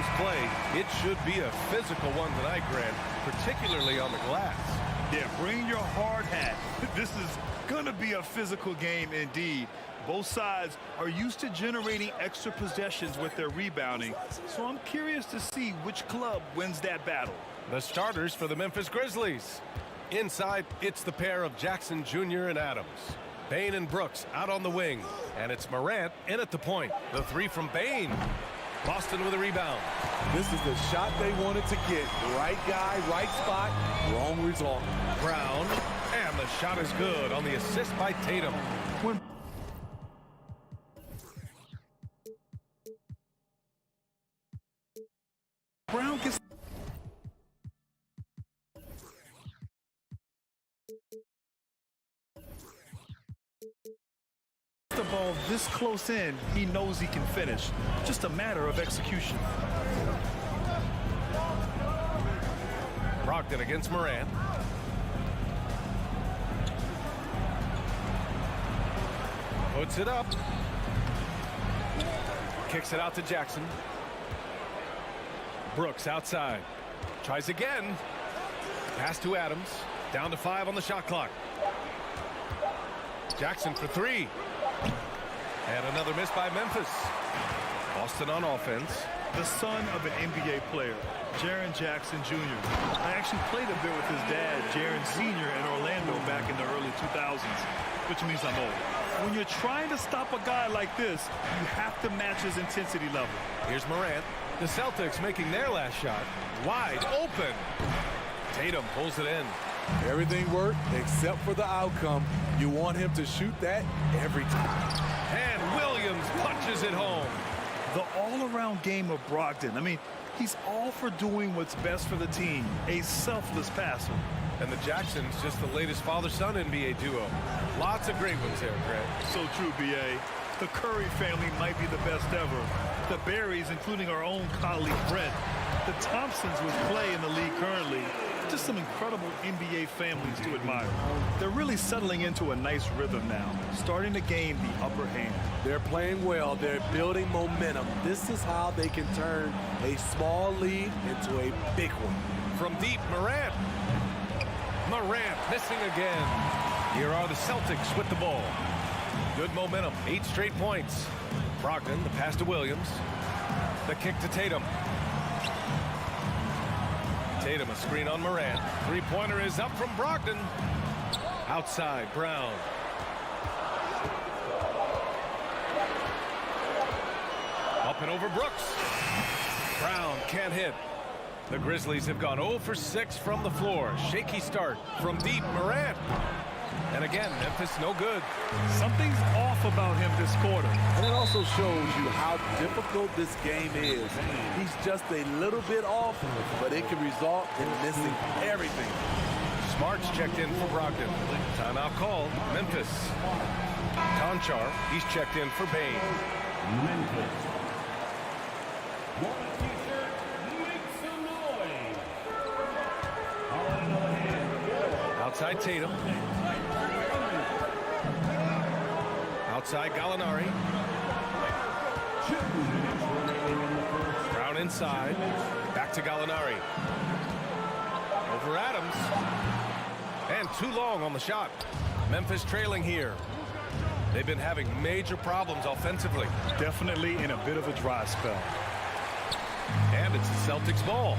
teams play, it should be a physical one tonight, Grant, particularly on the glass. Yeah, bring your hard hat. This is going to be a physical game indeed. Both sides are used to generating extra possessions with their rebounding, so I'm curious to see which club wins that battle. The starters for the Memphis Grizzlies. Inside, it's the pair of Jackson Jr. and Adams. Bane and Brooks out on the wing, and it's Morant in at the point. The three from Bane. Boston with a rebound. This is the shot they wanted to get. Right guy, right spot, wrong result. Brown, and the shot is good on the assist by Tatum. Brown gets the ball this close in, he knows he can finish. Just a matter of execution. Brogdon against Morant. Puts it up. Kicks it out to Jackson. Brooks outside. Tries again. Pass to Adams. Down to 5 on the shot clock. Jackson for 3. And another miss by Memphis. Boston on offense. The son of an NBA player, Jaren Jackson Jr. I actually played a bit with his dad, Jaren Sr. in Orlando back in the early 2000s, which means I'm old. When you're trying to stop a guy like this, you have to match his intensity level. Here's Morant. The Celtics making their last shot. Wide open. Tatum pulls it in. Everything worked except for the outcome. You want him to shoot that every time. And Williams punches it home. The all-around game of Brogdon. I mean, he's all for doing what's best for the team. A selfless passer. And the Jacksons, just the latest father-son NBA duo. Lots of great ones there, Grant. So true, B.A. The Curry family might be the best ever. The Berries, including our own colleague Brent. The Thompsons would play in the league currently. Just some incredible NBA families to admire. They're really settling into a nice rhythm now, starting to gain the upper hand. They're playing well. They're building momentum. This is how they can turn a small lead into a big one. From deep, Morant. Morant missing again. Here are the Celtics with the ball. Good momentum, 8 straight points. Brogdon, the pass to Williams. The kick to Tatum. Tatum, a screen on Morant. Three-pointer is up from Brogdon. Outside, Brown. Up and over Brooks. Brown can't hit. The Grizzlies have gone 0 for 6 from the floor. Shaky start from deep, Morant. And again, Memphis no good. Something's off about him this quarter. And it also shows you how difficult this game is. He's just a little bit off, but it can result in missing everything. Smart's checked in for Brogdon. Timeout called, Memphis. Conchar, he's checked in for Bane. Memphis. Outside Tatum. Outside Gallinari. Brown inside. Back to Gallinari. Over Adams. And too long on the shot. Memphis trailing here. They've been having major problems offensively. Definitely in a bit of a dry spell. And it's the Celtics ball.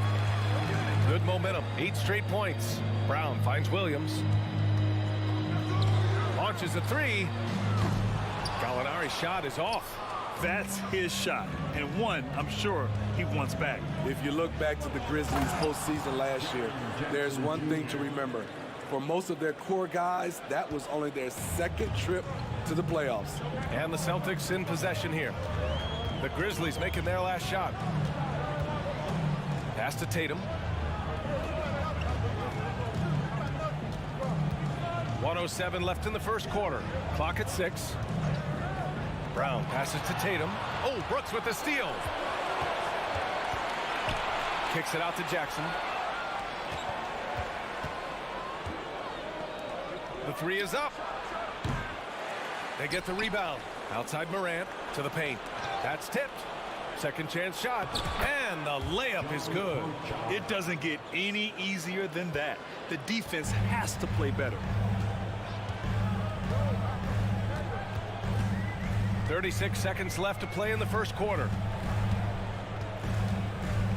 Good momentum, 8 straight points. Brown finds Williams. Launches a 3. Gallinari's shot is off. That's his shot, and one I'm sure he wants back. If you look back to the Grizzlies postseason last year, there's one thing to remember. For most of their core guys, that was only their second trip to the playoffs. And the Celtics in possession here. The Grizzlies making their last shot. Pass to Tatum. 1:07 left in the first quarter. Clock at 6. Brown passes to Tatum. Oh, Brooks with the steal. Kicks it out to Jackson. The 3 is up. They get the rebound. Outside Morant to the paint. That's tipped. Second chance shot, and the layup is good. It doesn't get any easier than that. The defense has to play better. 36 seconds left to play in the first quarter.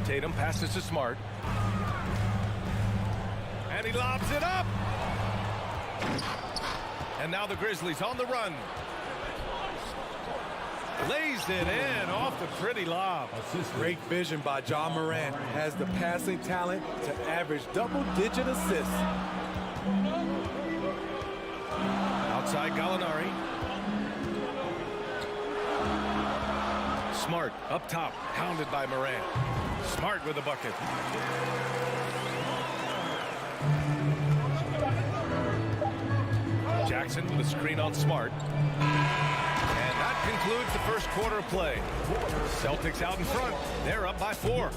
Tatum passes to Smart. And he lobs it up. And now the Grizzlies on the run. Lays it in off the pretty lob. Great vision by Ja Morant. Has the passing talent to average double-digit assists. Outside Gallinari. Smart up top, pounded by Morant. Smart with a bucket. Jackson with a screen on Smart. And that concludes the first quarter of play. Celtics out in front. They're up by 4.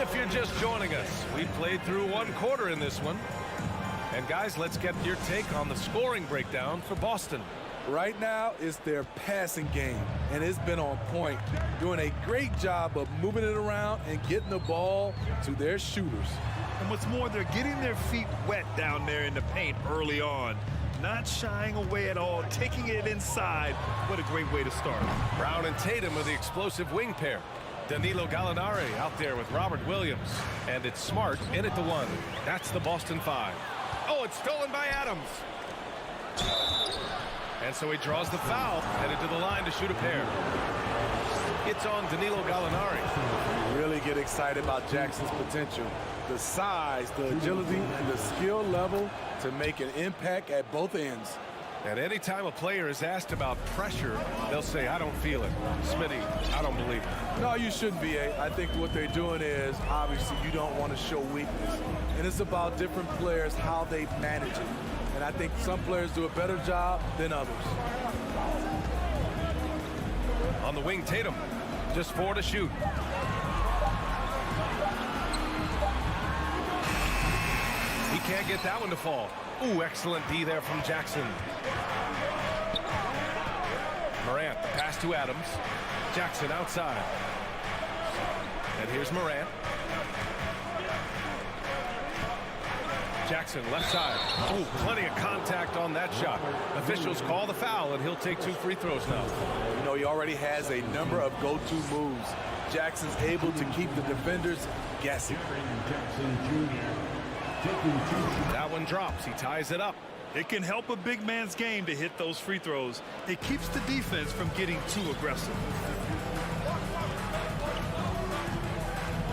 If you're just joining us, we played through one quarter in this one. And guys, let's get your take on the scoring breakdown for Boston. Right now, it's their passing game, and it's been on point. Doing a great job of moving it around and getting the ball to their shooters. And what's more, they're getting their feet wet down there in the paint early on. Not shying away at all, taking it inside. What a great way to start. Brown and Tatum with the explosive wing pair. Danilo Gallinari out there with Robert Williams. And it's Smart in at the 1. That's the Boston 5. Oh, it's stolen by Adams. And so he draws the foul, headed to the line to shoot a pair. It's on Danilo Gallinari. Really get excited about Jackson's potential. The size, the agility, and the skill level to make an impact at both ends. And anytime a player is asked about pressure, they'll say, I don't feel it. Smitty, I don't believe it. No, you shouldn't be. I think what they're doing is, obviously, you don't want to show weakness. And it's about different players, how they manage it. And I think some players do a better job than others. On the wing, Tatum. Just 4 to shoot. He can't get that one to fall. Ooh, excellent D there from Jackson. Morant, the pass to Adams. Jackson outside. And here's Morant. Jackson left side. Ooh, plenty of contact on that shot. Officials call the foul, and he'll take 2 free throws now. You know, he already has a number of go-to moves. Jackson's able to keep the defenders guessing. That one drops. He ties it up. It can help a big man's game to hit those free throws. It keeps the defense from getting too aggressive.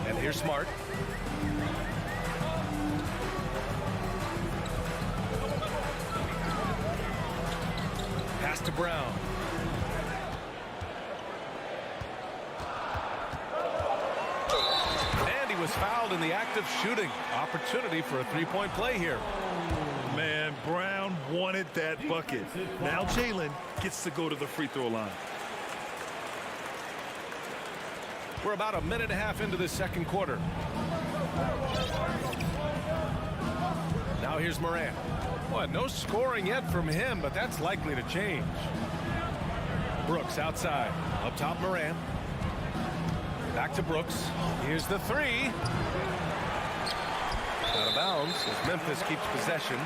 And here's Smart. Pass to Brown. And he was fouled in the act of shooting. Opportunity for a 3-point play here. Man, Brown wanted that bucket. Now Jalen gets to go to the free throw line. We're about a minute and a half into this second quarter. Now here's Morant. Boy, no scoring yet from him, but that's likely to change. Brooks outside. Up top, Morant. Back to Brooks. Here's the 3. Out of bounds as Memphis keeps possession.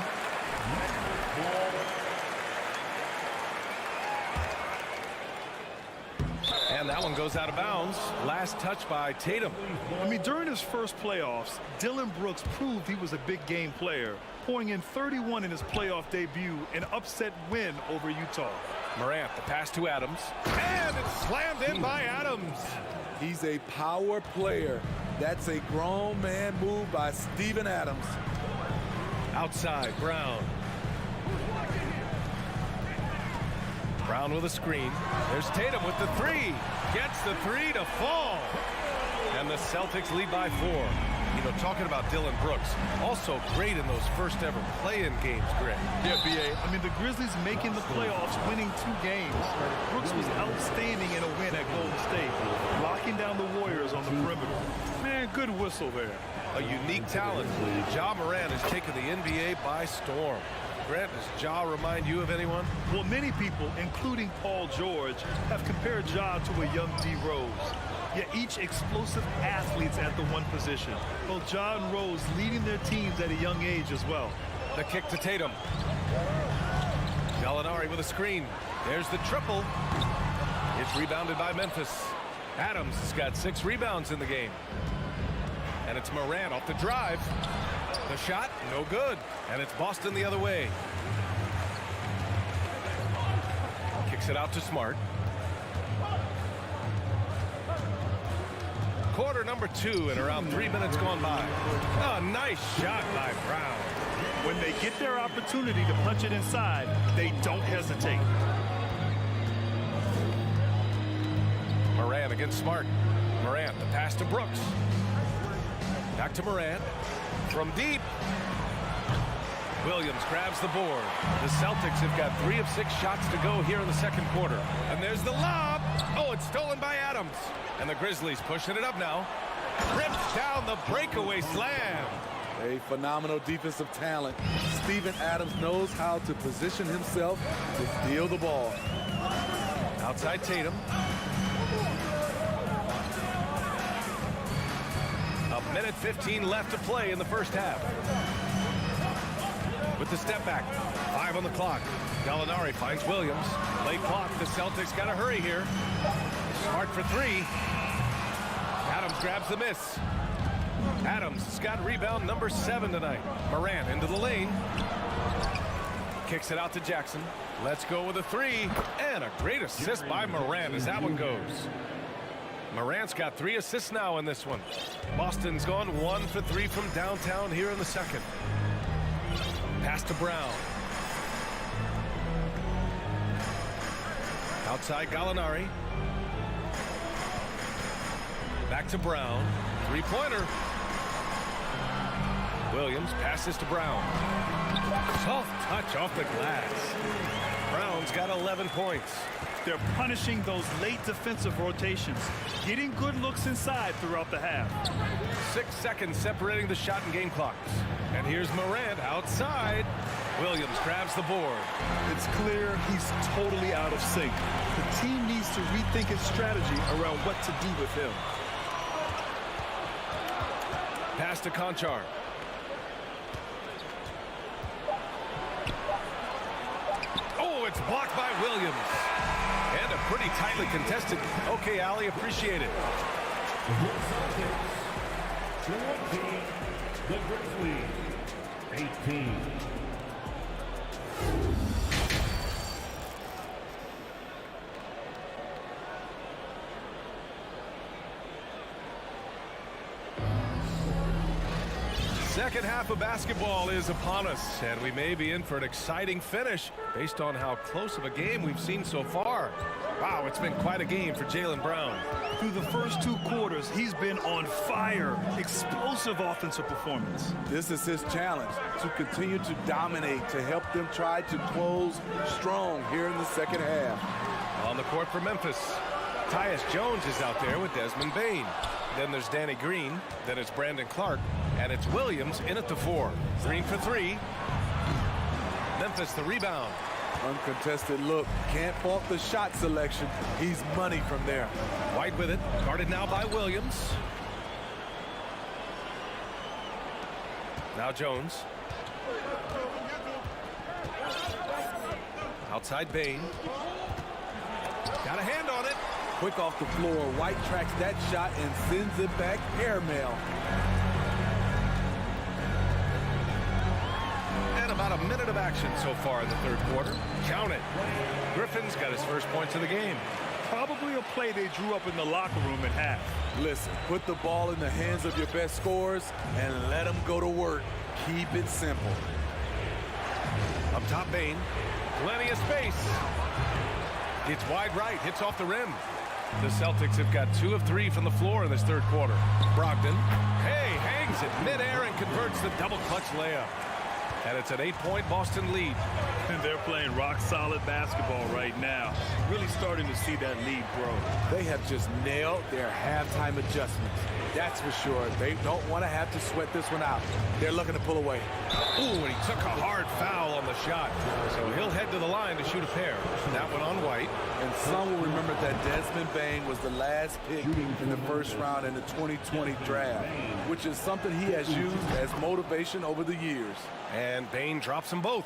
And that one goes out of bounds. Last touch by Tatum. I mean, during his first playoffs, Dillon Brooks proved he was a big game player, pouring in 31 in his playoff debut, an upset win over Utah. Morant, the pass to Adams. And it's slammed in by Adams. He's a power player. That's a grown man move by Steven Adams. Outside, Brown. Brown with a screen. There's Tatum with the 3. Gets the 3 to fall. And the Celtics lead by 4. You know, talking about Dillon Brooks, also great in those first ever play-in games, Greg. Yeah, B.A. I mean, the Grizzlies making the playoffs, winning 2 games. Brooks was outstanding in a win at Golden State, locking down the Warriors on the perimeter. Man, good whistle there. A unique talent. Ja Morant has taken the NBA by storm. Grant, does Ja remind you of anyone? Well, many people, including Paul George, have compared Ja to a young D. Rose. Yet each explosive athletes at the one position. Both Ja and Rose leading their teams at a young age as well. The kick to Tatum. Gallinari with a screen. There's the triple. It's rebounded by Memphis. Adams has got 6 rebounds in the game. And it's Morant off the drive. The shot, no good. And it's Boston the other way. Kicks it out to Smart. Quarter number 2 and around 3 minutes gone by. Oh, nice shot by Brown. When they get their opportunity to punch it inside, they don't hesitate. Morant against Smart. Morant, the pass to Brooks. Back to Morant. From deep. Williams grabs the board. The Celtics have got 3 of 6 shots to go here in the second quarter. And there's the lob. Oh, it's stolen by Adams. And the Grizzlies pushing it up now. Rips down the breakaway slam. A phenomenal defensive talent. Steven Adams knows how to position himself to steal the ball. Outside Tatum. A minute 15 left to play in the first half. With the step back, 5 on the clock. Gallinari finds Williams. Late clock, the Celtics got to hurry here. Smart for 3. Adams grabs the miss. Adams has got rebound number 7 tonight. Morant into the lane. Kicks it out to Jackson. Let's go with a 3. And a great assist by Morant as that one goes. Morant's got 3 assists now in this one. Boston's gone 1 for 3 from downtown here in the second. Pass to Brown. Outside Gallinari. Back to Brown. 3-pointer. Williams passes to Brown. Soft touch off the glass. Brown's got 11 points. They're punishing those late defensive rotations, getting good looks inside throughout the half. 6 seconds separating the shot and game clocks. And here's Morant outside. Williams grabs the board. It's clear he's totally out of sync. The team needs to rethink its strategy around what to do with him. Pass to Conchar. Oh, it's blocked by Williams. And a pretty tightly contested. Okay, Allie, appreciate it. The Grizzlies, 18. Second half of basketball is upon us, and we may be in for an exciting finish based on how close of a game we've seen so far. Wow, it's been quite a game for Jaylen Brown. Through the first 2 quarters, he's been on fire. Explosive offensive performance. This is his challenge, to continue to dominate, to help them try to close strong here in the second half. On the court for Memphis, Tyus Jones is out there with Desmond Bane. Then there's Danny Green, then it's Brandon Clark, and it's Williams in at the 4. Green for 3. Memphis the rebound. Uncontested look. Can't fault the shot selection. He's money from there. White with it. Guarded now by Williams. Now Jones. Outside Bane. Got a hand on it. Quick off the floor. White tracks that shot and sends it back airmail. And about a minute of action so far in the third quarter. Count it. Griffin's got his first points of the game. Probably a play they drew up in the locker room at half. Listen, put the ball in the hands of your best scorers and let them go to work. Keep it simple. Up top, Bane. Plenty of space. It's wide right. Hits off the rim. The Celtics have got 2 of 3 from the floor in this third quarter. Brogdon. Hey, hangs it midair and converts the double clutch layup. And it's an 8-point Boston lead. And they're playing rock-solid basketball right now. Really starting to see that lead grow. They have just nailed their halftime adjustments. That's for sure. They don't want to have to sweat this one out. They're looking to pull away. Ooh, and he took a hard foul on the shot. So he'll head to the line to shoot a pair. That one on White. And some will remember that Desmond Bane was the last pick in the first round in the 2020 draft, which is something he has used as motivation over the years. And Bane drops them both.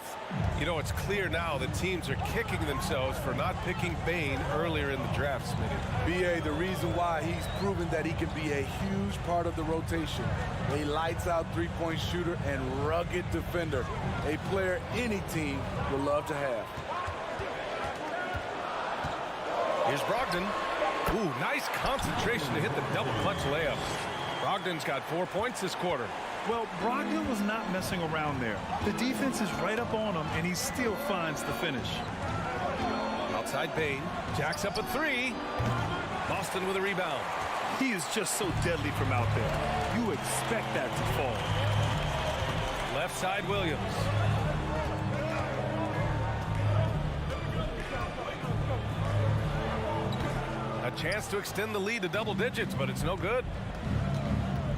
You know, it's clear now that teams are kicking themselves for not picking Bane earlier in the draft, Smitty. B.A., the reason why he's proven that he can be a huge part of the rotation. A lights-out three-point shooter and rugged defender. A player any team would love to have. Here's Brogdon. Ooh, nice concentration to hit the double-clutch layup. Brogdon's got 4 points this quarter. Well, Brogdon was not messing around there. The defense is right up on him, and he still finds the finish. Outside Bane. Jacks up a three. Boston with a rebound. He is just so deadly from out there. You expect that to fall. Left side Williams. A chance to extend the lead to double digits, but it's no good.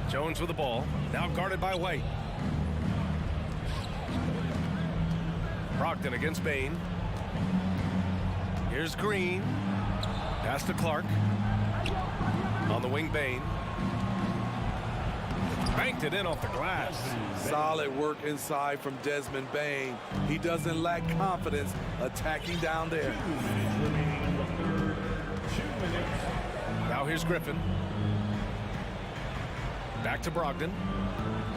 Jones with the ball, now guarded by White. Brogdon against Bane. Here's Green. Pass to Clark. On the wing, Bane. Banked it in off the glass. Solid work inside from Desmond Bane. He doesn't lack confidence attacking down there. Now here's Griffin. Back to Brogdon.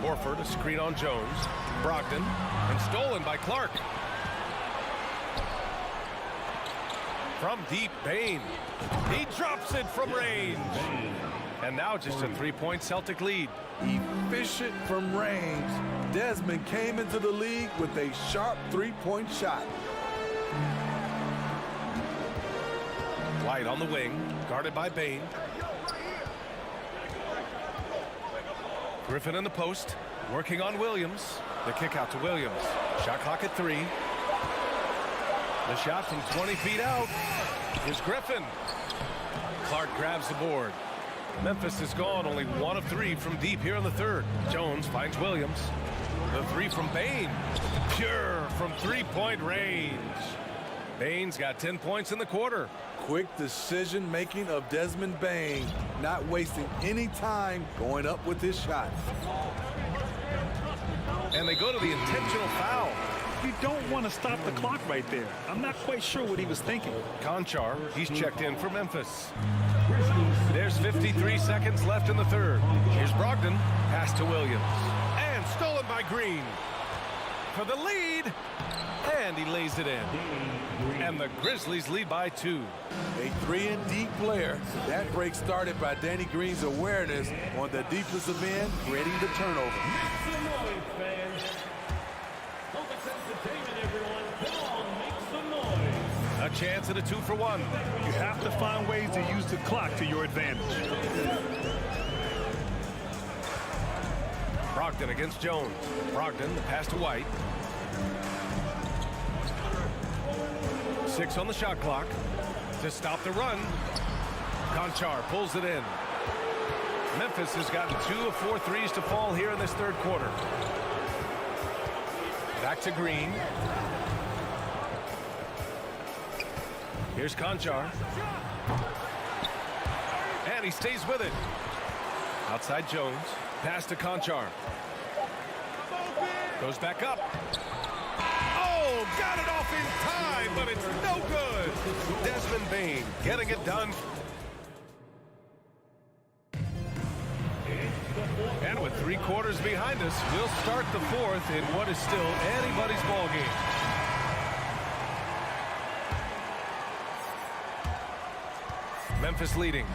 Horford, a screen on Jones. Brogdon, and stolen by Clark. From deep, Bane. He drops it from range. And now just a 3-point Celtic lead. Efficient from range. Desmond came into the league with a sharp three-point shot. White on the wing, guarded by Bane. Griffin in the post, working on Williams. The kick out to Williams. Shot clock at 3. The shot from 20 feet out is Griffin. Clark grabs the board. Memphis is gone, only 1 of 3 from deep here in the third. Jones finds Williams. The 3 from Bane. Pure from 3-point range. Bane's got 10 points in the quarter. Quick decision-making of Desmond Bane, not wasting any time going up with his shot. And they go to the intentional foul. You don't want to stop the clock right there. I'm not quite sure what he was thinking. Conchar, he's checked in for Memphis. There's 53 seconds left in the third. Here's Brogdon, pass to Williams. And stolen by Green. For the lead. And he lays it in. And the Grizzlies lead by 2. A 3-and-D player. That break started by Danny Green's awareness on the defensive end, creating the turnover. A chance at a 2-for-1. You have to find ways to use the clock to your advantage. Brogdon against Jones. Brogdon, the pass to White. 6 on the shot clock to stop the run. Conchar pulls it in. Memphis has gotten 2 of 4 threes to fall here in this third quarter. Back to Green. Here's Conchar. And he stays with it. Outside Jones. Pass to Conchar. Goes back up. Oh, got it off in time, but it's no good. Desmond Bane getting it done. And with 3 quarters behind us, we'll start the fourth in what is still anybody's ball game. Memphis leading.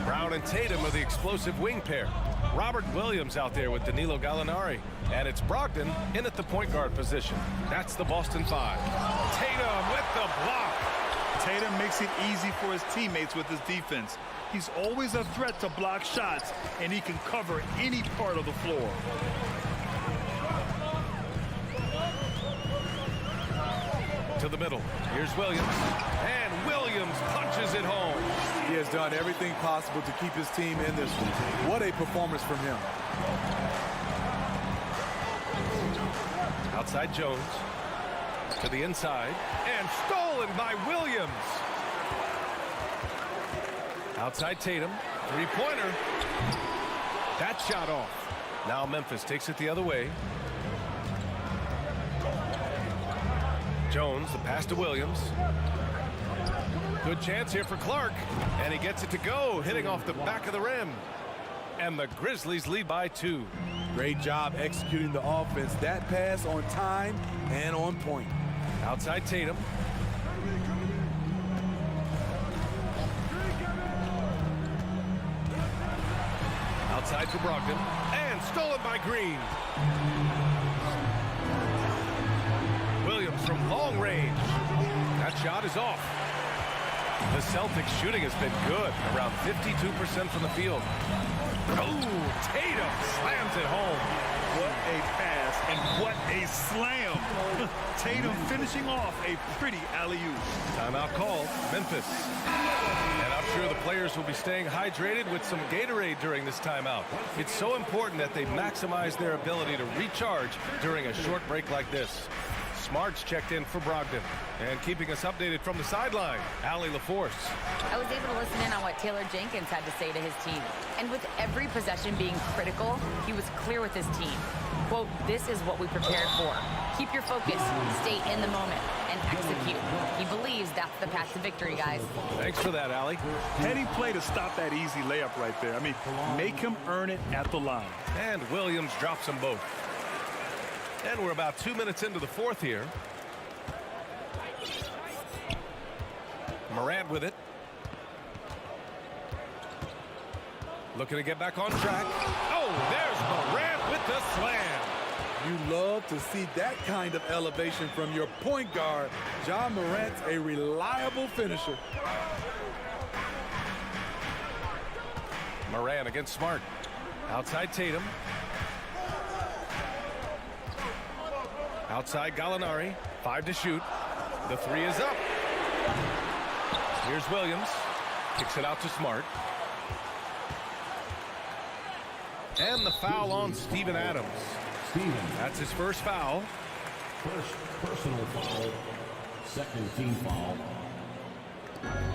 Brown and Tatum are the explosive wing pair. Robert Williams out there with Danilo Gallinari. And it's Brogdon in at the point guard position. That's the Boston 5. Tatum with the block. Tatum makes it easy for his teammates with his defense. He's always a threat to block shots, and he can cover any part of the floor. To the middle. Here's Williams. And Williams punches it home. He has done everything possible to keep his team in this one. What a performance from him. Outside Jones. To the inside. And stolen by Williams. Outside Tatum. Three-pointer. That shot off. Now Memphis takes it the other way. Jones, the pass to Williams. Good chance here for Clark. And he gets it to go, hitting off the back of the rim. And the Grizzlies lead by 2. Great job executing the offense. That pass on time and on point. Outside Tatum. Outside for Brogdon. And stolen by Green. Williams from long range. That shot is off. The Celtics shooting has been good, around 52% from the field. Oh, Tatum slams it home. What a pass and what a slam. Tatum finishing off a pretty alley-oop. Timeout called, Memphis. And I'm sure the players will be staying hydrated with some Gatorade during this timeout. It's so important that they maximize their ability to recharge during a short break like this. Smart's checked in for Brogdon. And keeping us updated from the sideline, Allie LaForce. I was able to listen in on what Taylor Jenkins had to say to his team. And with every possession being critical, he was clear with his team. Quote, "This is what we prepared for. Keep your focus, stay in the moment, and execute." He believes that's the path to victory, guys. Thanks for that, Allie. Heady play to stop that easy layup right there. I mean, make him earn it at the line. And Williams drops them both. And we're about 2 minutes into the fourth here. Morant with it. Looking to get back on track. Oh, there's Morant with the slam. You love to see that kind of elevation from your point guard. Ja Morant's a reliable finisher. Morant against Smart. Outside Tatum. Outside Gallinari. 5 to shoot. The 3 is up. Here's Williams. Kicks it out to Smart. And the foul on Steven Adams. That's his first foul. First personal foul. Second team foul.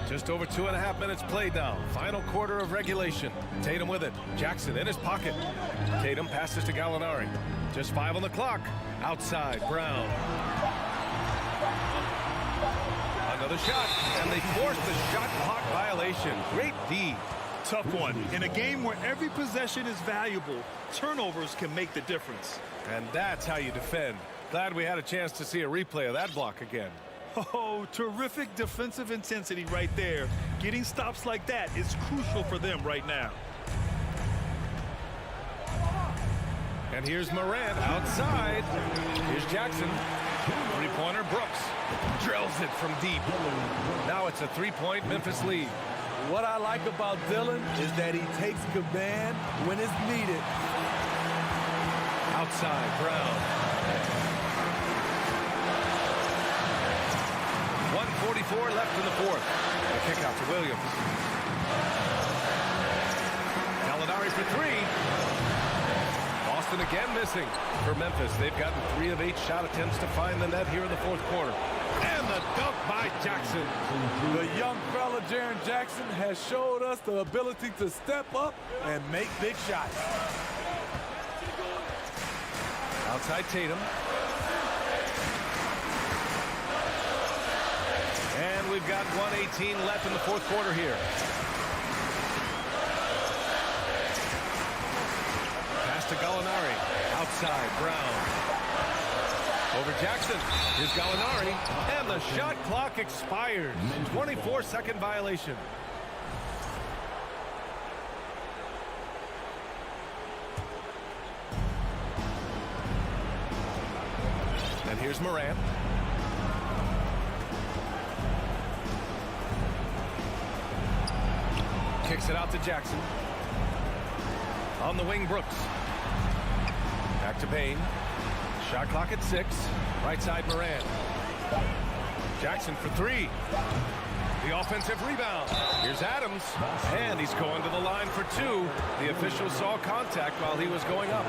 Just over 2.5 minutes played now. Final quarter of regulation. Tatum with it. Jackson in his pocket. Tatum passes to Gallinari. Just 5 on the clock. Outside, Brown. Another shot, and they force the shot clock violation. Great D. Tough one. In a game where every possession is valuable, turnovers can make the difference. And that's how you defend. Glad we had a chance to see a replay of that block again. Oh, terrific defensive intensity right there. Getting stops like that is crucial for them right now. And here's Morant outside. Here's Jackson. Three-pointer, Brooks. Drills it from deep. Now it's a 3-point Memphis lead. What I like about Dillon is that he takes command when it's needed. Outside, Brown. 1:44 left in the fourth. The kick out to Williams. Gallinari for 3. Boston again missing for Memphis. They've gotten 3 of 8 shot attempts to find the net here in the fourth quarter. And the dunk by Jackson. The young fella, Jaren Jackson, has showed us the ability to step up and make big shots. Outside Tatum. And we've got 1:18 left in the fourth quarter here. Pass to Gallinari. Outside, Brown. Over Jackson. Here's Gallinari. And the shot clock expires. 24-second violation. And here's Morant. Kicks it out to Jackson. On the wing, Brooks. Back to Payne. Shot clock at 6. Right side, Morant. Jackson for three. The offensive rebound. Here's Adams, and he's going to the line for two. The official saw contact while he was going up.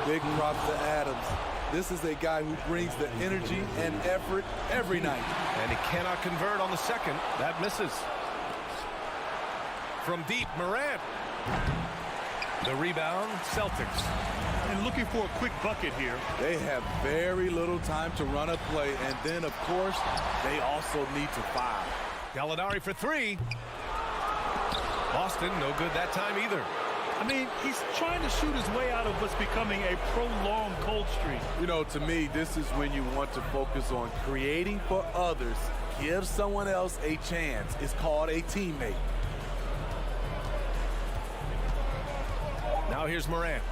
Big props to Adams. This is a guy who brings the energy and effort every night. And he cannot convert on the second. That misses. From deep, Morant. The rebound, Celtics. And looking for a quick bucket here. They have very little time to run a play, and then, of course, they also need to foul. Gallinari for three. Boston, no good that time either. I mean, he's trying to shoot his way out of what's becoming a prolonged cold streak. You know, to me, this is when you want to focus on creating for others. Give someone else a chance. It's called a teammate. Now here's Morant.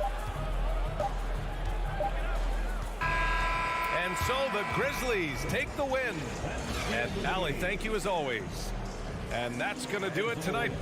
And so the Grizzlies take the win. And Allie, thank you as always. And that's going to do it tonight.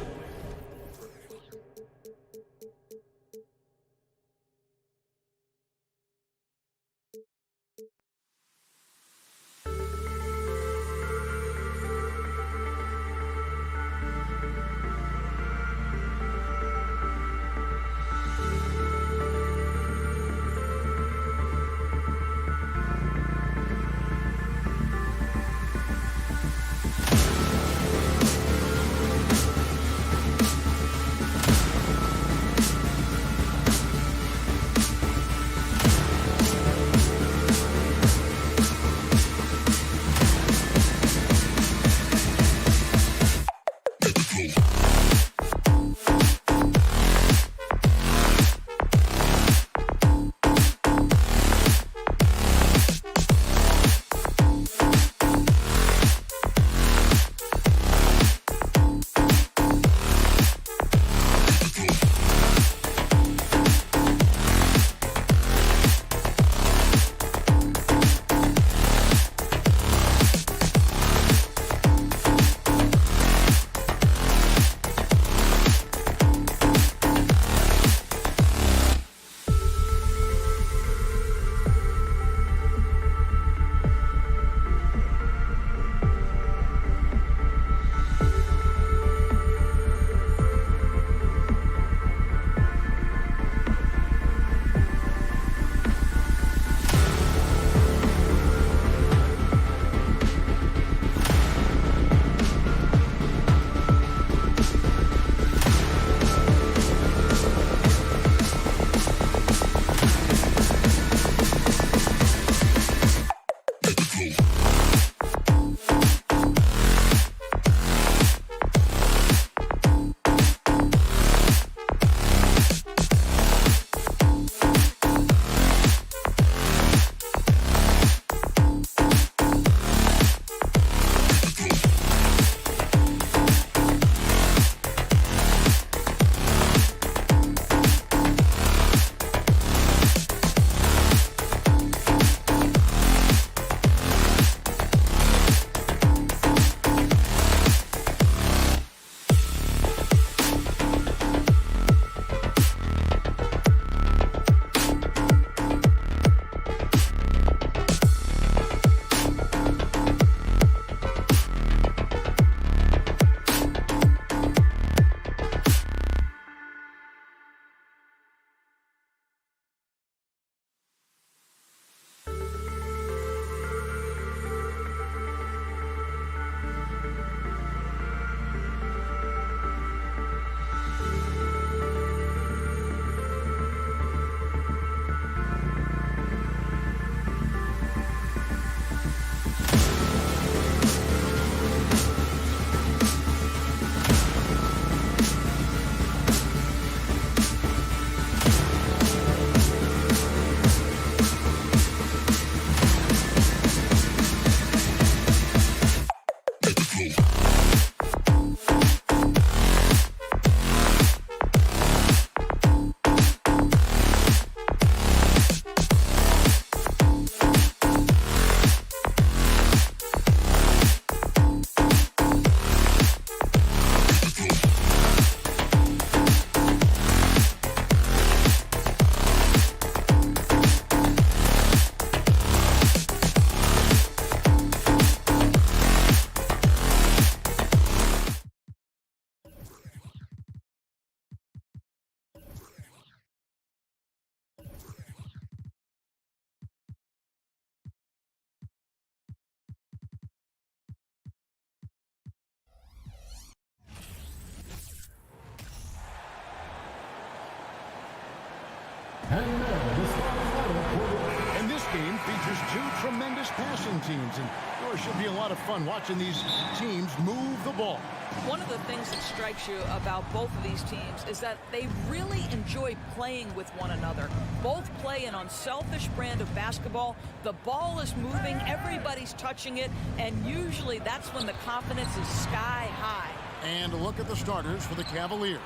Just two tremendous passing teams, and it should be a lot of fun watching these teams move the ball. One of the things that strikes you about both of these teams is that they really enjoy playing with one another. Both play an unselfish brand of basketball. The ball is moving, everybody's touching it, and usually that's when the confidence is sky high. And a look at the starters for the Cavaliers.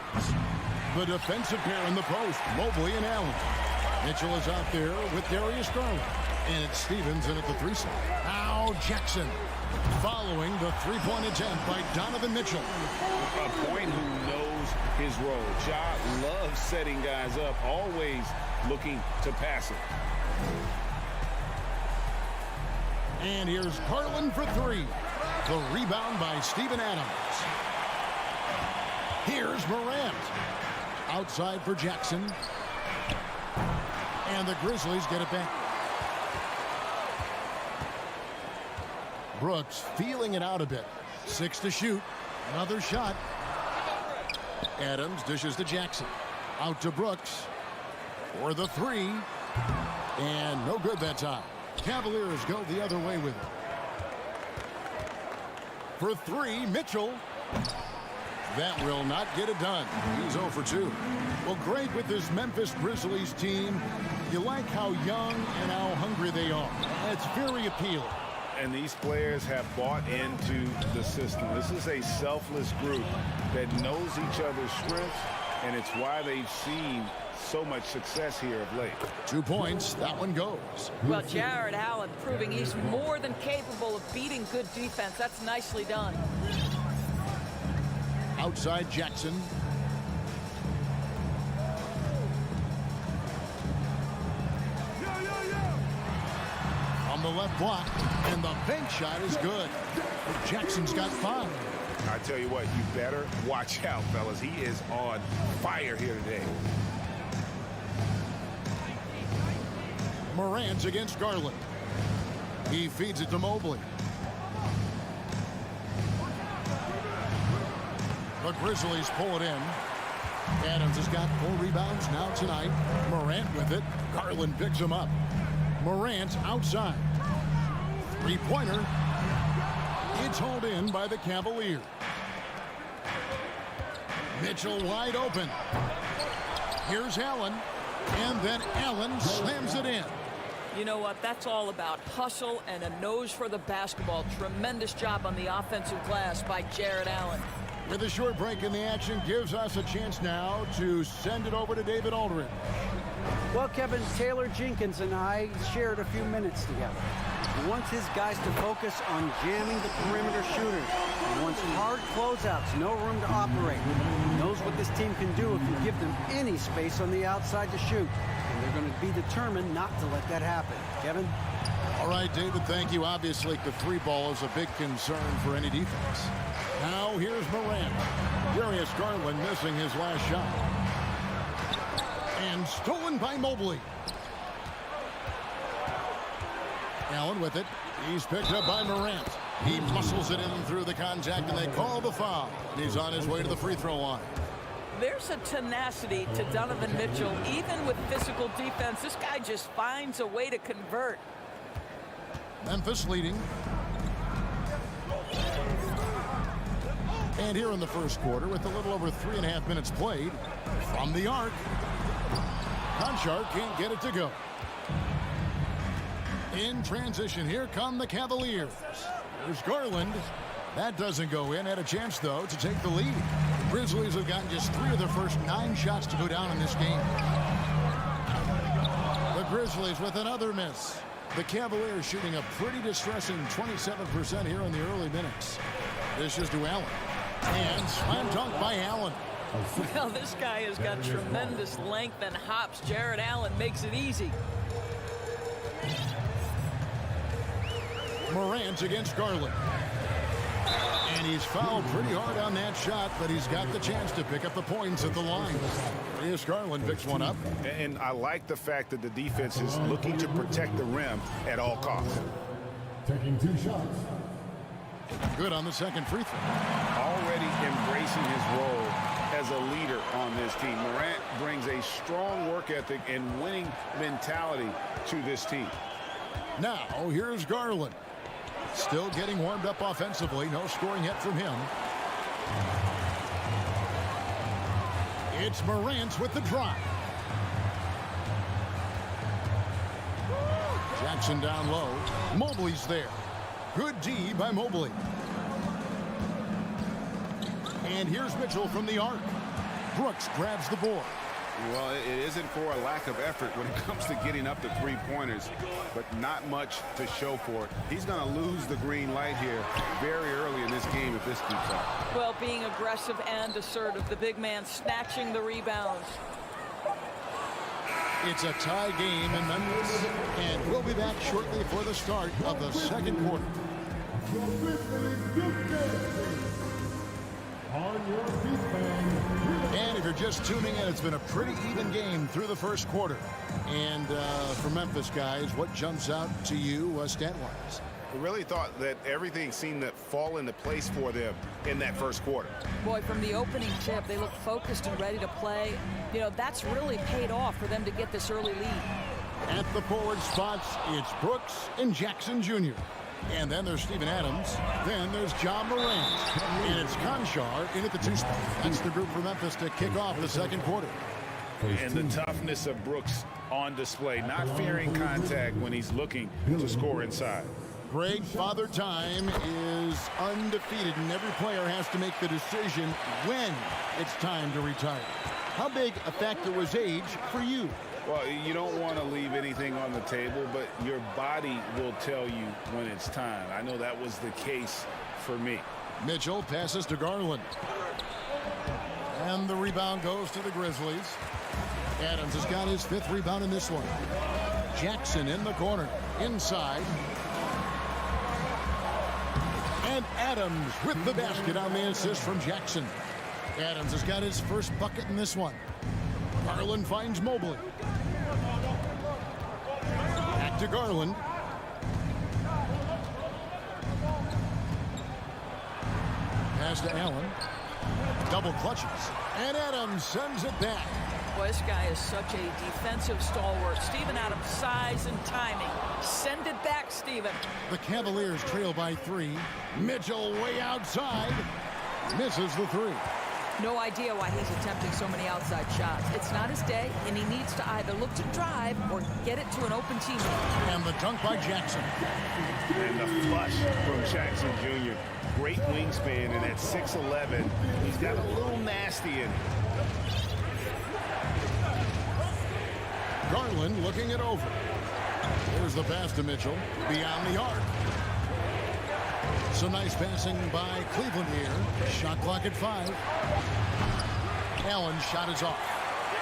The defensive pair in the post, Mobley and Allen. Mitchell is out there with Darius Garland. And it's Stevens in at the 3 side. Now Jackson following the three-point attempt by Donovan Mitchell. A point who knows his role. Ja loves setting guys up, always looking to pass it. And here's Garland for 3. The rebound by Steven Adams. Here's Morant. Outside for Jackson. And the Grizzlies get it back. Brooks feeling it out a bit. 6 to shoot. Another shot. Adams dishes to Jackson. Out to Brooks for the 3. And no good that time. Cavaliers go the other way with it. For 3, Mitchell. That will not get it done. He's 0 for 2. Well, great with this Memphis Grizzlies team. You like how young and how hungry they are. It's very appealing. And these players have bought into the system. This is a selfless group that knows each other's strengths, and it's why they've seen so much success here of late. 2 points. That one goes. Well, Jared Allen proving he's more than capable of beating good defense. That's nicely done. Outside Jackson. On the left block, and the bank shot is good. Jackson's got 5. I tell you what, you better watch out, fellas. He is on fire here today. Morant against Garland. He feeds it to Mobley. The Grizzlies pull it in. Adams has got 4 rebounds now tonight. Morant with it. Garland picks him up. Morant outside. 3-pointer. It's hauled in by the Cavaliers. Mitchell wide open. Here's Allen. And then Allen slams it in. You know what? That's all about hustle and a nose for the basketball. Tremendous job on the offensive glass by Jared Allen. With a short break in the action, gives us a chance now to send it over to David Aldridge. Well, Kevin, Taylor Jenkins and I shared a few minutes together. He wants his guys to focus on jamming the perimeter shooters. He wants hard closeouts, no room to operate. He knows what this team can do if you give them any space on the outside to shoot. And they're going to be determined not to let that happen. Kevin? All right, David, thank you. Obviously, the 3 ball is a big concern for any defense. Now, here's Morant. Darius Garland missing his last shot. And stolen by Mobley. Allen with it. He's picked up by Morant. He muscles it in through the contact, and they call the foul. He's on his way to the free throw line. There's a tenacity to Donovan Mitchell. Even with physical defense, this guy just finds a way to convert. Memphis leading. And here in the first quarter, with a little over 3.5 minutes played, from the arc, Conchar can't get it to go. In transition, here come the Cavaliers. There's Garland. That doesn't go in. Had a chance, though, to take the lead. Grizzlies have gotten just 3 of their first 9 shots to go down in this game. The Grizzlies with another miss. The Cavaliers shooting a pretty distressing 27% here in the early minutes. This is to Allen. And slam dunk by Allen. Well, this guy has got tremendous length and hops. Jared Allen makes it easy. Morant against Garland. And he's fouled pretty hard on that shot, but he's got the chance to pick up the points at the line. Darius Garland picks one up. And I like the fact that the defense is looking to protect the rim at all costs. Taking 2 shots. Good on the second free throw. Already embracing his role as a leader on this team. Morant brings a strong work ethic and winning mentality to this team. Now, here's Garland. Still getting warmed up offensively. No scoring yet from him. It's Morant with the drive. Jackson down low. Mobley's there. Good D by Mobley. And here's Mitchell from the arc. Brooks grabs the board. Well, it isn't for a lack of effort when it comes to getting up to three-pointers, but not much to show for it. He's going to lose the green light here very early in this game if this keeps up. Well, being aggressive and assertive, the big man snatching the rebounds. It's a tie game in Memphis, and we'll be back shortly for the start of the second quarter. And if you're just tuning in, it's been a pretty even game through the first quarter. And for Memphis guys, what jumps out to you stat-wise? I really thought that everything seemed to fall into place for them in that first quarter. Boy, from the opening tip, they look focused and ready to play. You know, that's really paid off for them to get this early lead. At the forward spots, it's Brooks and Jackson Jr. And then there's Steven Adams. Then there's John Morant. And it's Conchar in at the 2 spot. That's the group for Memphis to kick off the second quarter. And the toughness of Brooks on display, not fearing contact when he's looking to score inside. Greg, Father Time is undefeated, and every player has to make the decision when it's time to retire. How big a factor was age for you? Well, you don't want to leave anything on the table, but your body will tell you when it's time. I know that was the case for me. Mitchell passes to Garland. And the rebound goes to the Grizzlies. Adams has got his 5th rebound in this one. Jackson in the corner, inside. And Adams with the basket on the assist from Jackson. Adams has got his first bucket in this one. Garland finds Mobley. Back to Garland. Pass to Allen. Double clutches. And Adams sends it back. Boy, this guy is such a defensive stalwart. Steven Adams' size and timing. Send it back, Steven. The Cavaliers trail by 3. Mitchell way outside. Misses the 3. No idea why he's attempting so many outside shots. It's not his day, and he needs to either look to drive or get it to an open teammate. And the dunk by Jackson. And the flush from Jackson Jr. Great wingspan, and at 6'11", he's got a little nasty in it. Garland looking it over. There's the pass to Mitchell. Beyond the arc. Some nice passing by Cleveland here. Shot clock at 5. Allen's shot is off.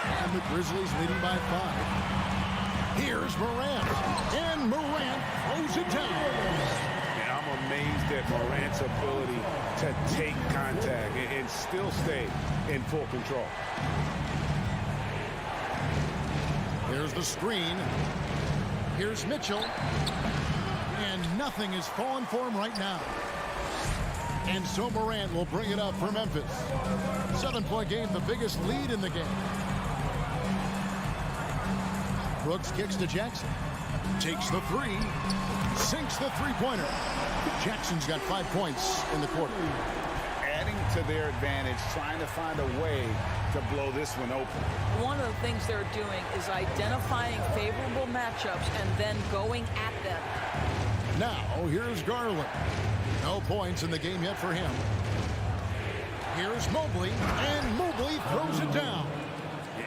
And the Grizzlies leading by 5. Here's Morant. And Morant throws it down. And I'm amazed at Morant's ability to take contact and still stay in full control. Here's the screen. Here's Mitchell. And nothing is falling for him right now. And so Morant will bring it up for Memphis. 7-point game, the biggest lead in the game. Brooks kicks to Jackson. Takes the 3. Sinks the 3-pointer. Jackson's got 5 points in the quarter. Adding to their advantage, trying to find a way to blow this one open. One of the things they're doing is identifying favorable matchups and then going at them. Now, here's Garland. No points in the game yet for him. Here's Mobley, and Mobley throws it down.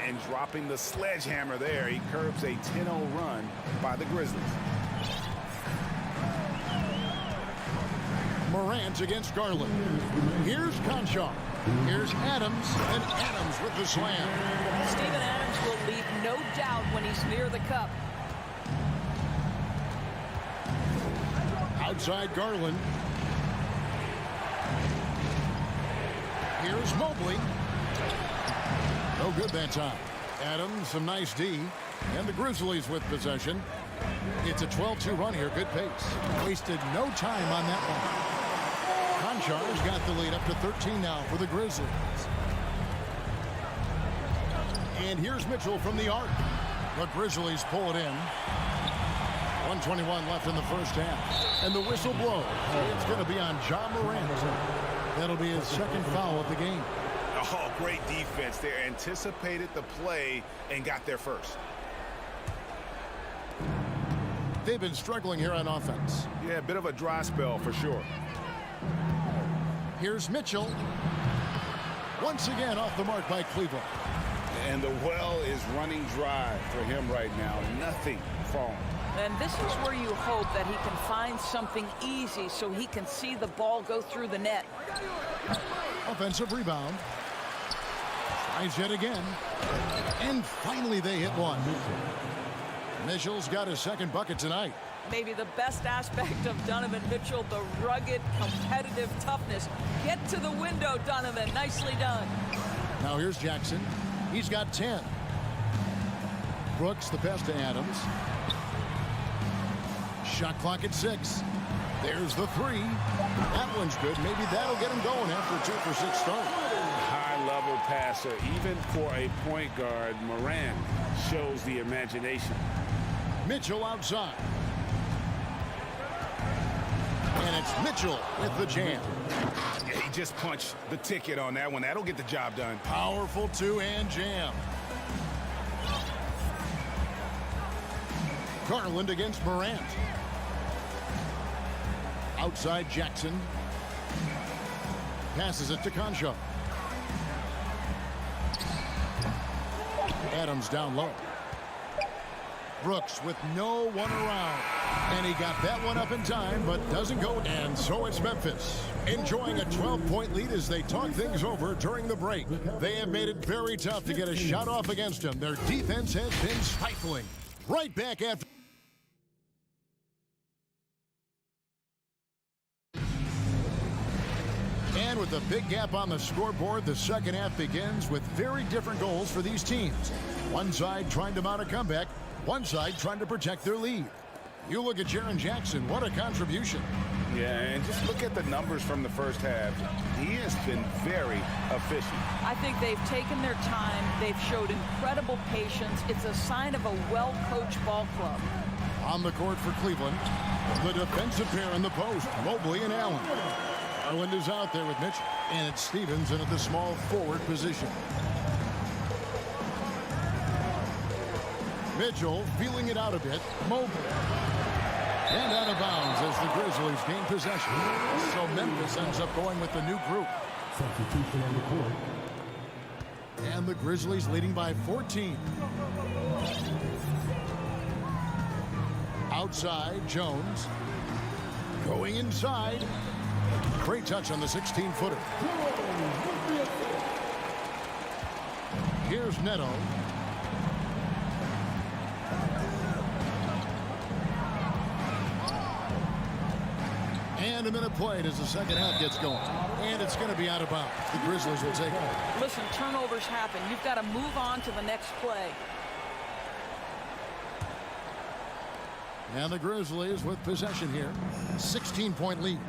And dropping the sledgehammer there, he curbs a 10-0 run by the Grizzlies. Morant against Garland. Here's Conchar. Here's Adams, and Adams with the slam. Steven Adams will leave no doubt when he's near the cup. Outside Garland. Here's Mobley. No good that time. Adams, some nice D. And the Grizzlies with possession. It's a 12-2 run here. Good pace. Wasted no time on that one. Conchar's got the lead up to 13 now for the Grizzlies. And here's Mitchell from the arc. The Grizzlies pull it in. 1:21 left in the first half. And the whistle blows. It's going to be on John Morant. That'll be his second foul of the game. Oh, great defense. They anticipated the play and got there first. They've been struggling here on offense. Yeah, a bit of a dry spell for sure. Here's Mitchell. Once again off the mark by Cleveland. And the well is running dry for him right now. Nothing falling. And this is where you hope that he can find something easy so he can see the ball go through the net. Offensive rebound. Tries yet again. And finally they hit one. Mitchell's got his second bucket tonight. Maybe the best aspect of Donovan Mitchell, the rugged, competitive toughness. Get to the window, Donovan. Nicely done. Now here's Jackson. He's got 10. Brooks, the pass to Adams. Shot clock at 6. There's the 3. That one's good. Maybe that'll get him going after a 2-for-6 start. High-level passer. Even for a point guard, Morant shows the imagination. Mitchell outside. And it's Mitchell with the jam. Yeah, he just punched the ticket on that one. That'll get the job done. Powerful two-hand jam. Garland against Morant. Outside Jackson. Passes it to Concho. Adams down low. Brooks with no one around. And he got that one up in time, but doesn't go. And so it's Memphis, enjoying a 12-point lead as they talk things over during the break. They have made it very tough to get a shot off against them. Their defense has been stifling. Right back after. And with a big gap on the scoreboard, the second half begins with very different goals for these teams. One side trying to mount a comeback, one side trying to protect their lead. You look at Jaren Jackson, what a contribution. Yeah, and just look at the numbers from the first half. He has been very efficient. I think they've taken their time. They've showed incredible patience. It's a sign of a well-coached ball club. On the court for Cleveland, the defensive pair in the post, Mobley and Allen. Garland is out there with Mitchell, and it's Stevens in at the small forward position. Mitchell feeling it out a bit. Mobley. And out of bounds as the Grizzlies gain possession. So Memphis ends up going with the new group. Substitution on the court. And the Grizzlies leading by 14. Outside, Jones. Going inside. Great touch on the 16-footer. Here's Neto. And a minute played as the second half gets going. And it's going to be out of bounds. The Grizzlies will take it. Listen, turnovers happen. You've got to move on to the next play. And the Grizzlies with possession here. 16-point lead.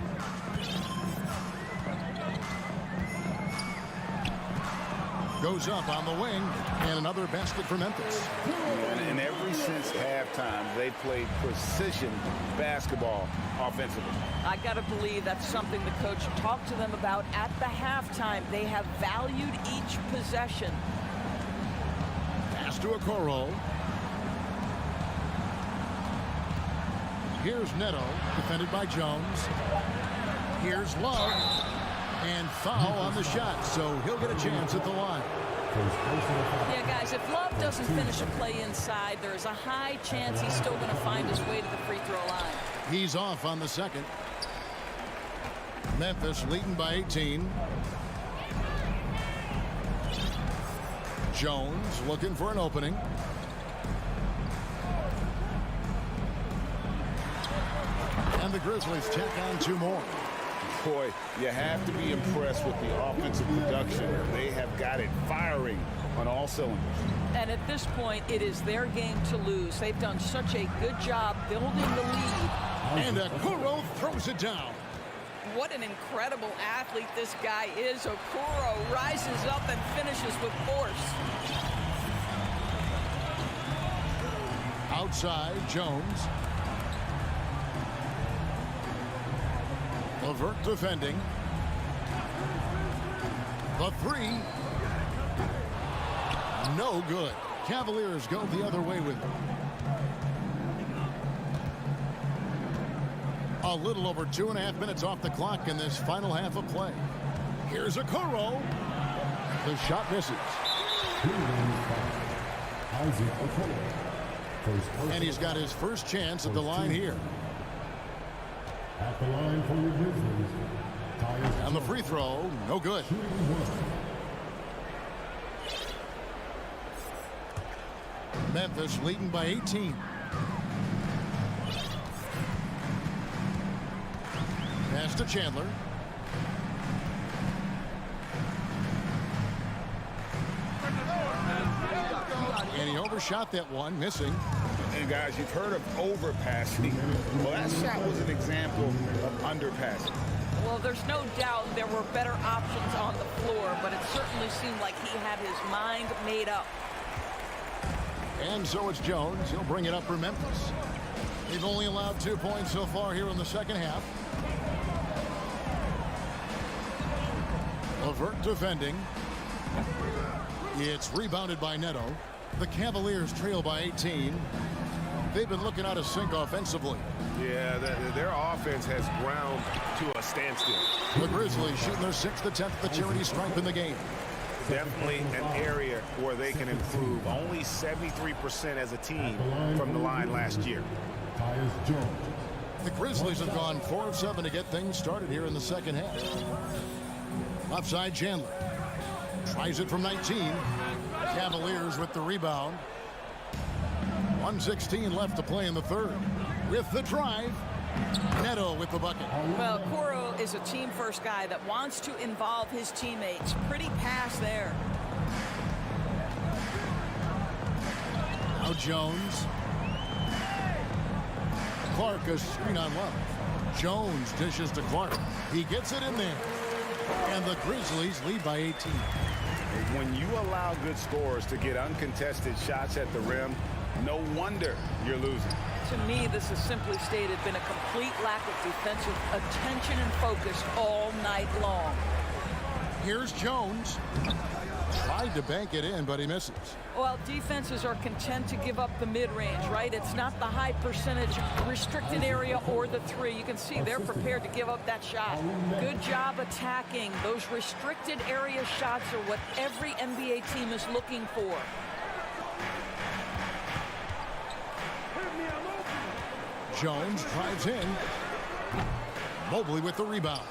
Goes up on the wing, and another basket for Memphis. And ever since halftime, they played precision basketball offensively. I got to believe that's something the coach talked to them about at the halftime. They have valued each possession. Pass to Okoro. Here's Neto, defended by Jones. Here's Love. And foul on the shot, so he'll get a chance at the line. Yeah, guys, if Love doesn't finish a play inside, there's a high chance he's still going to find his way to the free throw line. He's off on the second. Memphis leading by 18. Jones looking for an opening. And the Grizzlies check on two more. Boy, you have to be impressed with the offensive production. They have got it firing on all cylinders. And at this point, it is their game to lose. They've done such a good job building the lead. And Okoro throws it down. What an incredible athlete this guy is. Okoro rises up and finishes with force. Outside, Jones. LeVert defending. The three. No good. Cavaliers go the other way with it. A little over 2.5 minutes off the clock in this final half of play. Here's a Okoro. The shot misses. And he's got his first chance at the line here. At the line for the Grizzlies. And the free throw, no good. Memphis leading by 18. Pass to Chandler. And he overshot that one, missing. And guys, you've heard of overpassing. Well, that shot was an example of underpassing. Well, there's no doubt there were better options on the floor, but it certainly seemed like he had his mind made up. And so it's Jones. He'll bring it up for Memphis. They've only allowed 2 points so far here in the second half. LeVert defending. It's rebounded by Neto. The Cavaliers trail by 18. They've been looking out of sync offensively. Yeah, their offense has ground to a standstill. The Grizzlies shooting their 6th attempt at the charity stripe in the game. Definitely an area where they can improve. Only 73% as a team from the line last year. The Grizzlies have gone 4 of 7 to get things started here in the second half. Offside Chandler. Tries it from 19. Cavaliers with the rebound. 1:16 left to play in the third. With the drive. Neto with the bucket. Well, Okoro is a team-first guy that wants to involve his teammates. Pretty pass there. Now Jones. Clark a screen on left. Jones dishes to Clark. He gets it in there. And the Grizzlies lead by 18. When you allow good scorers to get uncontested shots at the rim, no wonder you're losing. To me, this has simply stated been a complete lack of defensive attention and focus all night long. Here's Jones. Tried to bank it in, but he misses. Well, defenses are content to give up the mid-range, right? It's not the high percentage restricted area or the three. You can see they're prepared to give up that shot. Good job attacking. Those restricted area shots are what every NBA team is looking for. Jones drives in. Mobley with the rebound.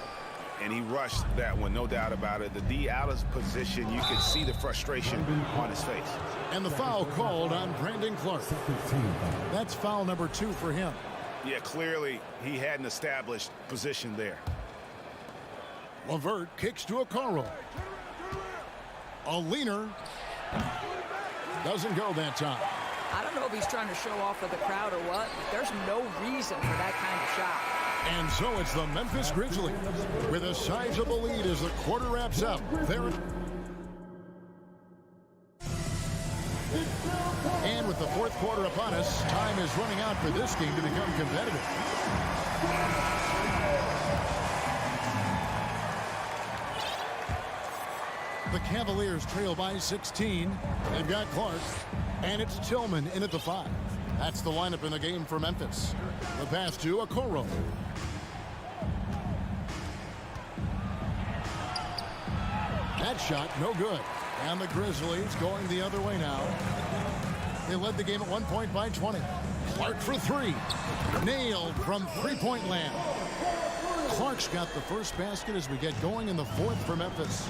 And he rushed that one, no doubt about it. The D out of position, you could see the frustration on his face. And the foul called on Brandon Clark. That's foul number 2 for him. Yeah, clearly he had an established position there. LeVert kicks to Okoro. A leaner. Doesn't go that time. I don't know if he's trying to show off with the crowd or what, but there's no reason for that kind of shot. And so it's the Memphis Grizzlies with a sizable lead as the quarter wraps up. And with the fourth quarter upon us, time is running out for this game to become competitive. The Cavaliers trail by 16. They've got Clark, and it's Tillman in at the 5. That's the lineup in the game for Memphis. The pass to Okoro. That shot, no good. And the Grizzlies going the other way now. They led the game at 1 point by 20. Clark for 3. Nailed from three-point land. Clark's got the first basket as we get going in the fourth for Memphis.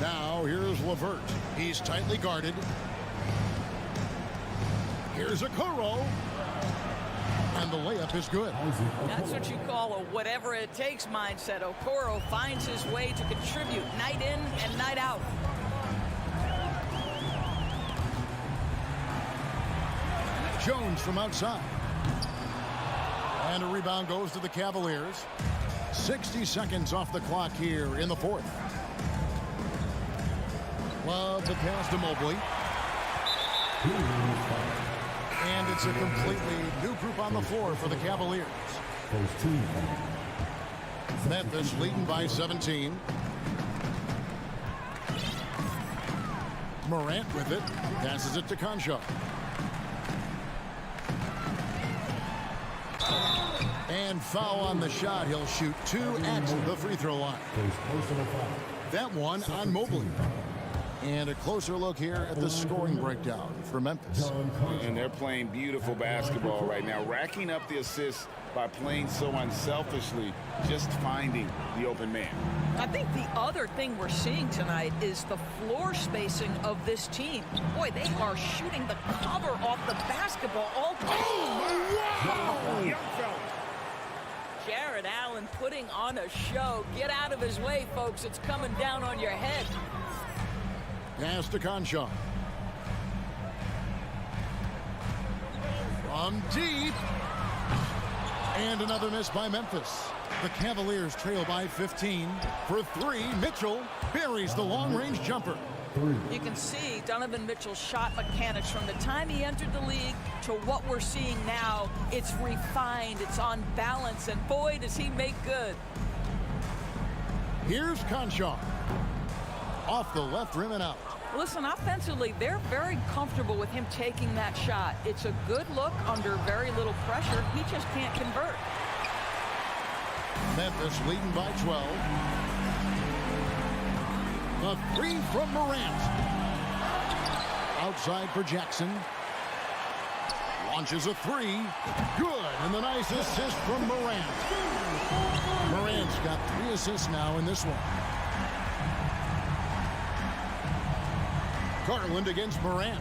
Now here's LeVert. He's tightly guarded. Here's Okoro. And the layup is good. That's what you call a whatever it takes mindset. Okoro finds his way to contribute night in and night out. Jones from outside. And a rebound goes to the Cavaliers. 60 seconds off the clock here in the fourth. Love the pass to Mobley. And it's a completely new group on the floor for the Cavaliers. Memphis leading by 17. Morant with it. Passes it to Concha. And foul on the shot. He'll shoot 2 at the free throw line. That one on Mobley. And a closer look here at the scoring breakdown for Memphis. And they're playing beautiful basketball right now, racking up the assists by playing so unselfishly, just finding the open man. I think the other thing we're seeing tonight is the floor spacing of this team. Boy, they are shooting the cover off the basketball all day. Oh, wow. Jared Allen putting on a show. Get out of his way, folks. It's coming down on your head. Pass to Concha. From deep. And another miss by Memphis. The Cavaliers trail by 15. For 3, Mitchell buries the long-range jumper. You can see Donovan Mitchell's shot mechanics from the time he entered the league to what we're seeing now. It's refined, it's on balance, and boy, does he make good. Here's Concha. Off the left rim and out. Listen, offensively, they're very comfortable with him taking that shot. It's a good look under very little pressure. He just can't convert. Memphis leading by 12. A 3 from Morant. Outside for Jackson. Launches a 3. Good. And the nice assist from Morant. Morant's got 3 assists now in this one. Garland against Morant.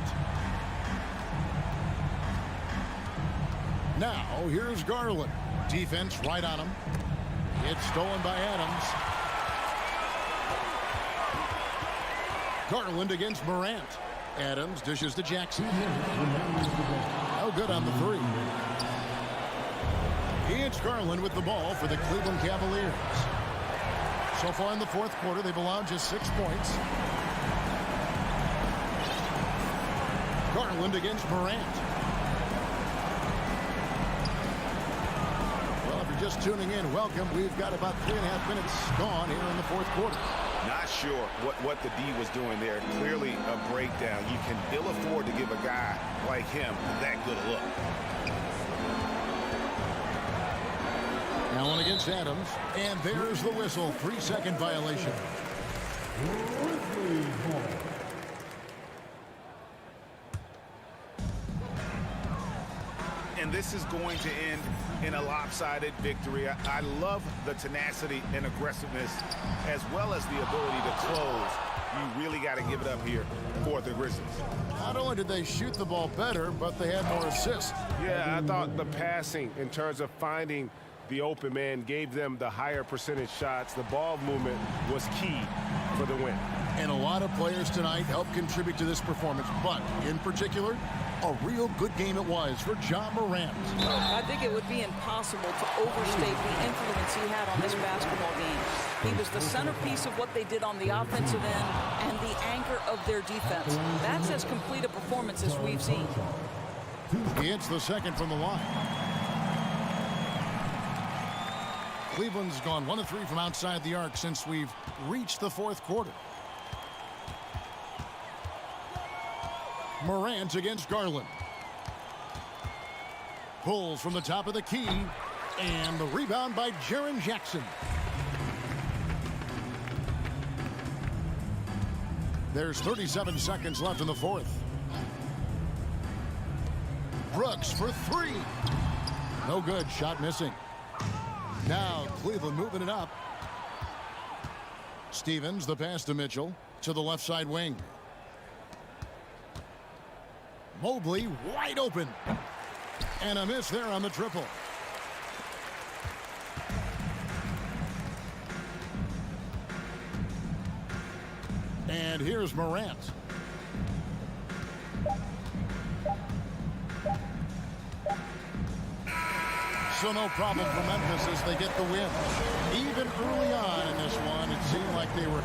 Now, here's Garland. Defense right on him. It's stolen by Adams. Garland against Morant. Adams dishes to Jackson. Oh, good on the 3. It's Garland with the ball for the Cleveland Cavaliers. So far in the fourth quarter, they've allowed just 6 points. Garland against Morant. Well, if you're just tuning in, welcome. We've got about 3.5 minutes gone here in the fourth quarter. Not sure what the D was doing there. Clearly a breakdown. You can ill afford to give a guy like him that good a look. Allen against Adams. And there's the whistle. 3-second violation. And this is going to end in a lopsided victory. I love the tenacity and aggressiveness as well as the ability to close. You really got to give it up here for the Grizzlies. Not only did they shoot the ball better, but they had more assists. Yeah, I thought the passing in terms of finding the open man gave them the higher percentage shots. The ball movement was key for the win. And a lot of players tonight helped contribute to this performance, but in particular, a real good game it was for Ja Morant. I think it would be impossible to overstate the influence he had on this basketball game. He was the centerpiece of what they did on the offensive end and the anchor of their defense. That's as complete a performance as we've seen. He hits the second from the line. Cleveland's gone 1 of 3 from outside the arc since we've reached the fourth quarter. Morant against Garland. Pulls from the top of the key. And the rebound by Jaren Jackson. There's 37 seconds left in the fourth. Brooks for 3. No good. Shot missing. Now Cleveland moving it up. Stevens, the pass to Mitchell. To the left side wing. Mobley wide open. And a miss there on the triple. And here's Morant. So no problem for Memphis as they get the win. Even early on in this one, it seemed like they were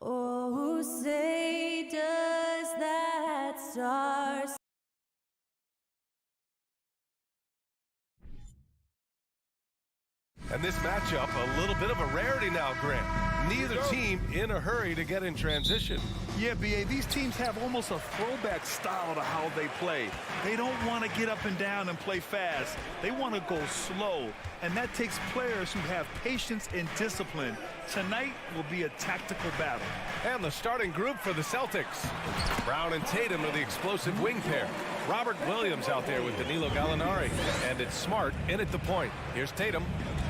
Oh, say does that star. And this matchup, a little bit of a rarity now, Grant. Neither team in a hurry to get in transition. Yeah, B.A., these teams have almost a throwback style to how they play. They don't want to get up and down and play fast. They want to go slow, and that takes players who have patience and discipline. Tonight will be a tactical battle. And the starting group for the Celtics. Brown and Tatum are the explosive wing pair. Robert Williams out there with Danilo Gallinari. And it's Smart in at the point. Here's Tatum.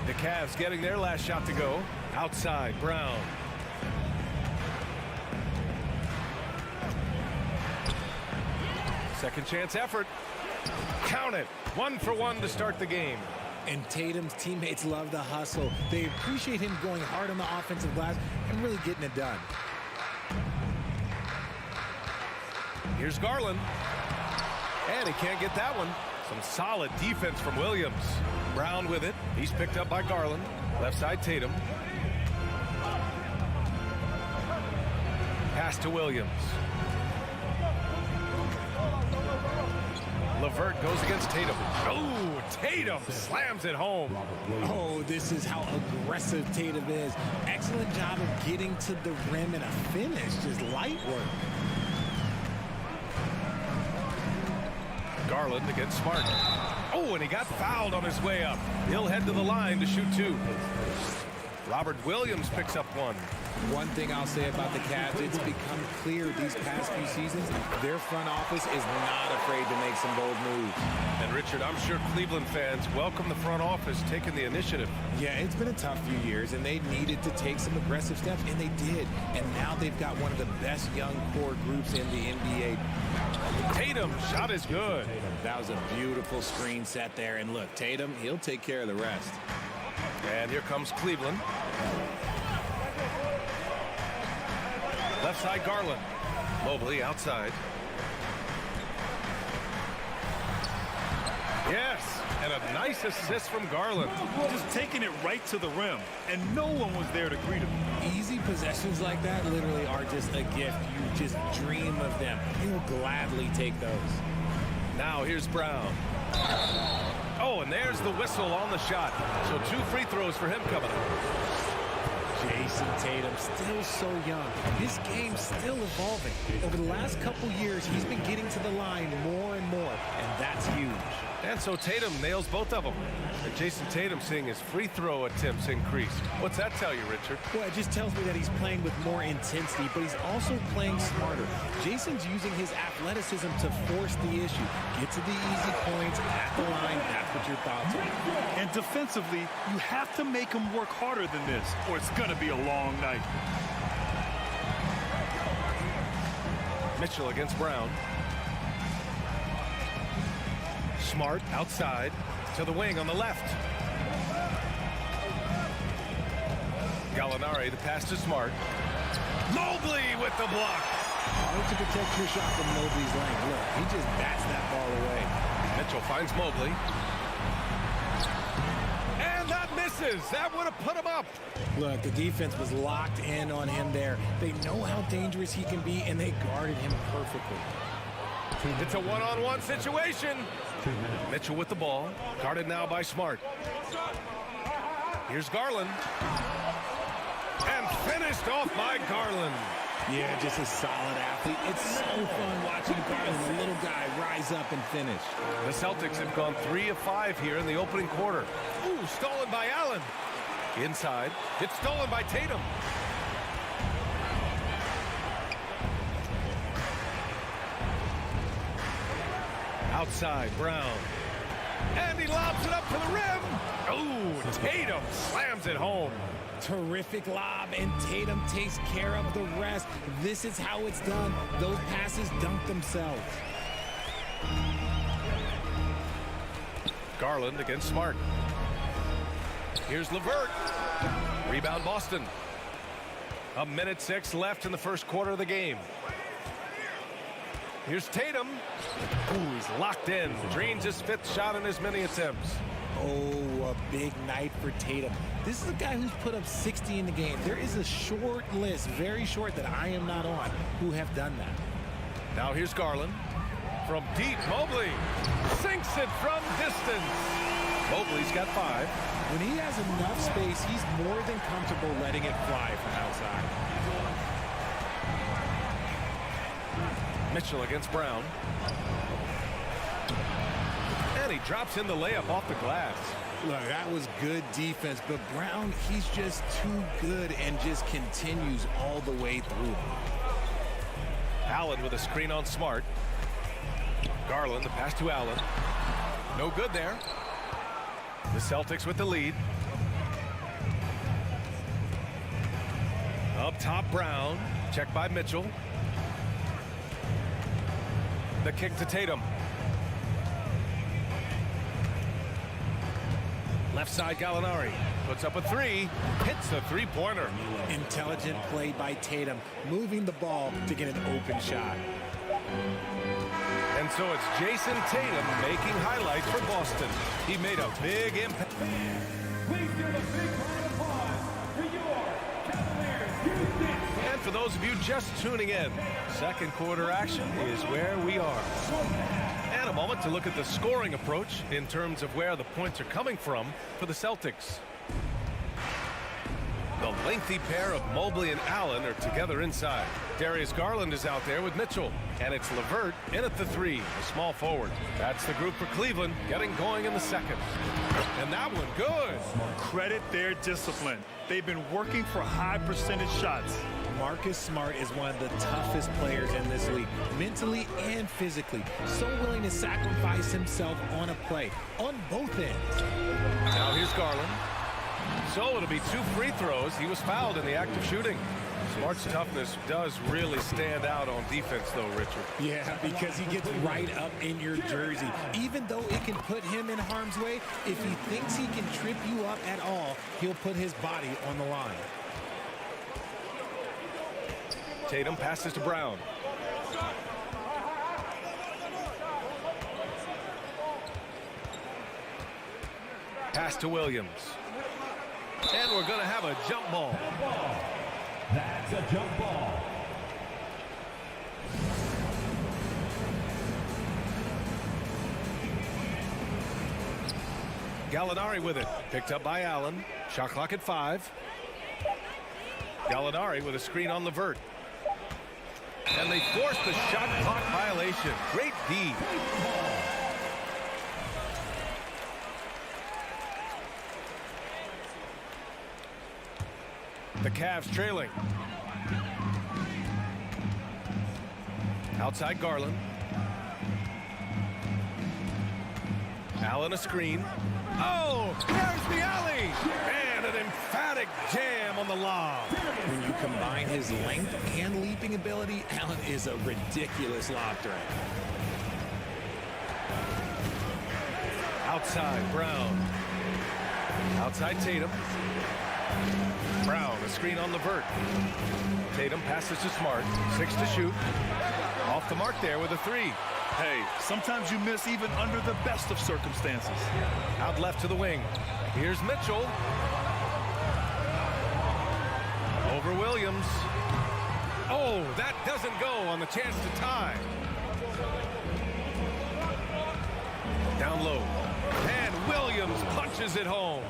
The Cavs getting their last shot to go. Outside, Brown. Second chance effort. Count it. 1 for 1 to start the game. And Tatum's teammates love the hustle. They appreciate him going hard on the offensive glass and really getting it done. Here's Garland. And he can't get that one. Some solid defense from Williams. Brown with it. He's picked up by Garland. Left side Tatum. Pass to Williams. LeVert goes against Tatum. Oh, Tatum slams it home. Oh, this is how aggressive Tatum is. Excellent job of getting to the rim and a finish. Just light work. Garland against Smart. Oh, and he got fouled on his way up. He'll head to the line to shoot 2. Robert Williams picks up 1. One thing I'll say about the Cavs, it's become clear these past few seasons, their front office is not afraid to make some bold moves. And Richard, I'm sure Cleveland fans welcome the front office taking the initiative. Yeah, it's been a tough few years, and they needed to take some aggressive steps, and they did. And now they've got one of the best young core groups in the NBA. Tatum, shot is good. That was a beautiful screen set there. And look, Tatum, he'll take care of the rest. And here comes Cleveland. Left side, Garland. Mobley outside. Yes, and a nice assist from Garland. Just taking it right to the rim, and no one was there to greet him. Easy possessions like that literally are just a gift. You just dream of them. You'll gladly take those. Now here's Brown. Oh, and there's the whistle on the shot. So 2 free throws for him coming up. Jason Tatum, still so young. His game's still evolving. Over the last couple years, he's been getting to the line more and more, and that's huge. And so Tatum nails both of them. And Jason Tatum seeing his free throw attempts increase. What's that tell you, Richard? Well, it just tells me that he's playing with more intensity, but he's also playing smarter. Jason's using his athleticism to force the issue. Get to the easy points at the line. That's what your thoughts are. And defensively, you have to make him work harder than this, or it's going to be a long night. Mitchell against Brown. Smart outside to the wing on the left. Gallinari, the pass to Smart. Mobley with the block. Hard to protect your shot from Mobley's length. Look, he just bats that ball away. Mitchell finds Mobley. And that misses. That would have put him up. Look, the defense was locked in on him there. They know how dangerous he can be, and they guarded him perfectly. It's a one-on-one situation. Mitchell with the ball. Guarded now by Smart. Here's Garland. And finished off by Garland. Yeah, just a solid athlete. It's so fun watching Garland, the little guy, rise up and finish. The Celtics have gone 3 of 5 here in the opening quarter. Ooh, stolen by Allen. Inside. It's stolen by Tatum. Outside, Brown. And he lobs it up to the rim. Oh, Tatum slams it home. Terrific lob, and Tatum takes care of the rest. This is how it's done. Those passes dunk themselves. Garland against Smart. Here's LeVert. Rebound Boston. 1:06 left in the first quarter of the game. Here's Tatum. Ooh, he's locked in. Drains his 5th shot in as many attempts. Oh, a big night for Tatum. This is a guy who's put up 60 in the game. There is a short list, very short, that I am not on, who have done that. Now here's Garland. From deep, Mobley sinks it from distance. Mobley's got 5. When he has enough space, he's more than comfortable letting it fly from outside. Mitchell against Brown. And he drops in the layup off the glass. Look, that was good defense, but Brown, he's just too good and just continues all the way through. Allen with a screen on Smart. Garland, the pass to Allen. No good there. The Celtics with the lead. Up top, Brown. Checked by Mitchell. The kick to Tatum. Left side, Gallinari puts up a 3, hits the 3-pointer. Intelligent play by Tatum, moving the ball to get an open shot. And so it's Jason Tatum making highlights for Boston. He made a big impact. Please give a big round of applause for your Cavaliers. And for those of you just tuning in, second quarter action is where we are. And a moment to look at the scoring approach in terms of where the points are coming from for the Celtics. The lengthy pair of Mobley and Allen are together inside. Darius Garland is out there with Mitchell. And it's LeVert in at the 3, a small forward. That's the group for Cleveland getting going in the second. And that one good. Credit their discipline. They've been working for high percentage shots. Marcus Smart is one of the toughest players in this league, mentally and physically. So willing to sacrifice himself on a play, on both ends. Now here's Garland. So it'll be 2 free throws. He was fouled in the act of shooting. Smart's toughness does really stand out on defense, though, Richard. Yeah, because he gets right up in your jersey. Even though it can put him in harm's way, if he thinks he can trip you up at all, he'll put his body on the line. Tatum passes to Brown. Pass to Williams. And we're going to have a jump ball. That's a jump ball. Gallinari with it. Picked up by Allen. Shot clock at 5. Gallinari with a screen on LeVert. And they force the shot clock violation. Great D. The Cavs trailing. Outside Garland. Allen a screen. Oh, there's the alley. And an emphatic jam on the lob. When you combine his length and leaping ability, Allen is a ridiculous lob threat. Outside Brown. Outside Tatum. Brown, a screen on LeVert. Tatum passes to Smart. 6 to shoot. Off the mark there with a 3. Hey, sometimes you miss even under the best of circumstances. Out left to the wing. Here's Mitchell. Over Williams. Oh, that doesn't go on the chance to tie. Down low. And Williams punches it home.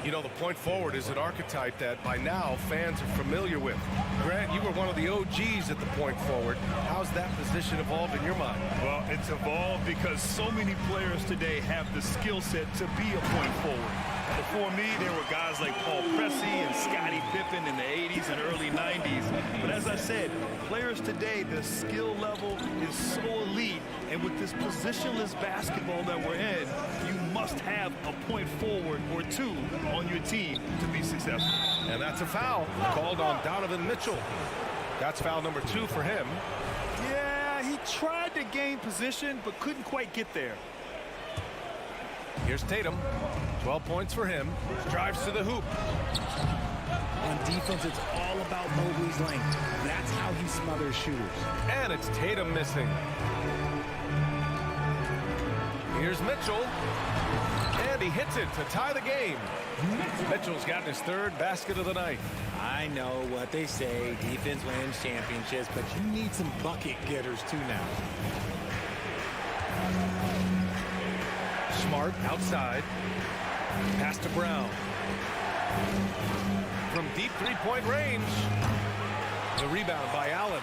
You know, the point forward is an archetype that by now fans are familiar with. Grant, you were one of the OGs at the point forward. How's that position evolved in your mind? Well, it's evolved because so many players today have the skill set to be a point forward. Before me, there were guys like Paul Pressey and Scottie Pippen in the 80s and early 90s. But as I said, players today, the skill level is so elite. And with this positionless basketball that we're in, you must have a point forward or 2 on your team to be successful. And that's a foul called on Donovan Mitchell. That's foul number 2 for him. Yeah, he tried to gain position, but couldn't quite get there. Here's Tatum. 12 points for him. Drives to the hoop. On defense, it's all about Mobley's length. That's how he smothers shooters. And it's Tatum missing. Here's Mitchell. And he hits it to tie the game. Mitchell's gotten his third basket of the night. I know what they say, defense wins championships, but you need some bucket getters too now. Smart outside. Pass to Brown. From deep three-point range. The rebound by Allen.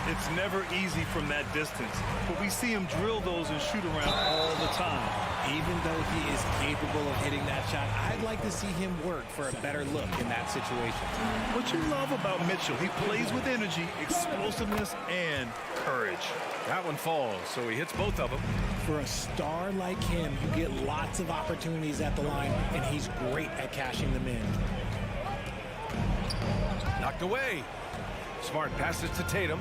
It's never easy from that distance, but we see him drill those and shoot around all the time. Even though he is capable of hitting that shot, I'd like to see him work for a better look in that situation. What you love about Mitchell, he plays with energy, explosiveness, and courage. That one falls, so he hits both of them. For a star like him, you get lots of opportunities at the line, and he's great at cashing them in. Knocked away. Smart passes to Tatum.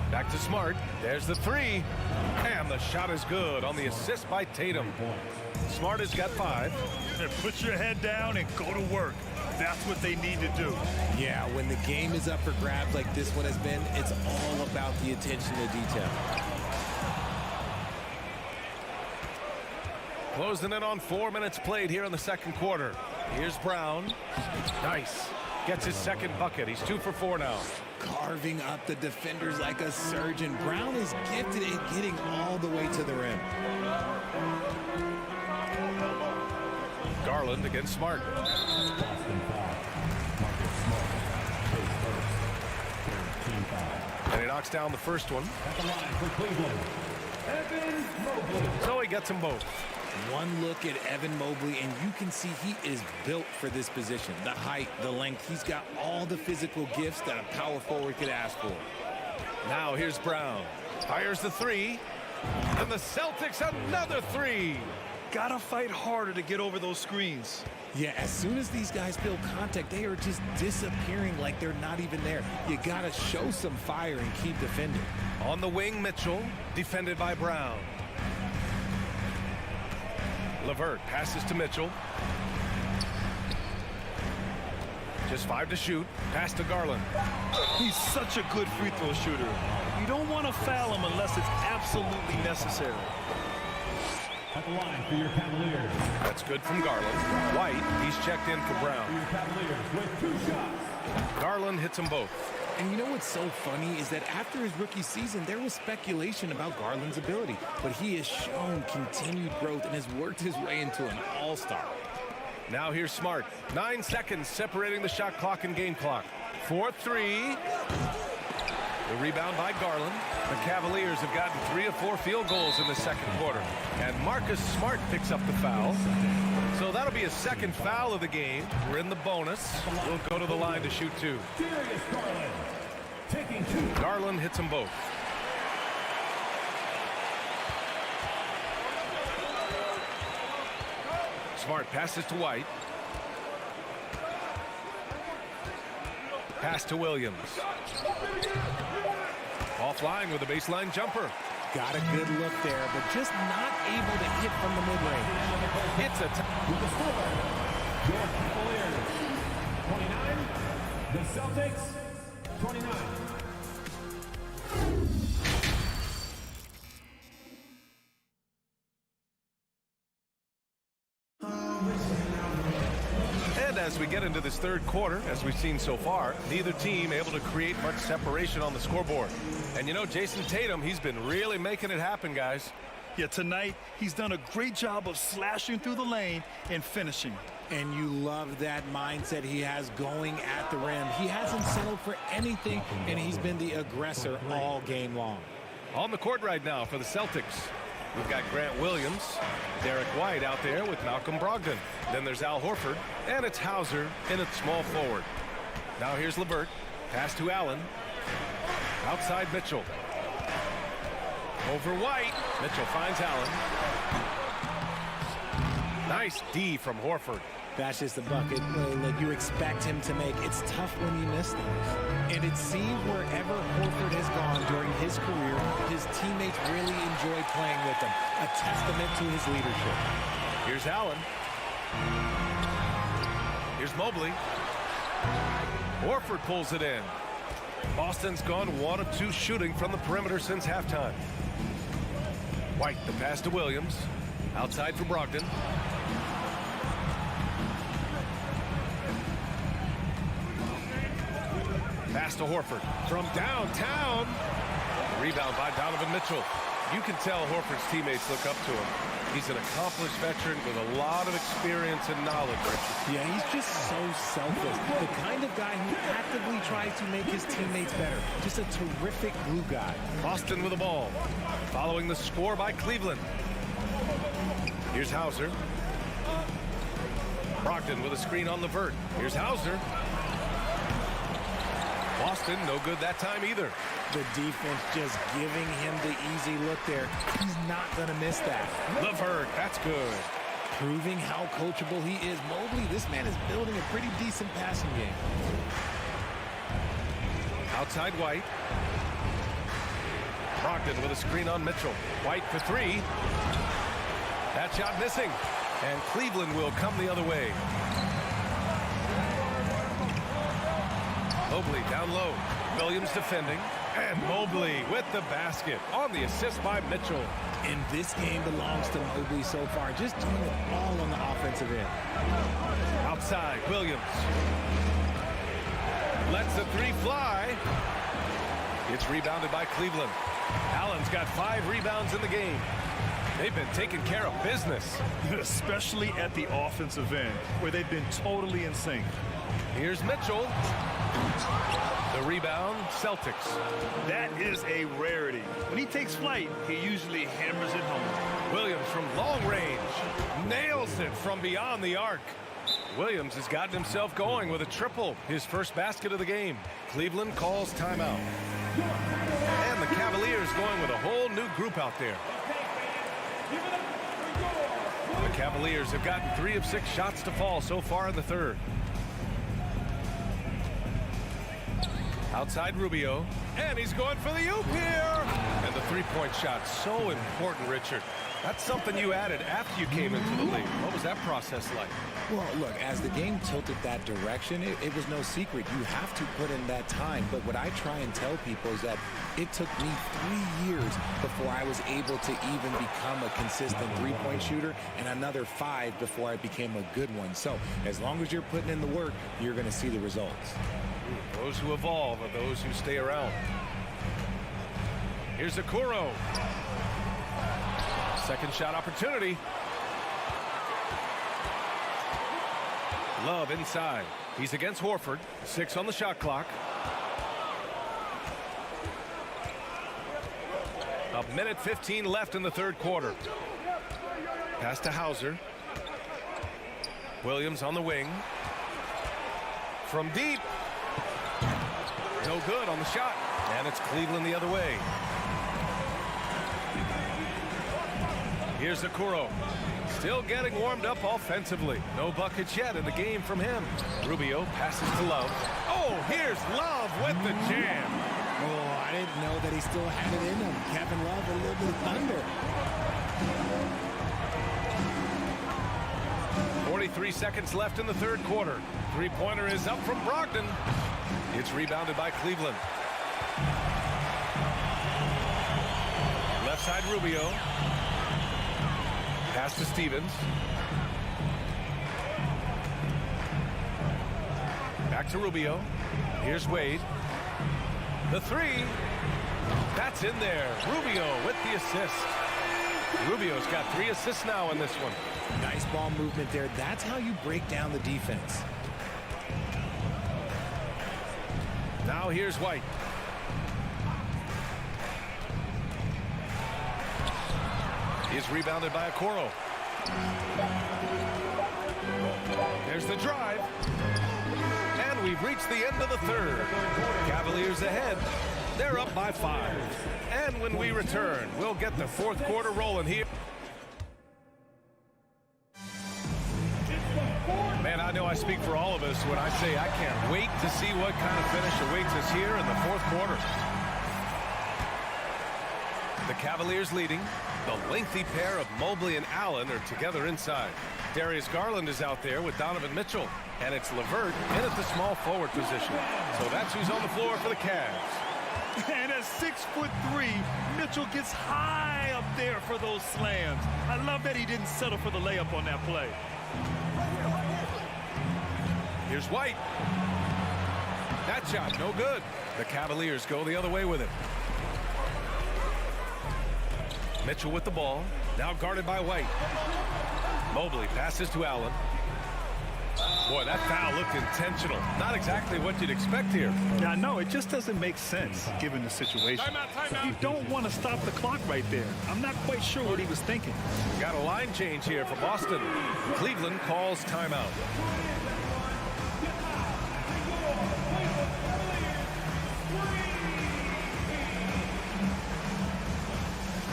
Back to Smart. There's the three. And the shot is good on the assist by Tatum. Smart has got 5. And put your head down and go to work. That's what they need to do. Yeah, when the game is up for grabs like this one has been, it's all about the attention to detail. Closing in on 4 minutes played here in the second quarter. Here's Brown. Nice. Gets his second bucket. He's 2 for 4 now. Carving up the defenders like a surgeon. Brown is gifted at getting all the way to the rim. Garland against Smart. And he knocks down the first one. So he gets them both. One look at Evan Mobley, and you can see he is built for this position. The height, the length, he's got all the physical gifts that a power forward could ask for. Now here's Brown. Fires the 3. And the Celtics another 3. Gotta fight harder to get over those screens. Yeah, as soon as these guys feel contact, they are just disappearing like they're not even there. You gotta show some fire and keep defending. On the wing, Mitchell, defended by Brown. LeVert passes to Mitchell. Just 5 to shoot. Pass to Garland. He's such a good free throw shooter. You don't want to foul him unless it's absolutely necessary. At the line for your Cavaliers. That's good from Garland. White, he's checked in for Brown. For your Cavaliers with 2 shots. Garland hits them both. And you know what's so funny is that after his rookie season, there was speculation about Garland's ability. But he has shown continued growth and has worked his way into an all-star. Now here's Smart. 9 seconds separating the shot clock and game clock. 4-3. The rebound by Garland. The Cavaliers have gotten 3 of 4 field goals in the second quarter. And Marcus Smart picks up the foul. So that'll be a second foul of the game. We're in the bonus. We'll go to the line to shoot 2. Darius Garland taking 2. Garland hits them both. Smart passes to White. Pass to Williams. Offline with a baseline jumper. Got a good look there, but just not able to hit from the mid-range. It's a With the score, your Cavaliers 29, the Celtics 29. And as we get into this third quarter, as we've seen so far, neither team able to create much separation on the scoreboard. And you know, Jason Tatum, he's been really making it happen, guys. Yeah, tonight, he's done a great job of slashing through the lane and finishing. And you love that mindset he has going at the rim. He hasn't settled for anything, and he's been the aggressor all game long. On the court right now for the Celtics, we've got Grant Williams, Derek White out there with Malcolm Brogdon. Then there's Al Horford, and it's Hauser in at small forward. Now here's LeVert. Pass to Allen. Outside Mitchell. Over White. Mitchell finds Allen. Nice D from Horford. That's just a bucket that you expect him to make. It's tough when you miss those. And it seems wherever Horford has gone during his career, his teammates really enjoy playing with him. A testament to his leadership. Here's Allen. Here's Mobley. Horford pulls it in. Boston's gone 1 of 2 shooting from the perimeter since halftime. White, the pass to Williams. Outside for Brogdon. Pass to Horford from downtown. Rebound by Donovan Mitchell. You can tell Horford's teammates look up to him. He's an accomplished veteran with a lot of experience and knowledge. Yeah, he's just so selfless. The kind of guy who actively tries to make his teammates better. Just a terrific glue guy. Boston with the ball. Following the score by Cleveland. Here's Hauser. Brogdon with a screen on Levert. Here's Hauser. Boston, no good that time either. The defense just giving him the easy look there. He's not going to miss that. Levert, that's good. Proving how coachable he is. Mobley, this man is building a pretty decent passing game. Outside White. Brogdon with a screen on Mitchell. White for 3. That shot missing. And Cleveland will come the other way. Mobley down low. Williams defending. And Mobley with the basket on the assist by Mitchell. And this game belongs to Mobley so far. Just doing it all on the offensive end. Outside, Williams. Lets the 3 fly. It's rebounded by Cleveland. Allen's got 5 rebounds in the game. They've been taking care of business. Especially at the offensive end, where they've been totally in sync. Here's Mitchell. The rebound, Celtics. That is a rarity. When he takes flight, he usually hammers it home. Williams from long range. Nails it from beyond the arc. Williams has gotten himself going with a triple. His first basket of the game. Cleveland calls timeout. And the Cavaliers going with a whole new group out there. The Cavaliers have gotten 3 of 6 shots to fall so far in the third. Outside Rubio, and he's going for the oop here. And the 3-point shot, so important, Richard. That's something you added after you came into the league. What was that process like? Well, look, as the game tilted that direction, it was no secret. You have to put in that time. But what I try and tell people is that it took me 3 years before I was able to even become a consistent 3-point shooter, and another 5 before I became a good one. So as long as you're putting in the work, you're going to see the results. Those who evolve are those who stay around. Here's Okoro. Second shot opportunity. Love inside. He's against Horford. 6 on the shot clock. A minute 15 left in the third quarter. Pass to Hauser. Williams on the wing. From deep. No good on the shot. And it's Cleveland the other way. Here's Okoro. Still getting warmed up offensively. No buckets yet in the game from him. Rubio passes to Love. Oh, here's Love with the jam. Oh, I didn't know that he still had it in him. Kevin Love, a little bit of thunder. 43 seconds left in the third quarter. 3-pointer is up from Brogdon. It's rebounded by Cleveland. Left side Rubio. Pass to Stevens. Back to Rubio. Here's Wade. The 3. That's in there. Rubio with the assist. Rubio's got 3 assists now in this one. Nice ball movement there. That's how you break down the defense. Now here's White. He's rebounded by Okoro. There's the drive. And we've reached the end of the third. Cavaliers ahead. They're up by 5. And when we return, we'll get the fourth quarter rolling here. Man, I know I speak for all of us when I say I can't wait to see what kind of finish awaits us here in the fourth quarter. The Cavaliers leading. The lengthy pair of Mobley and Allen are together inside. Darius Garland is out there with Donovan Mitchell. And it's LeVert in at the small forward position. So that's who's on the floor for the Cavs. And at 6'3", Mitchell gets high up there for those slams. I love that he didn't settle for the layup on that play. Here's White. That shot, no good. The Cavaliers go the other way with it. Mitchell with the ball, now guarded by White. Mobley passes to Allen. Boy, that foul looked intentional. Not exactly what you'd expect here. Yeah, no, it just doesn't make sense given the situation. Timeout. You don't want to stop the clock right there. I'm not quite sure what he was thinking. Got a line change here for Boston. Cleveland calls timeout.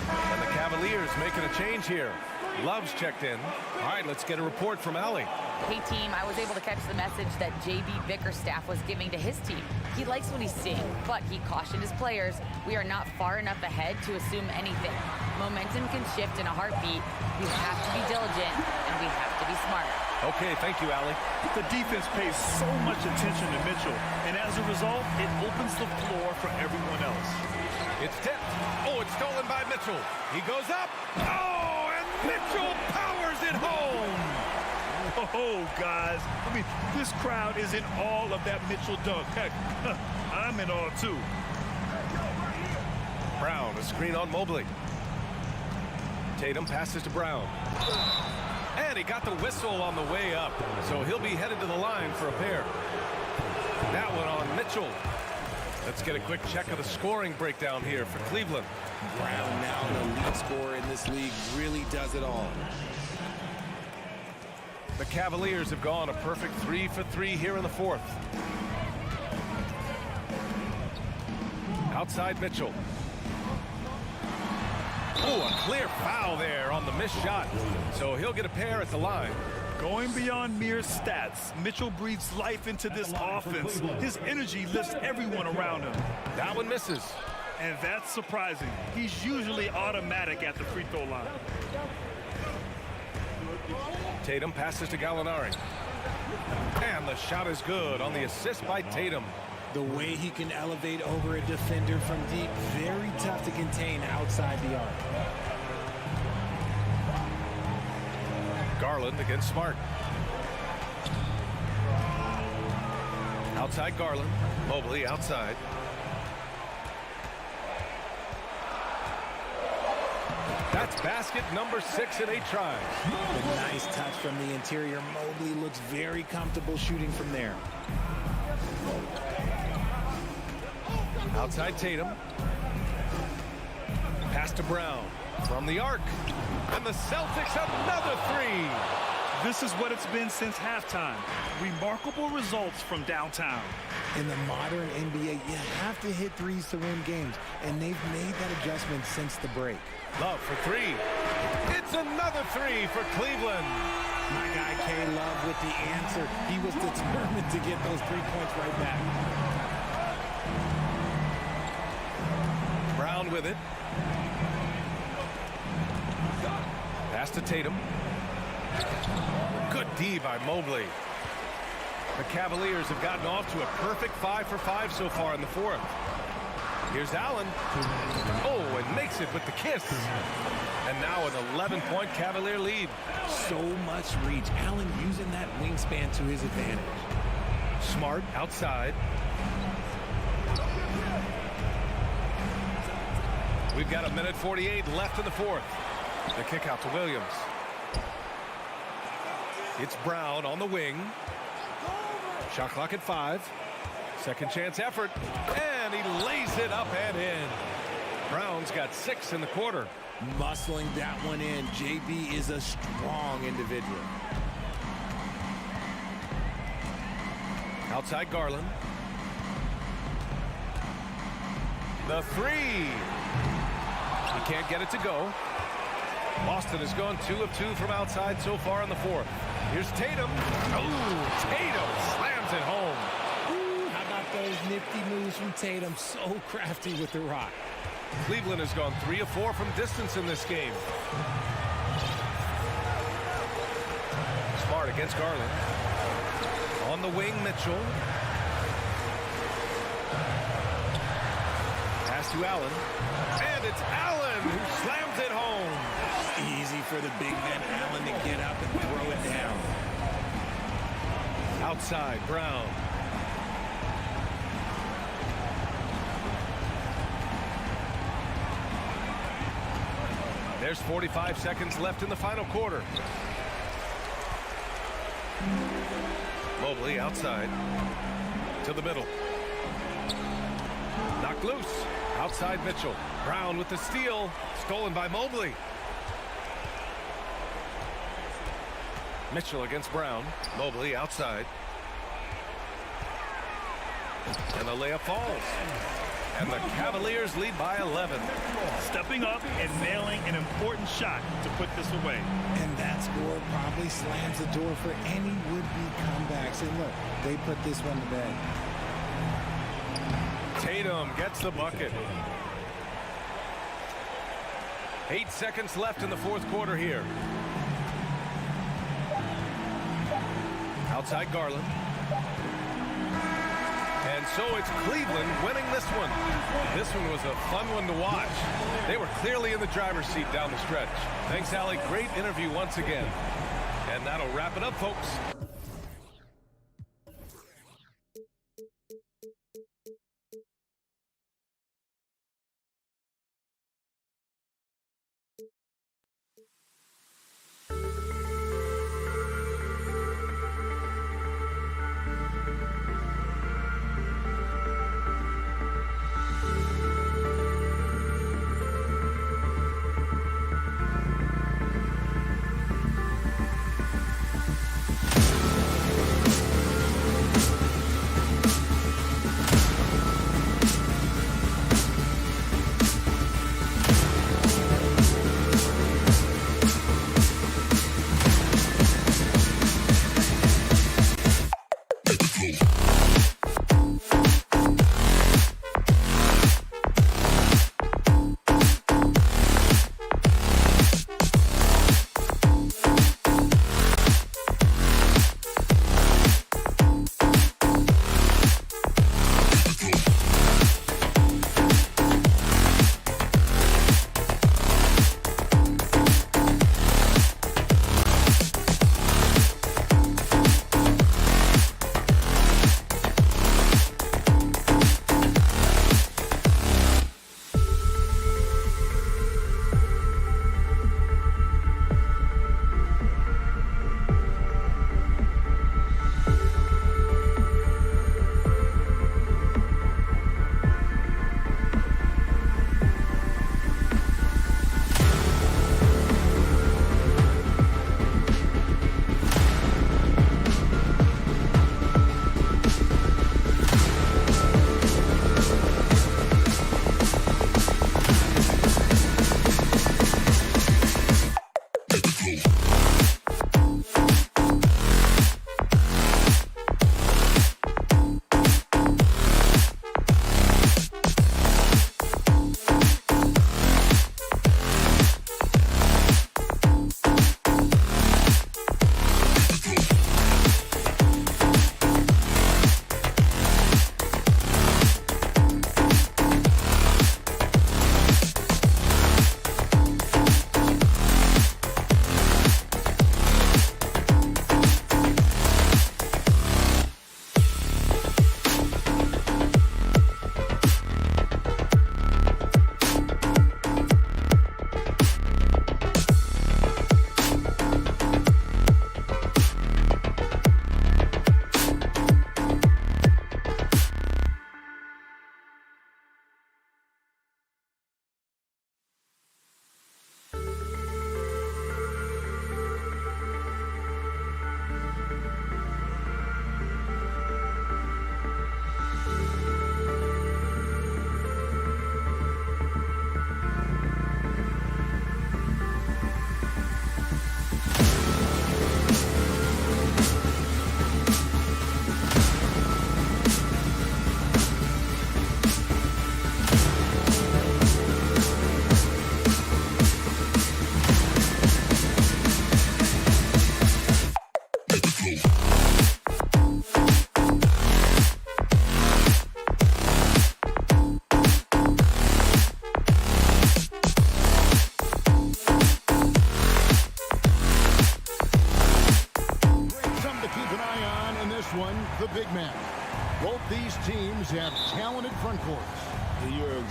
And the Cavaliers making a change here. Love's checked in. All right, let's get a report from Allie. Hey, team, I was able to catch the message that J.B. Bickerstaff was giving to his team. He likes what he's seeing, but he cautioned his players, we are not far enough ahead to assume anything. Momentum can shift in a heartbeat. We have to be diligent, and we have to be smart. Okay, thank you, Allie. The defense pays so much attention to Mitchell, and as a result, it opens the floor for everyone else. It's tipped. Oh, it's stolen by Mitchell. He goes up. Oh, and Mitchell powers it home. Oh, guys. I mean, this crowd is in awe of that Mitchell dunk. Heck, I'm in awe, too. Brown, a screen on Mobley. Tatum passes to Brown. And he got the whistle on the way up, so he'll be headed to the line for a pair. That one on Mitchell. Let's get a quick check of the scoring breakdown here for Cleveland. Brown, now the lead scorer in this league, really does it all. The Cavaliers have gone a perfect 3 for 3 here in the fourth. Outside Mitchell. Oh, a clear foul there on the missed shot. So he'll get a pair at the line. Going beyond mere stats, Mitchell breathes life into this offense. His energy lifts everyone around him. That one misses. And that's surprising. He's usually automatic at the free throw line. Tatum passes to Gallinari. And the shot is good on the assist by Tatum. The way he can elevate over a defender from deep, very tough to contain outside the arc. Garland against Smart. Outside Garland. Mobley outside. That's basket number 6 in 8 tries. A nice touch from the interior. Mobley looks very comfortable shooting from there. Outside Tatum. Pass to Brown from the arc. And the Celtics another 3. This is what it's been since halftime. Remarkable results from downtown. In the modern NBA, you have to hit threes to win games, and they've made that adjustment since the break. Love for 3. It's another 3 for Cleveland. My guy K-Love with the answer. He was determined to get those 3 points right back. Brown with it. Pass to Tatum. Good D by Mobley. The Cavaliers have gotten off to a perfect 5 for 5 so far in the fourth. Here's Allen. Oh, and makes it with the kiss. And now an 11-point Cavalier lead. So much reach. Allen using that wingspan to his advantage. Smart outside. We've got 1:48 left in the fourth. The kick out to Williams. It's Brown on the wing. Shot clock at 5. Second chance effort. And he lays it up and in. Brown's got 6 in the quarter. Muscling that one in. JB is a strong individual. Outside Garland. The 3. He can't get it to go. Boston has gone 2 of 2 from outside so far in the fourth. Here's Tatum. Oh, Tatum slams it home. Ooh, how about those nifty moves from Tatum? So crafty with the rock. Cleveland has gone 3 of 4 from distance in this game. Smart against Garland. On the wing, Mitchell. Pass to Allen. And it's Allen who slams it home. Easy for the big man Allen to get up and throw it down. Outside, Brown. There's 45 seconds left in the final quarter. Mobley outside to the middle. Knocked loose. Outside Mitchell. Brown with the steal. Stolen by Mobley. Mitchell against Brown. Mobley outside. And the layup falls. And the Cavaliers lead by 11. Stepping up and nailing an important shot to put this away. And that score probably slams the door for any would-be comebacks. And look, they put this one to bed. Tatum gets the bucket. 8 seconds left in the fourth quarter here. Outside Garland. And so it's Cleveland winning this one. This one was a fun one to watch. They were clearly in the driver's seat down the stretch. Thanks, Allie. Great interview once again. And that'll wrap it up, folks.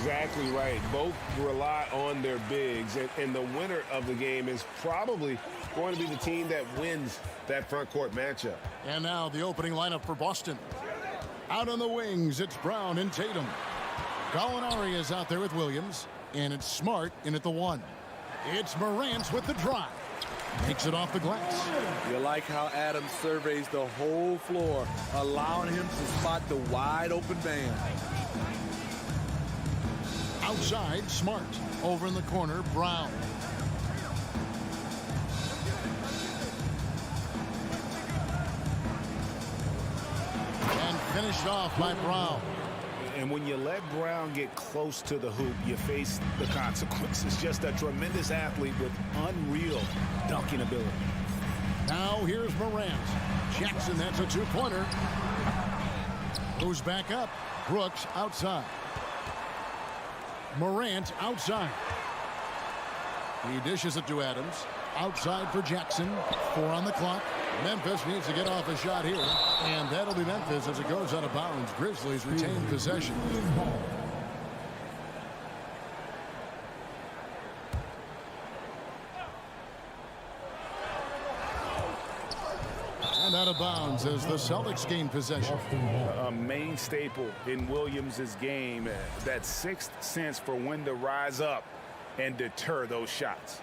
exactly right. Both rely on their bigs, and the winner of the game is probably going to be the team that wins that front court matchup. And now the opening lineup for Boston. Out on the wings, it's Brown and Tatum. Gallinari is out there with Williams, and it's Smart in at the 1. It's Morant with the drive. Takes it off the glass. You like how Adams surveys the whole floor, allowing him to spot the wide open man. Outside, Smart. Over in the corner, Brown. And finished off by Brown. And when you let Brown get close to the hoop, you face the consequences. Just a tremendous athlete with unreal dunking ability. Now here's Morant. Jackson, that's a two-pointer. Goes back up. Brooks outside. Morant outside. He dishes it to Adams. Outside for Jackson. 4 on the clock. Memphis needs to get off a shot here. And that'll be Memphis as it goes out of bounds. Grizzlies retain possession. And out of bounds as the Celtics gain possession. A main staple in Williams' game, that sixth sense for when to rise up and deter those shots.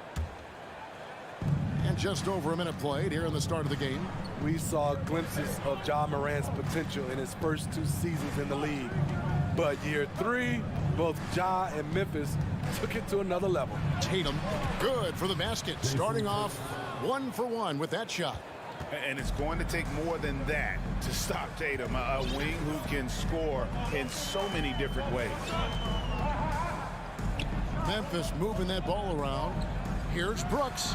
And just over a minute played here in the start of the game. We saw glimpses of Ja Morant's potential in his first 2 seasons in the league. But year 3, both Ja and Memphis took it to another level. Tatum, good for the basket. Starting off 1 for 1 with that shot. And it's going to take more than that to stop Tatum, a wing who can score in so many different ways. Memphis moving that ball around. Here's Brooks.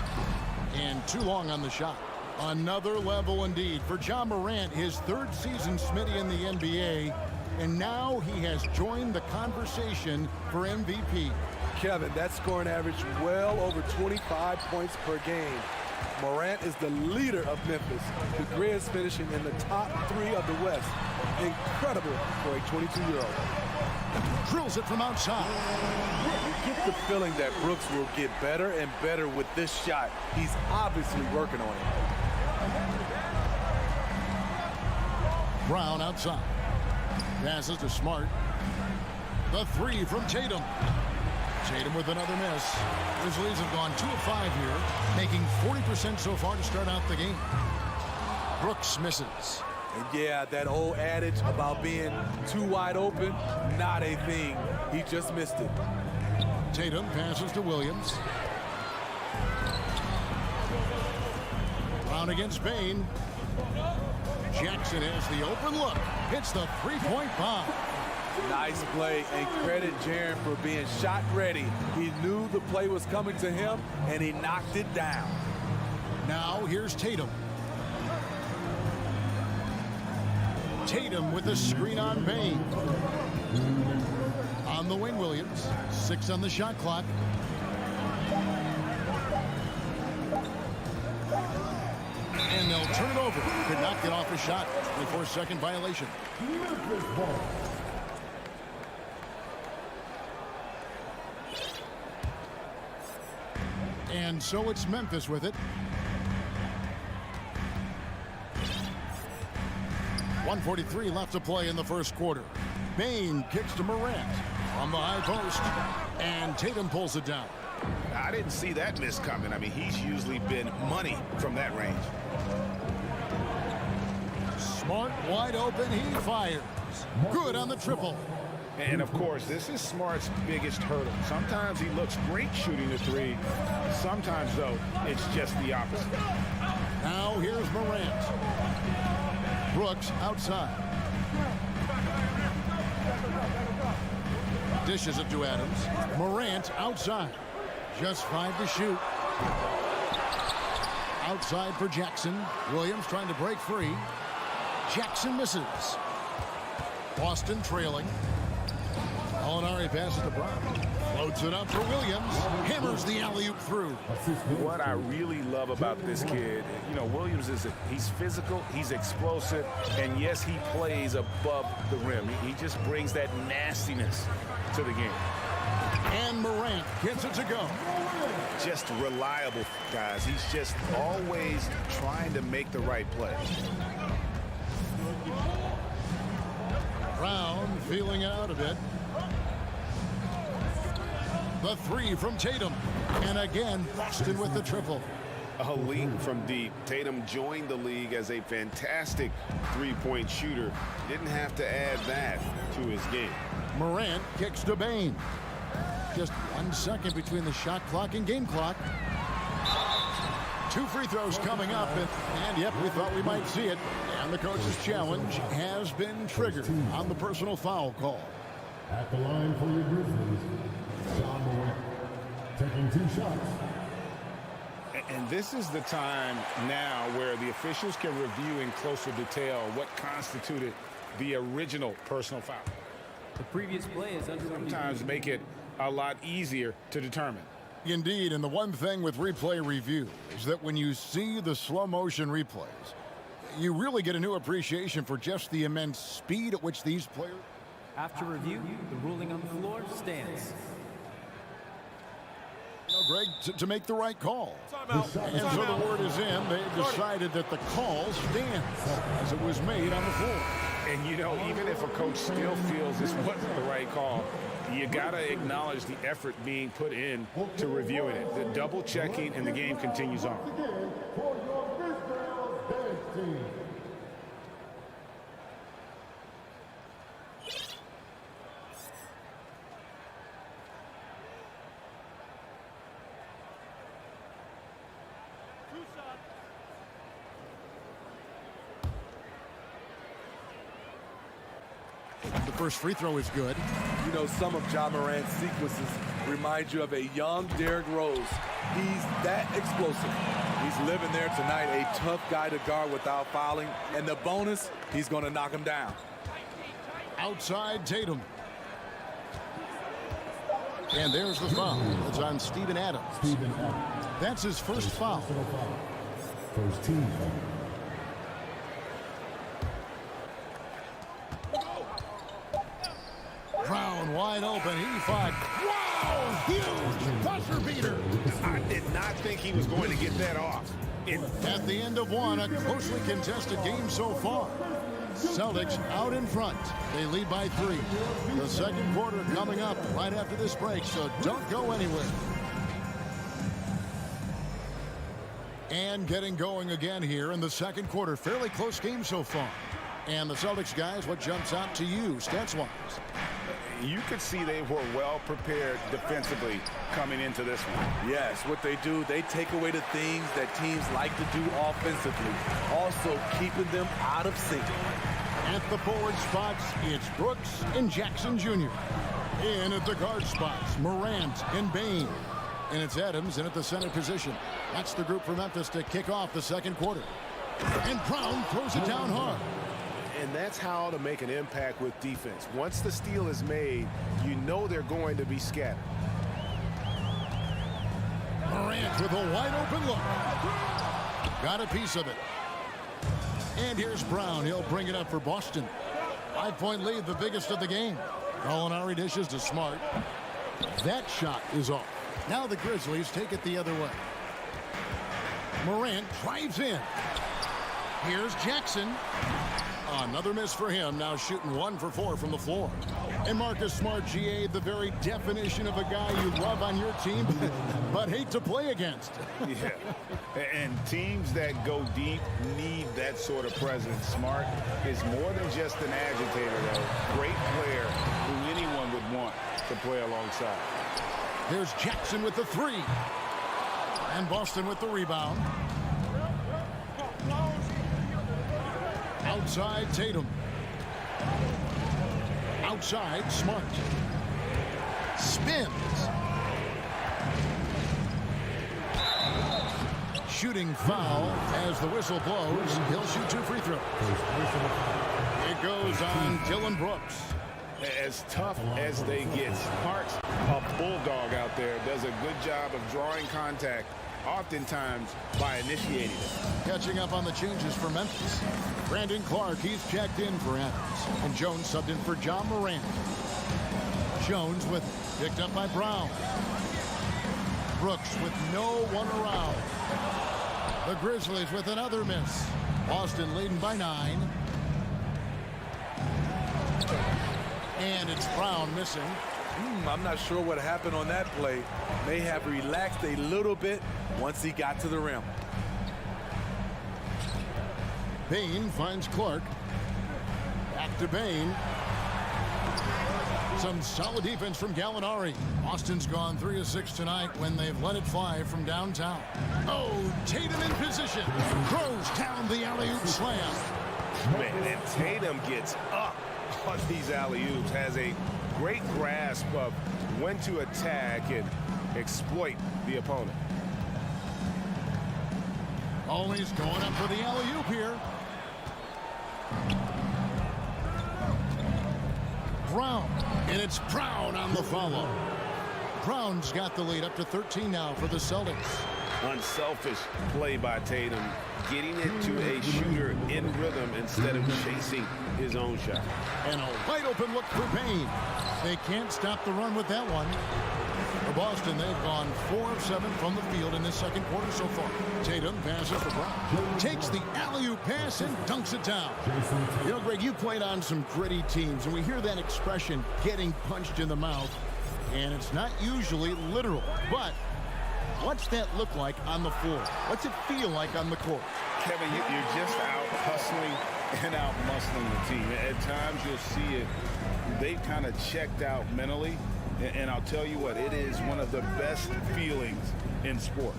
And too long on the shot. Another level indeed for Ja Morant, his 3rd season Smitty in the NBA. And now he has joined the conversation for MVP. Kevin, that scoring average well over 25 points per game. Morant is the leader of Memphis. The Grizz finishing in the top 3 of the West. Incredible for a 22-year-old. Drills it from outside. You get the feeling that Brooks will get better and better with this shot. He's obviously working on it. Brown outside. Passes to Smart. The 3 from Tatum. Tatum with another miss. Grizzlies have gone 2 of 5 here, making 40% so far to start out the game. Brooks misses. And yeah, that old adage about being too wide open, not a thing. He just missed it. Tatum passes to Williams. Brown against Bain. Jackson has the open look. Hits the 3-point bomb. Nice play, and credit Jaren for being shot ready. He knew the play was coming to him, and he knocked it down. Now here's Tatum. Tatum with the screen on Bain. On the wing, Williams. 6 on the shot clock. And they'll turn it over. Could not get off a shot. 24-second violation. And so it's Memphis with it. 1:43 left to play in the first quarter. Bain kicks to Morant from the high post. And Tatum pulls it down. I didn't see that miss coming. I mean, he's usually been money from that range. Smart wide open. He fires. Good on the triple. And, of course, this is Smart's biggest hurdle. Sometimes he looks great shooting the 3. Sometimes, though, it's just the opposite. Now here's Morant. Brooks outside. Dishes it to Adams. Morant outside. Just 5 to shoot. Outside for Jackson. Williams trying to break free. Jackson misses. Boston trailing. Gallinari passes to Brown. Floats it up for Williams. Hammers the alley-oop through. What I really love about this kid, you know, Williams he's physical, he's explosive, and yes, he plays above the rim. He just brings that nastiness to the game. And Morant gets it to go. Just reliable, guys. He's just always trying to make the right play. Brown feeling it out a bit. The three from Tatum. And again, Boston with the triple. A leap from deep. Tatum joined the league as a fantastic three-point shooter. Didn't have to add that to his game. Morant kicks to Bane. Just 1 second between the shot clock and game clock. 2 free throws coming up. And yep, we thought we might see it. And the coach's challenge has been triggered on the personal foul call. At the line for your Grizzlies, John Morant, taking 2 shots. And this is the time now where the officials can review in closer detail what constituted the original personal foul. The previous play is under sometimes make it a lot easier to determine. Indeed, and the one thing with replay review is that when you see the slow motion replays, you really get a new appreciation for just the immense speed at which these players... After review, the ruling on the floor stands. Greg, to make the right call. And so the word is in. They decided that the call stands as it was made on the floor. And, you know, even if a coach still feels this wasn't the right call, you got to acknowledge the effort being put in to reviewing it. The double checking, and the game continues on. The first free throw is good. You know, some of Ja Morant's sequences remind you of a young Derrick Rose. He's that explosive. He's living there tonight, a tough guy to guard without fouling. And the bonus, he's going to knock him down. Outside Tatum. And there's the foul. It's on Steven Adams. That's his first foul. First team foul. Brown wide open. He fought. Wow! Huge buzzer beater. I did not think he was going to get that off. At the end of one, a closely contested game so far. Celtics out in front. They lead by 3. The second quarter coming up right after this break, so don't go anywhere. And getting going again here in the second quarter. Fairly close game so far. And the Celtics guys, what jumps out to you stats-wise? You could see they were well prepared defensively coming into this one. Yes, what they do, they take away the things that teams like to do offensively, also keeping them out of sync. At the forward spots, it's Brooks and Jackson Jr. In at the guard spots, Morant and Bane. And it's Adams in at the center position. That's the group for Memphis to kick off the second quarter. And Brown throws it down hard. And that's how to make an impact with defense. Once the steal is made, you know they're going to be scattered. Morant with a wide open look. Got a piece of it. And here's Brown. He'll bring it up for Boston. 5-point lead, the biggest of the game. Gallinari dishes to Smart. That shot is off. Now the Grizzlies take it the other way. Morant drives in. Here's Jackson. Another miss for him, now shooting 1 for 4 from the floor. And Marcus Smart, GA, the very definition of a guy you love on your team, but hate to play against. Yeah, and teams that go deep need that sort of presence. Smart is more than just an agitator, though. Great player who anyone would want to play alongside. Here's Jackson with the 3. And Boston with the rebound. Outside Tatum. Outside Smart. Spins. Shooting foul as the whistle blows. He'll shoot 2 free throws. It goes on Dylan Brooks. As tough as they get, Smart's a bulldog out there. Does a good job of drawing contact, oftentimes by initiating it. Catching up on the changes for Memphis. Brandon Clark, he's checked in for Adams. And Jones subbed in for John Morant. Jones with picked up by Brown. Brooks with no one around. The Grizzlies with another miss. Boston leading by 9. And it's Brown missing. I'm not sure what happened on that play. May have relaxed a little bit once he got to the rim. Bain finds Clark. Back to Bain. Some solid defense from Gallinari. Boston's gone 3 of 6 tonight when they've let it fly from downtown. Oh, Tatum in position. Throws down the alley-oop slam. Man, and Tatum gets up on these alley-oops. Has a great grasp of when to attack and exploit the opponent. Oh, he's going up for the alley-oop here. Brown, and it's Brown on the follow. Brown's got the lead up to 13 now for the Celtics. Unselfish play by Tatum, getting it to a shooter in rhythm instead of chasing his own shot. And a wide open look for Payne. They can't stop the run with that one. For Boston, they've gone 4 of 7 from the field in this second quarter so far. Tatum passes for Brown. Takes the alley-oop pass and dunks it down. You know, Greg, you played on some gritty teams, and we hear that expression, getting punched in the mouth. And it's not usually literal. But what's that look like on the floor? What's it feel like on the court? Kevin, you're just out hustling and out muscling the team. At times you'll see it. They've kind of checked out mentally. And I'll tell you what, it is one of the best feelings in sport.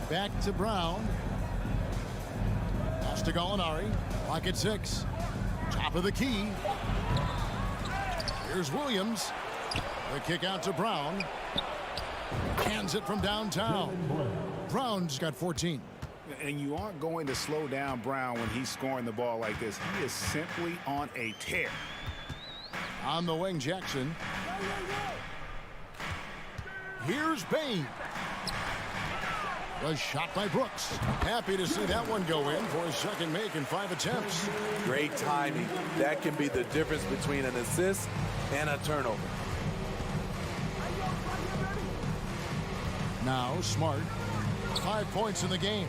Back to Brown. Pass to Gallinari. Clock at 6. Top of the key. Here's Williams. The kick out to Brown. Hands it from downtown. Brown's got 14. And you aren't going to slow down Brown when he's scoring the ball like this. He is simply on a tear. On the wing, Jackson. Here's Bain. The shot by Brooks. Happy to see that one go in for his second make in 5 attempts. Great timing. That can be the difference between an assist and a turnover. Now Smart. 5 points in the game.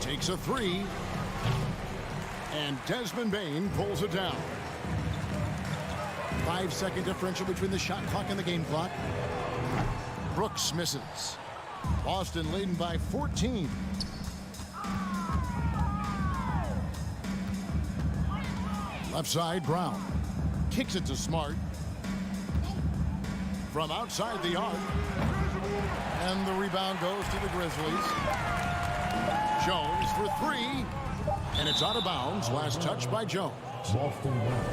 Takes a 3. And Desmond Bain pulls it down. 5-second differential between the shot clock and the game clock. Brooks misses. Boston leading by 14. Left side, Brown. Kicks it to Smart. From outside the arc. And the rebound goes to the Grizzlies. Jones for 3. And it's out of bounds. Last touch by Jones. Boston Brown.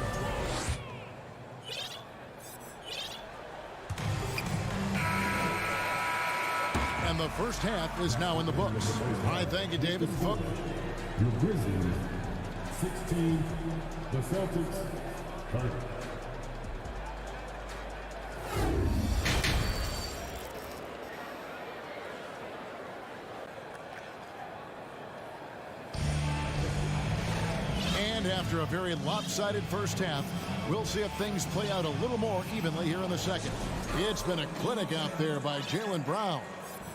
And the first half is now in the books. I thank you, David. Your Grizzlies, 16. The Celtics, 30. And after a very lopsided first half, we'll see if things play out a little more evenly here in the second. It's been a clinic out there by Jaylen Brown.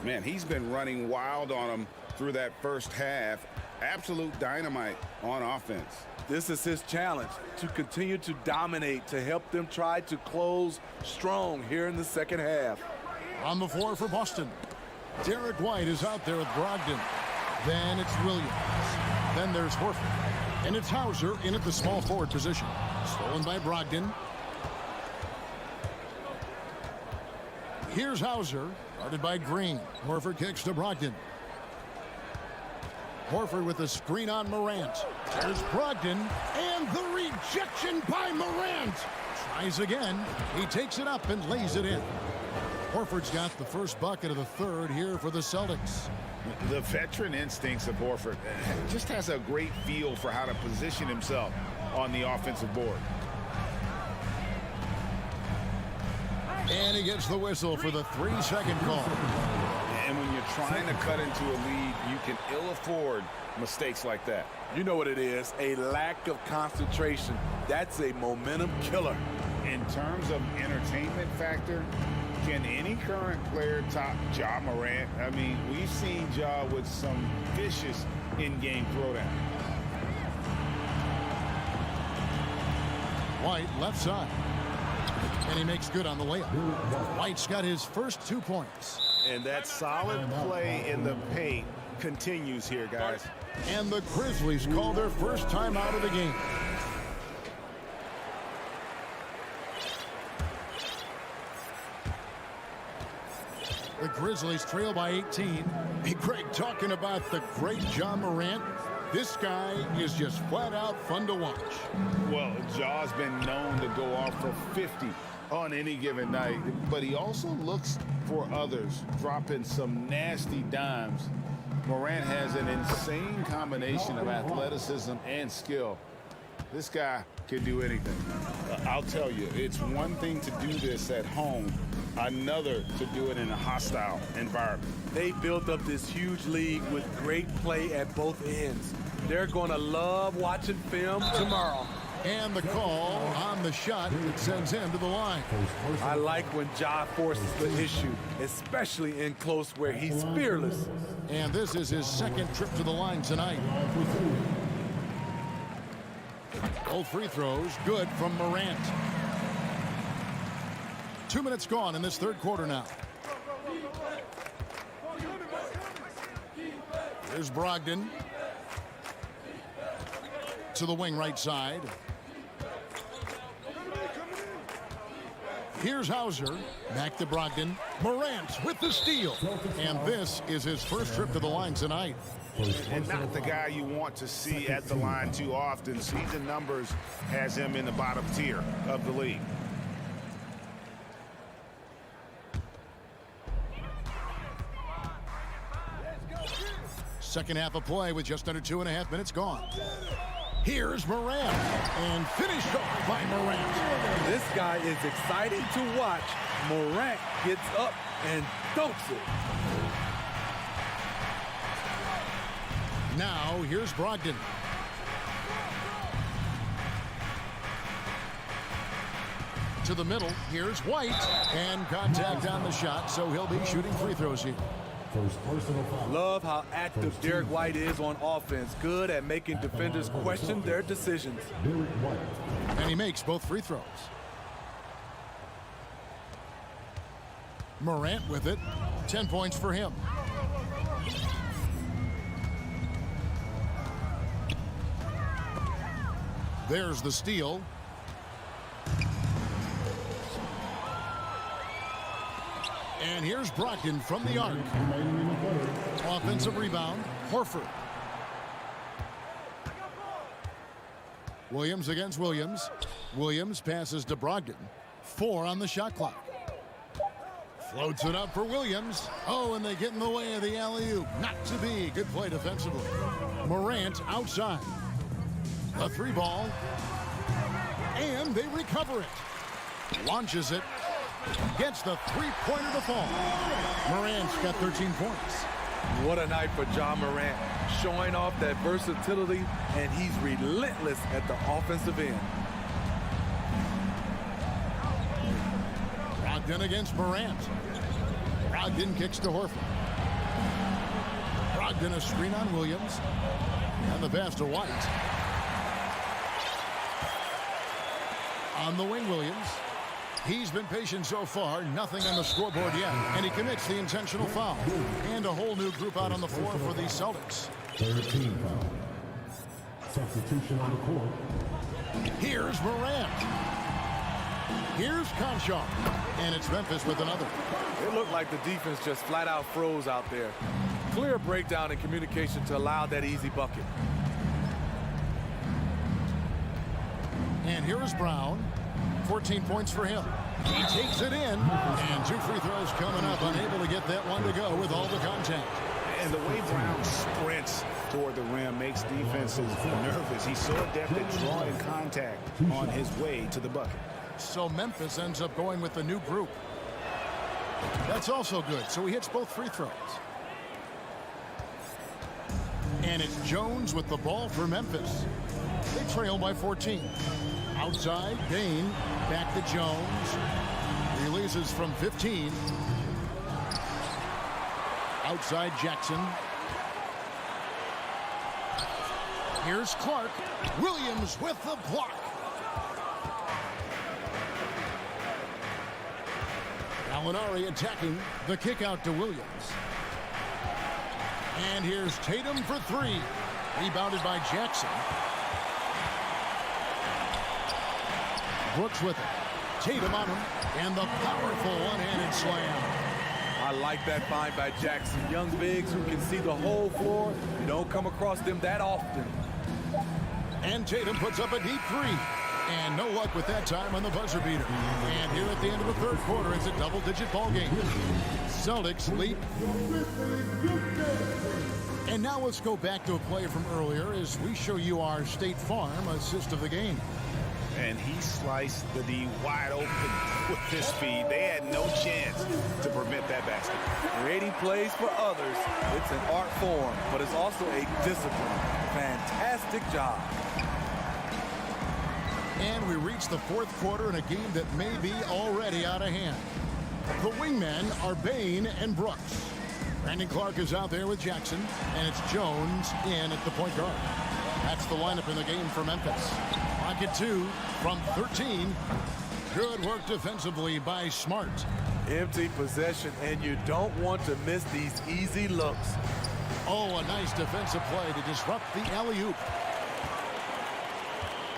Man, he's been running wild on him through that first half. Absolute dynamite on offense. This is his challenge, to continue to dominate, to help them try to close strong here in the second half. On the floor for Boston. Derek White is out there with Brogdon. Then it's Williams. Then there's Horford. And it's Hauser in at the small forward position. Stolen by Brogdon. Here's Hauser, guarded by Green. Horford kicks to Brogdon. Horford with a screen on Morant. There's Brogdon, and the rejection by Morant. Tries again. He takes it up and lays it in. Horford's got the first bucket of the third here for the Celtics. The veteran instincts of Horford just has a great feel for how to position himself on the offensive board. And he gets the whistle for the 3-second call. And when you're trying to cut into a lead, you can ill afford mistakes like that. You know what it is, a lack of concentration. That's a momentum killer. In terms of entertainment factor, can any current player top Ja Morant? I mean, we've seen Ja with some vicious in-game throwdown. White left side. And he makes good on the layup. White's got his first 2 points. And that solid play in the paint continues here, guys. And the Grizzlies call their first time out of the game. The Grizzlies trail by 18. Hey, Greg, talking about the great Ja Morant, this guy is just flat out fun to watch. Well, Ja's been known to go off for 50 on any given night, but he also looks for others, dropping some nasty dimes. Morant has an insane combination of athleticism and skill. This guy can do anything. I'll tell you, it's one thing to do this at home, another to do it in a hostile environment. They built up this huge league with great play at both ends. They're going to love watching film tomorrow. And the call on the shot that sends him to the line. I like when Ja forces the issue, especially in close where he's fearless. And this is his second trip to the line tonight. Both free throws good from Morant. 2 minutes gone in this third quarter now. Here's Brogdon. To the wing right side. Here's Hauser. Back to Brogdon. Morant with the steal. And this is his first trip to the line tonight. And not the guy you want to see at the line too often. Season numbers has him in the bottom tier of the league. Second half of play with just under 2.5 minutes gone. Here's Morant, and finished off by Morant. This guy is exciting to watch. Morant gets up and dunks it. Now, here's Brogdon. To the middle, here's White, and contact on the shot, so he'll be shooting free throws here. Love how active Derek White is on offense. Good at making defenders question their decisions. And he makes both free throws. Morant with it. 10 points for him. There's the steal. And here's Brogdon from the arc. Offensive rebound, Horford. Williams against Williams. Williams passes to Brogdon. 4 on the shot clock. Floats it up for Williams. Oh, and they get in the way of the alley-oop. Not to be. Good play defensively. Morant outside. A 3 ball. And they recover it. Launches it. Gets the 3-pointer to fall. Morant's got 13 points. What a night for Ja Morant. Showing off that versatility, and he's relentless at the offensive end. Brogdon against Morant. Brogdon kicks to Horford. Brogdon a screen on Williams. And the pass to White. On the wing, Williams. He's been patient so far, nothing on the scoreboard yet, and he commits the intentional foul. And a whole new group out on the floor for the Celtics. 13 foul. Substitution on the court. Here's Morant. Here's Conchar. And it's Memphis with another. It looked like the defense just flat out froze out there. Clear breakdown in communication to allow that easy bucket. And here is Brown. 14 points for him. He takes it in, and 2 free throws coming up, unable to get that one to go with all the contact. And the way Brown sprints toward the rim makes defenses nervous. He's so adept at drawing contact on his way to the bucket. So Memphis ends up going with the new group. That's also good, so he hits both free throws. And it's Jones with the ball for Memphis. They trail by 14. Outside, Bain, back to Jones. Releases from 15. Outside, Jackson. Here's Clark. Williams with the block. Gallinari attacking. The kick out to Williams. And here's Tatum for three. Rebounded by Jackson. Brooks with it. Tatum on him. And the powerful one-handed slam. I like that find by Jackson. Young bigs who can see the whole floor. You don't come across them that often. And Tatum puts up a deep three. And no luck with that time on the buzzer beater. And here at the end of the third quarter, it's a double-digit ball game. Celtics lead. And now let's go back to a play from earlier as we show you our State Farm assist of the game. And he sliced the D wide open with his speed. They had no chance to prevent that basket. Creating plays for others, it's an art form, but it's also a discipline. Fantastic job. And we reach the fourth quarter in a game that may be already out of hand. The wingmen are Bain and Brooks. Brandon Clark is out there with Jackson, and it's Jones in at the point guard. That's the lineup in the game for Memphis. Pocket two from 13. Good work defensively by Smart. Empty possession, and you don't want to miss these easy looks. Oh, a nice defensive play to disrupt the alley-oop.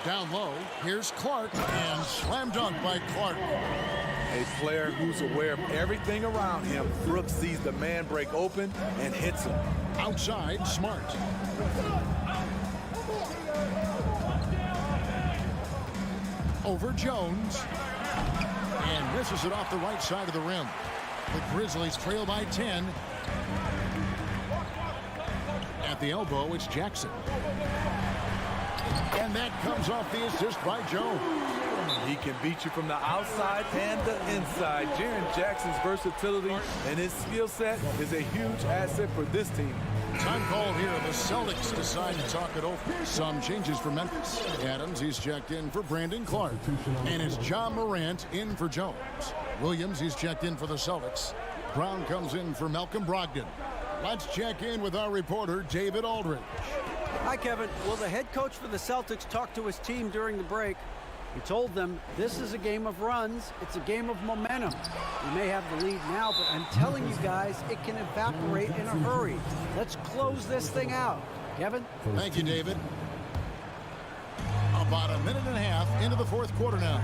Down low, here's Clark, and slam dunk by Clark. A player who's aware of everything around him. Brooks sees the man break open and hits him. Outside, Smart. Over Jones. And misses it off the right side of the rim. The Grizzlies trail by 10. At the elbow, it's Jackson. And that comes off the assist by Jones. He can beat you from the outside and the inside. Jaren Jackson's versatility and his skill set is a huge asset for this team. Time called here. The Celtics decide to talk it over. Some changes for Memphis. Adams, he's checked in for Brandon Clark. And it's John Morant in for Jones. Williams, he's checked in for the Celtics. Brown comes in for Malcolm Brogdon. Let's check in with our reporter, David Aldridge. Hi, Kevin. Well, the head coach for the Celtics talked to his team during the break. He told them this is a game of runs. It's a game of momentum. We may have the lead now, but I'm telling you guys, it can evaporate in a hurry. Let's close this thing out. Kevin? Thank you, David. About a minute and a half into the fourth quarter now.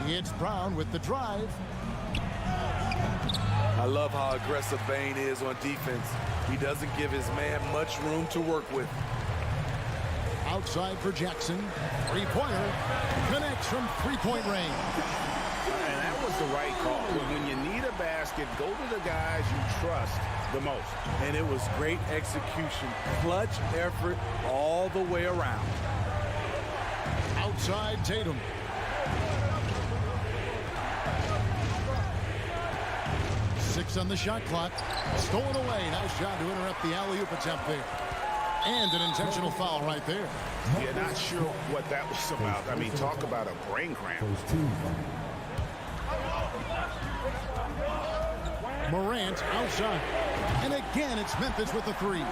It's Brown with the drive. I love how aggressive Bain is on defense. He doesn't give his man much room to work with. Outside for Jackson. Three-pointer. Connects from three-point range. And that was the right call. When you need a basket, go to the guys you trust the most. And it was great execution. Clutch effort all the way around. Outside Tatum. Six on the shot clock. Stolen away. Nice job to interrupt the alley-oop attempt there. And an intentional foul right there. Yeah, not sure what that was about. I mean, talk about a brain cramp. Morant outside. And again, it's Memphis with the three.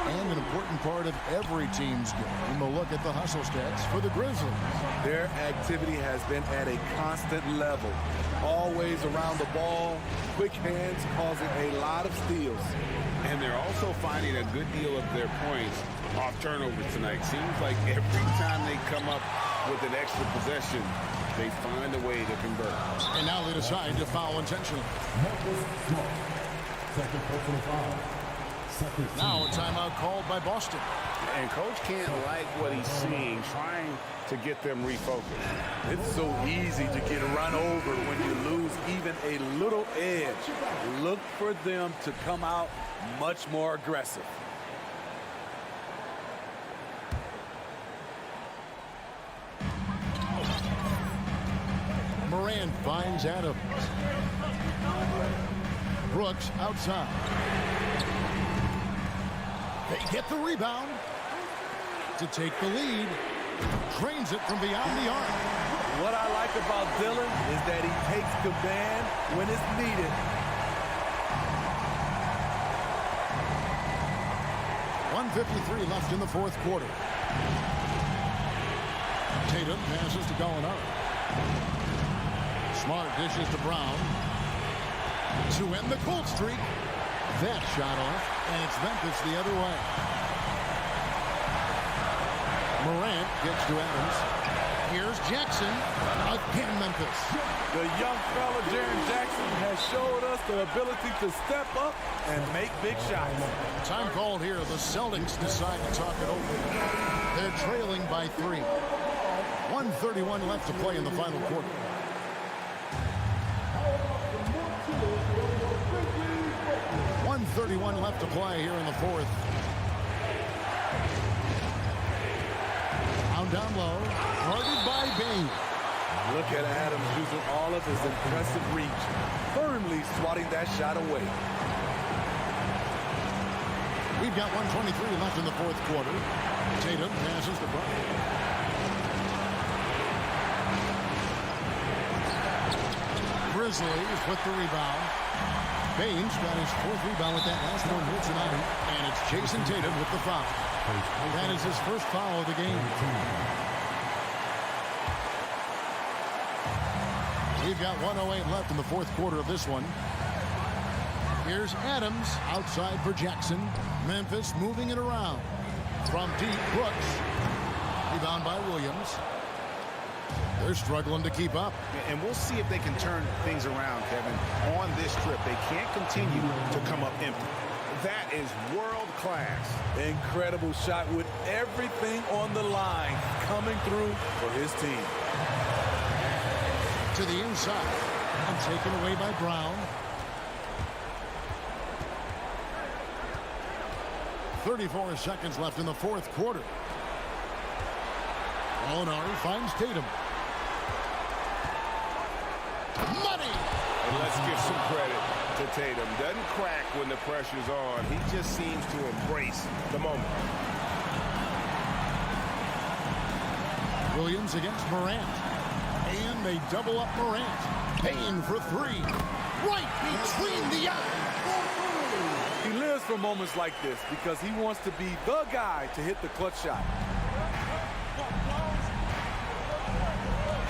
And an important part of every team's game, a look at the hustle stats for the Grizzlies. Their activity has been at a constant level. Always around the ball, quick hands causing a lot of steals. And they're also finding a good deal of their points off turnovers tonight. Seems like every time they come up with an extra possession, they find a way to convert. And now they decide to foul intentionally. Second personal foul. Now a timeout called by Boston. And coach can't like what he's seeing, trying to get them refocused. It's so easy to get run over when you lose even a little edge. Look for them to come out much more aggressive. Morant finds Adams. Brooks outside. They get the rebound to take the lead. Drains it from beyond the arc. What I like about Dillon is that he takes command when it's needed. 1:53 left in the fourth quarter. Tatum passes to Gallinari. Smart dishes to Brown. To end the cold streak. That shot off, and it's Memphis the other way. Morant gets to Adams. Here's Jackson. Again, Memphis. The young fella, Jaren Jackson, has showed us the ability to step up and make big shots. Time called here. The Celtics decide to talk it over. They're trailing by 3. 1:31 left to play in the final quarter. .131 left to play here in the fourth. Down low, guarded by Bain. Look at Adams using all of his impressive reach, firmly swatting that shot away. We've got 1:23 left in the fourth quarter. Tatum passes to Brown. Grizzlies with the rebound. Bain's got his 4th rebound with that last one here tonight, and it's Jason Tatum with the foul. That is his first foul of the game. We've got 1:08 left in the fourth quarter of this one. Here's Adams outside for Jackson. Memphis moving it around. From deep, Brooks. Rebound by Williams. They're struggling to keep up. And we'll see if they can turn things around, Kevin. On this trip, they can't continue to come up empty. That is world class. Incredible shot with everything on the line coming through for his team. To the inside and taken away by Brown. 34 seconds left in the fourth quarter. Gallinari finds Tatum. Money! And let's give some credit to Tatum. Doesn't crack when the pressure's on. He just seems to embrace the moment. Williams against Morant. And they double up Morant. Payne for 3. Right between the eyes. He lives for moments like this because he wants to be the guy to hit the clutch shot.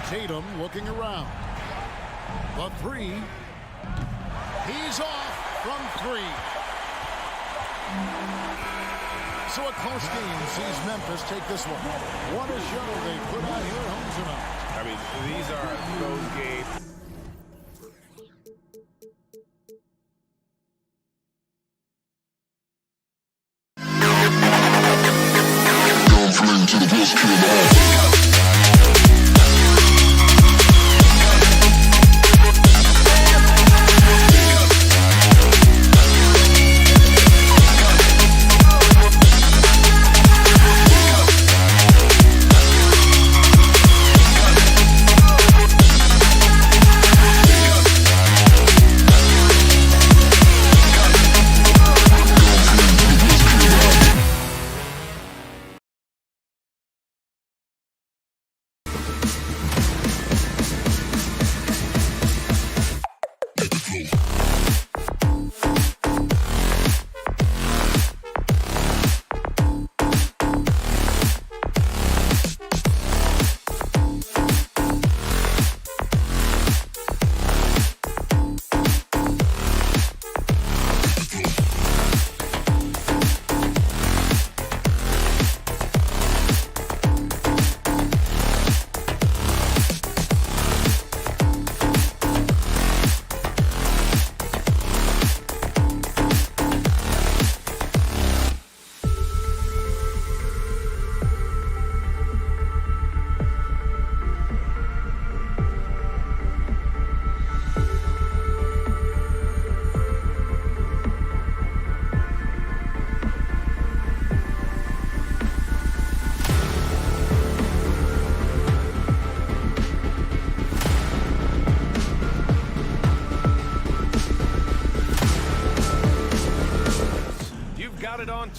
Tatum looking around. The 3. He's off from 3. So a close game sees Memphis take this one. What a show they put out here at home tonight. I mean, these are those games. To the history of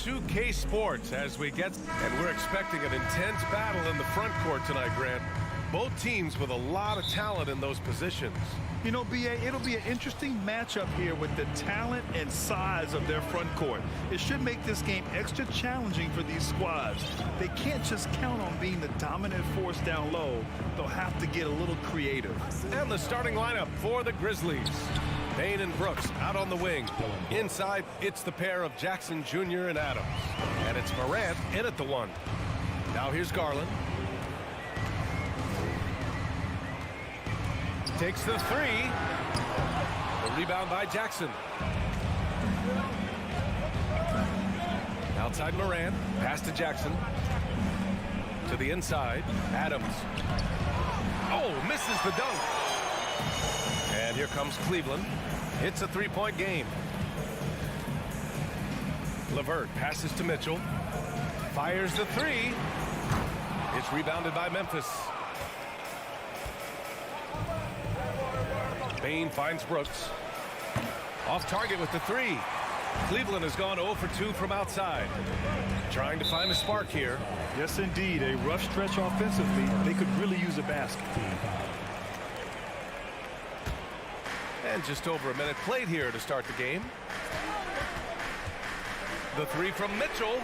to K Sports as we get, and we're expecting an intense battle in the front court tonight, Grant. Both teams with a lot of talent in those positions. You know, B.A., it'll be an interesting matchup here with the talent and size of their front court. It should make this game extra challenging for these squads. They can't just count on being the dominant force down low. They'll have to get a little creative. And the starting lineup for the Grizzlies. Bain and Brooks out on the wing. Inside, it's the pair of Jackson Jr. and Adams. And it's Morant in at the one. Now here's Garland. Takes the three. The rebound by Jackson. Outside Morant. Pass to Jackson. To the inside. Adams. Oh, misses the dunk. And here comes Cleveland. It's a three-point game. LeVert passes to Mitchell. Fires the three. It's rebounded by Memphis. Bain finds Brooks. Off target with the three. Cleveland has gone 0 for 2 from outside. Trying to find a spark here. Yes, indeed. A rough stretch offensively. They could really use a basket. And just over a minute played here to start the game. The three from Mitchell.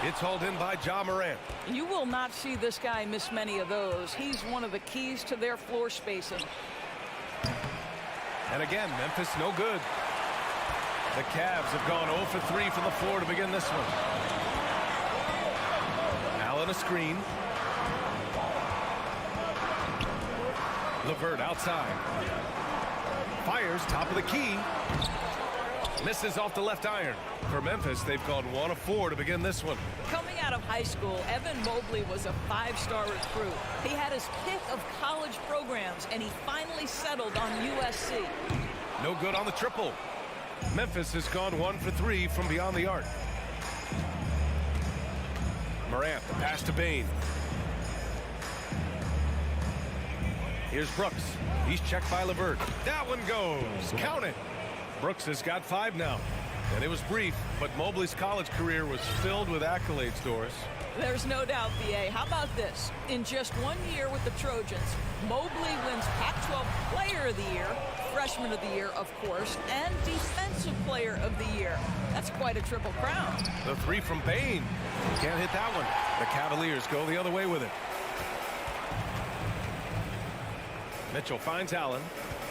It's hauled in by Ja Morant. You will not see this guy miss many of those. He's one of the keys to their floor spacing. And again, Memphis no good. The Cavs have gone 0 for 3 from the floor to begin this one. Allen a screen. LeVert outside. Fires top of the key. Misses off the left iron. For Memphis, they've gone 1 of 4 to begin this one. Coming out of high school, Evan Mobley was a 5-star recruit. He had his pick of college programs, and he finally settled on USC. No good on the triple. Memphis has gone 1 for 3 from beyond the arc. Morant, the pass to Bain. Here's Brooks. He's checked by LeVert. That one goes. Count it. Brooks has got 5 now. And it was brief, but Mobley's college career was filled with accolades, Doris. There's no doubt, B.A. How about this? In just 1 year with the Trojans, Mobley wins Pac-12 Player of the Year, Freshman of the Year, of course, and Defensive Player of the Year. That's quite a triple crown. The three from Bain. Can't hit that one. The Cavaliers go the other way with it. Mitchell finds Allen.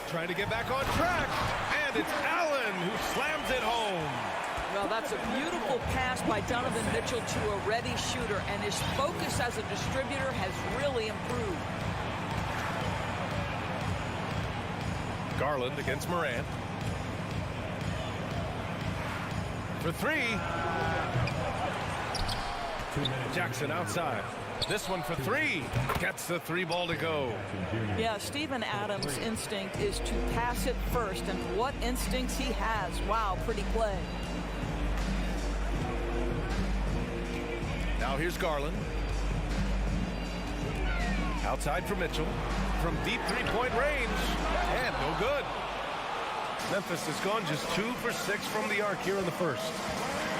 Trying to get back on track. And it's Allen who slams it home. Well, that's a beautiful pass by Donovan Mitchell to a ready shooter, and his focus as a distributor has really improved. Garland against Morant. For three. Jackson outside. This one for three. Gets the 3 ball to go. Yeah, Steven Adams' instinct is to pass it first, and what instincts he has. Wow, pretty play. Now here's Garland. Outside for Mitchell. From deep 3-point range. And no good. Memphis has gone just 2 for 6 from the arc here in the first.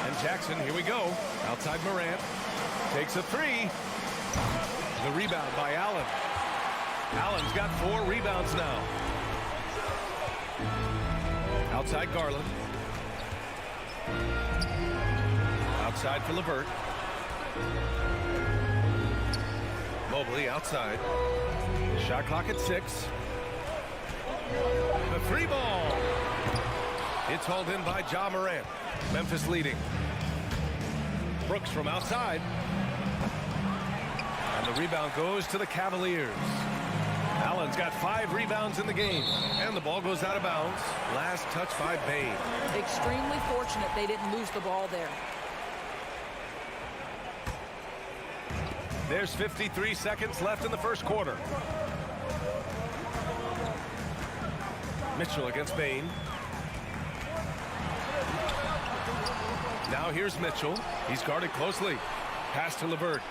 And Jackson, here we go. Outside Morant. Takes a 3. The rebound by Allen. Allen's got 4 rebounds now. Outside Garland. Outside for LeVert. Mobley outside. Shot clock at 6. The 3 ball. It's hauled in by Ja Morant. Memphis leading. Brooks from outside. And the rebound goes to the Cavaliers. Allen's got 5 rebounds in the game. And the ball goes out of bounds. Last touch by Bain. Extremely fortunate they didn't lose the ball there. There's 53 seconds left in the first quarter. Mitchell against Bain. Now here's Mitchell. He's guarded closely. Pass to LeVert.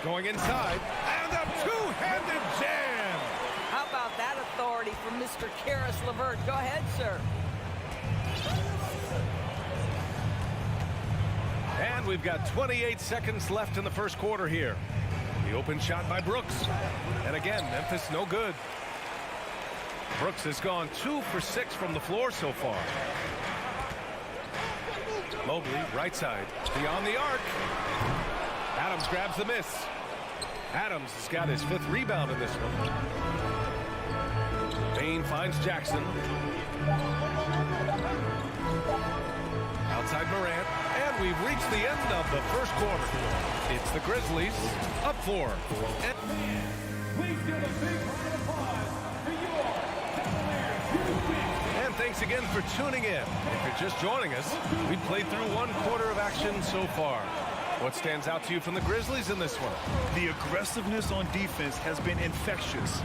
Going inside. And a two-handed jam. How about that authority from Mr. Karis LeVert? Go ahead, sir. And we've got 28 seconds left in the first quarter here. The open shot by Brooks. And again, Memphis no good. Brooks has gone 2 for 6 from the floor so far. Mobley, right side, beyond the arc. Adams grabs the miss. Adams has got his 5th rebound in this one. Payne finds Jackson. Outside Morant, and we've reached the end of the first quarter. It's the Grizzlies up 4. Please give a big round of applause for your Cavaliers. And thanks again for tuning in. If you're just joining us, we played through 1 quarter of action so far. What stands out to you from the Grizzlies in this one? The aggressiveness on defense has been infectious.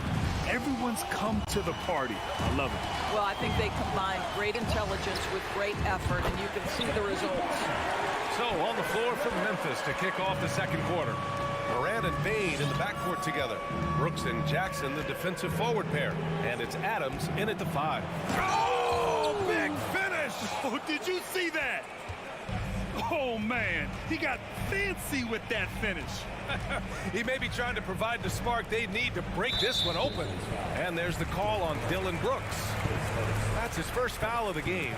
Everyone's come to the party. I love it. Well, I think they combined great intelligence with great effort, and you can see the results. So on the floor from Memphis to kick off the second quarter. Morant and Payne in the backcourt together. Brooks and Jackson, the defensive forward pair. And it's Adams in at the 5. Oh, big finish! Oh, did you see that? Oh, man, he got fancy with that finish. He may be trying to provide the spark they need to break this one open. And there's the call on Dillon Brooks. That's his first foul of the game.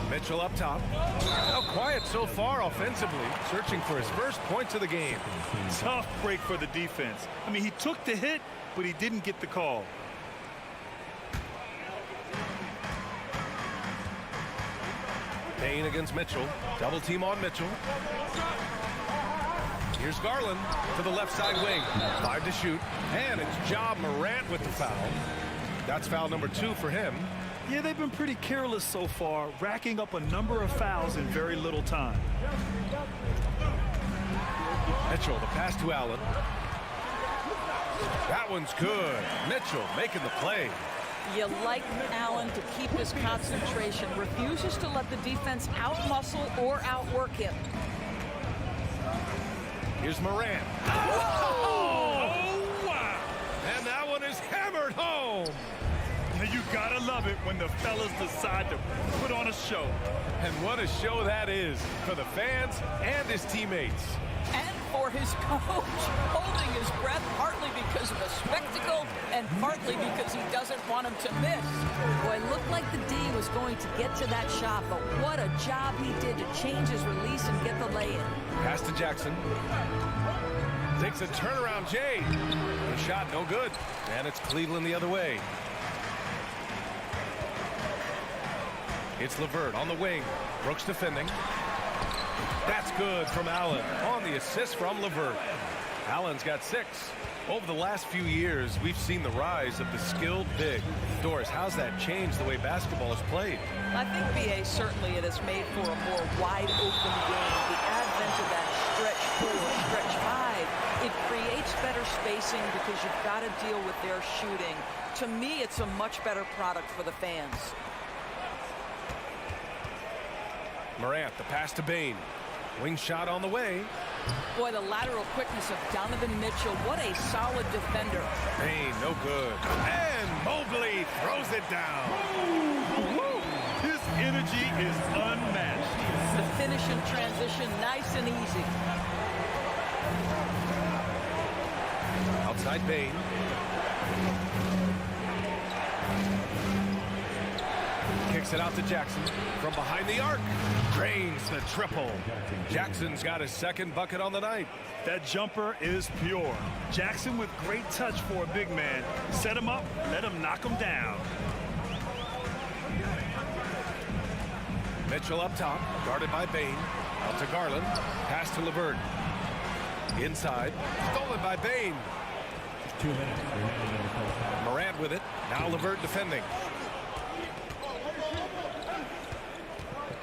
Mitchell up top. Now quiet so far offensively, searching for his first points of the game. Tough break for the defense. I mean, he took the hit, but he didn't get the call. Payne against Mitchell. Double team on Mitchell. Here's Garland to the left side wing. 5 to shoot. And it's Ja Morant with the foul. That's foul number 2 for him. Yeah, they've been pretty careless so far, racking up a number of fouls in very little time. Mitchell, the pass to Allen. That one's good. Mitchell making the play. You like Allen to keep his concentration, refuses to let the defense out-muscle or outwork him. Here's Morant. Oh, wow. And that one is hammered home. You gotta love it when the fellas decide to put on a show. And what a show that is for the fans and his teammates. And for his coach, holding his breath partly because of the spectacle and partly because he doesn't want him to miss. Boy, it looked like the D was going to get to that shot, but what a job he did to change his release and get the lay-in. Pass to Jackson. Takes a turnaround, Jay. The shot no good. And it's Cleveland the other way. It's LeVert on the wing. Brooks defending. That's good from Allen on the assist from LeVert. Allen's got 6. Over the last few years, we've seen the rise of the skilled big. Doris, how's that changed the way basketball is played? I think, B.A., certainly it has made for a more wide-open game. The advent of that stretch 4, stretch 5, it creates better spacing because you've got to deal with their shooting. To me, it's a much better product for the fans. Morant, the pass to Payne. Wing shot on the way. Boy, the lateral quickness of Donovan Mitchell. What a solid defender. Payne, no good. And Mobley throws it down. His energy is unmatched. The finish in transition, nice and easy. Outside Payne. Kicks it out to Jackson from behind the arc. Drains the triple. Jackson's got his 2nd bucket on the night. That jumper is pure. Jackson with great touch for a big man. Set him up, let him knock him down. Mitchell up top, guarded by Payne. Out to Garland. Pass to LeVert. Inside. Stolen by Payne. 2 minutes. Morant with it. Now LeVert defending.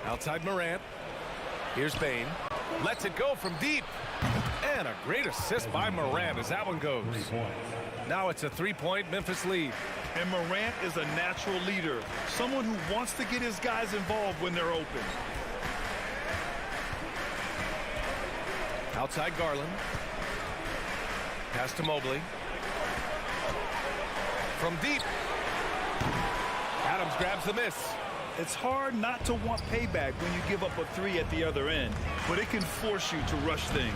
Outside Morant. Here's Payne. Lets it go from deep. And a great assist by Morant as that one goes. Now it's a 3-point Memphis lead. And Morant is a natural leader. Someone who wants to get his guys involved when they're open. Outside Garland. Pass to Mobley. from deep. Adams grabs the miss. It's hard not to want payback when you give up a three at the other end, but it can force you to rush things.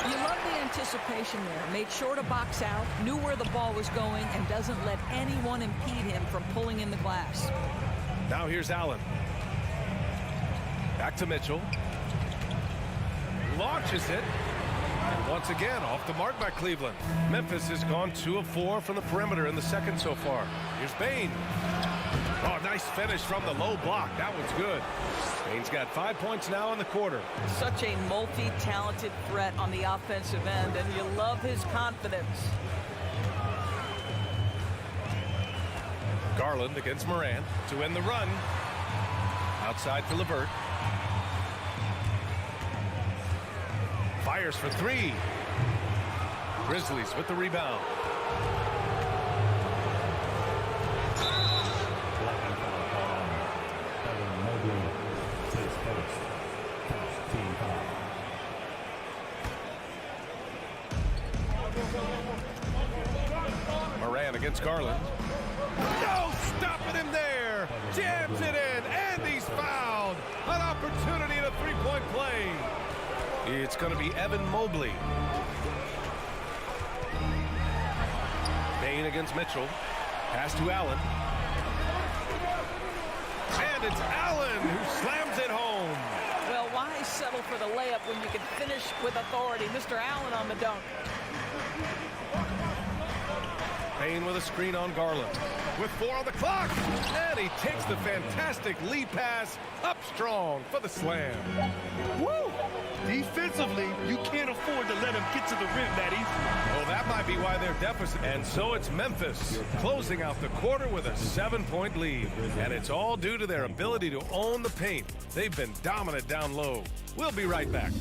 You love the anticipation there. Made sure to box out, knew where the ball was going, and doesn't let anyone impede him from pulling in the glass. Now here's Allen. Back to Mitchell. Launches it. And once again, off the mark by Cleveland. Memphis has gone 2 of 4 from the perimeter in the second so far. Here's Bane. Oh, nice finish from the low block. That one's good. Bane's got 5 points now in the quarter. Such a multi-talented threat on the offensive end, and you love his confidence. Garland against Morant to end the run. Outside for LeVert. Fires for 3. Grizzlies with the rebound. Morant against Garland. No stopping him there. Jams it in, and he's fouled. An opportunity in a three-point play. It's going to be Evan Mobley. Bane against Mitchell. Pass to Allen. And it's Allen who slams it home. Well, why settle for the layup when you can finish with authority? Mr. Allen on the dunk. Bane with a screen on Garland. With 4 on the clock. And he takes the fantastic lead pass up strong for the slam. Woo! Defensively, you can't afford to let him get to the rim that easily. Well, that might be why they're deficit. And so it's Memphis closing out the quarter with a 7-point lead. And it's all due to their ability to own the paint. They've been dominant down low. We'll be right back.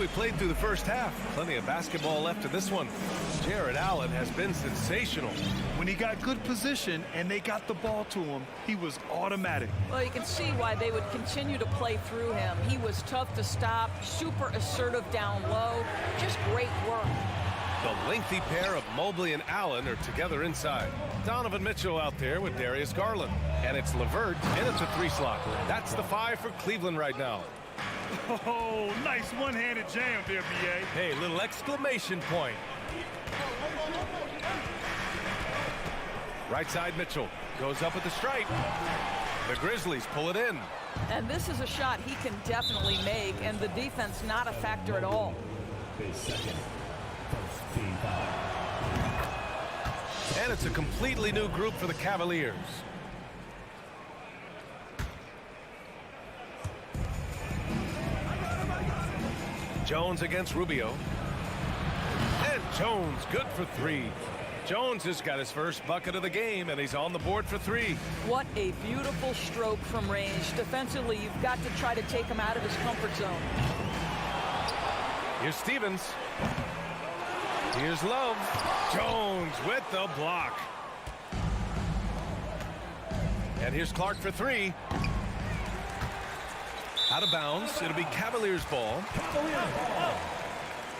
We played through the first half. Plenty of basketball left in this one. Jared Allen has been sensational. When he got good position and they got the ball to him, he was automatic. Well, you can see why they would continue to play through him. He was tough to stop, super assertive down low. Just great work. The lengthy pair of Mobley and Allen are together inside. Donovan Mitchell out there with Darius Garland. And it's LeVert, and it's a 3 slot. That's the 5 for Cleveland right now. Oh, nice one-handed jam there, B.A. Hey, little exclamation point. Right side Mitchell goes up at the stripe. The Grizzlies pull it in. And this is a shot he can definitely make, and the defense not a factor at all. And it's a completely new group for the Cavaliers. Jones against Rubio. And Jones good for 3. Jones has got his first bucket of the game, and he's on the board for 3. What a beautiful stroke from range. Defensively, you've got to try to take him out of his comfort zone. Here's Stevens. Here's Love. Jones with the block. And here's Clark for 3. Out of bounds. It'll be Cavaliers ball.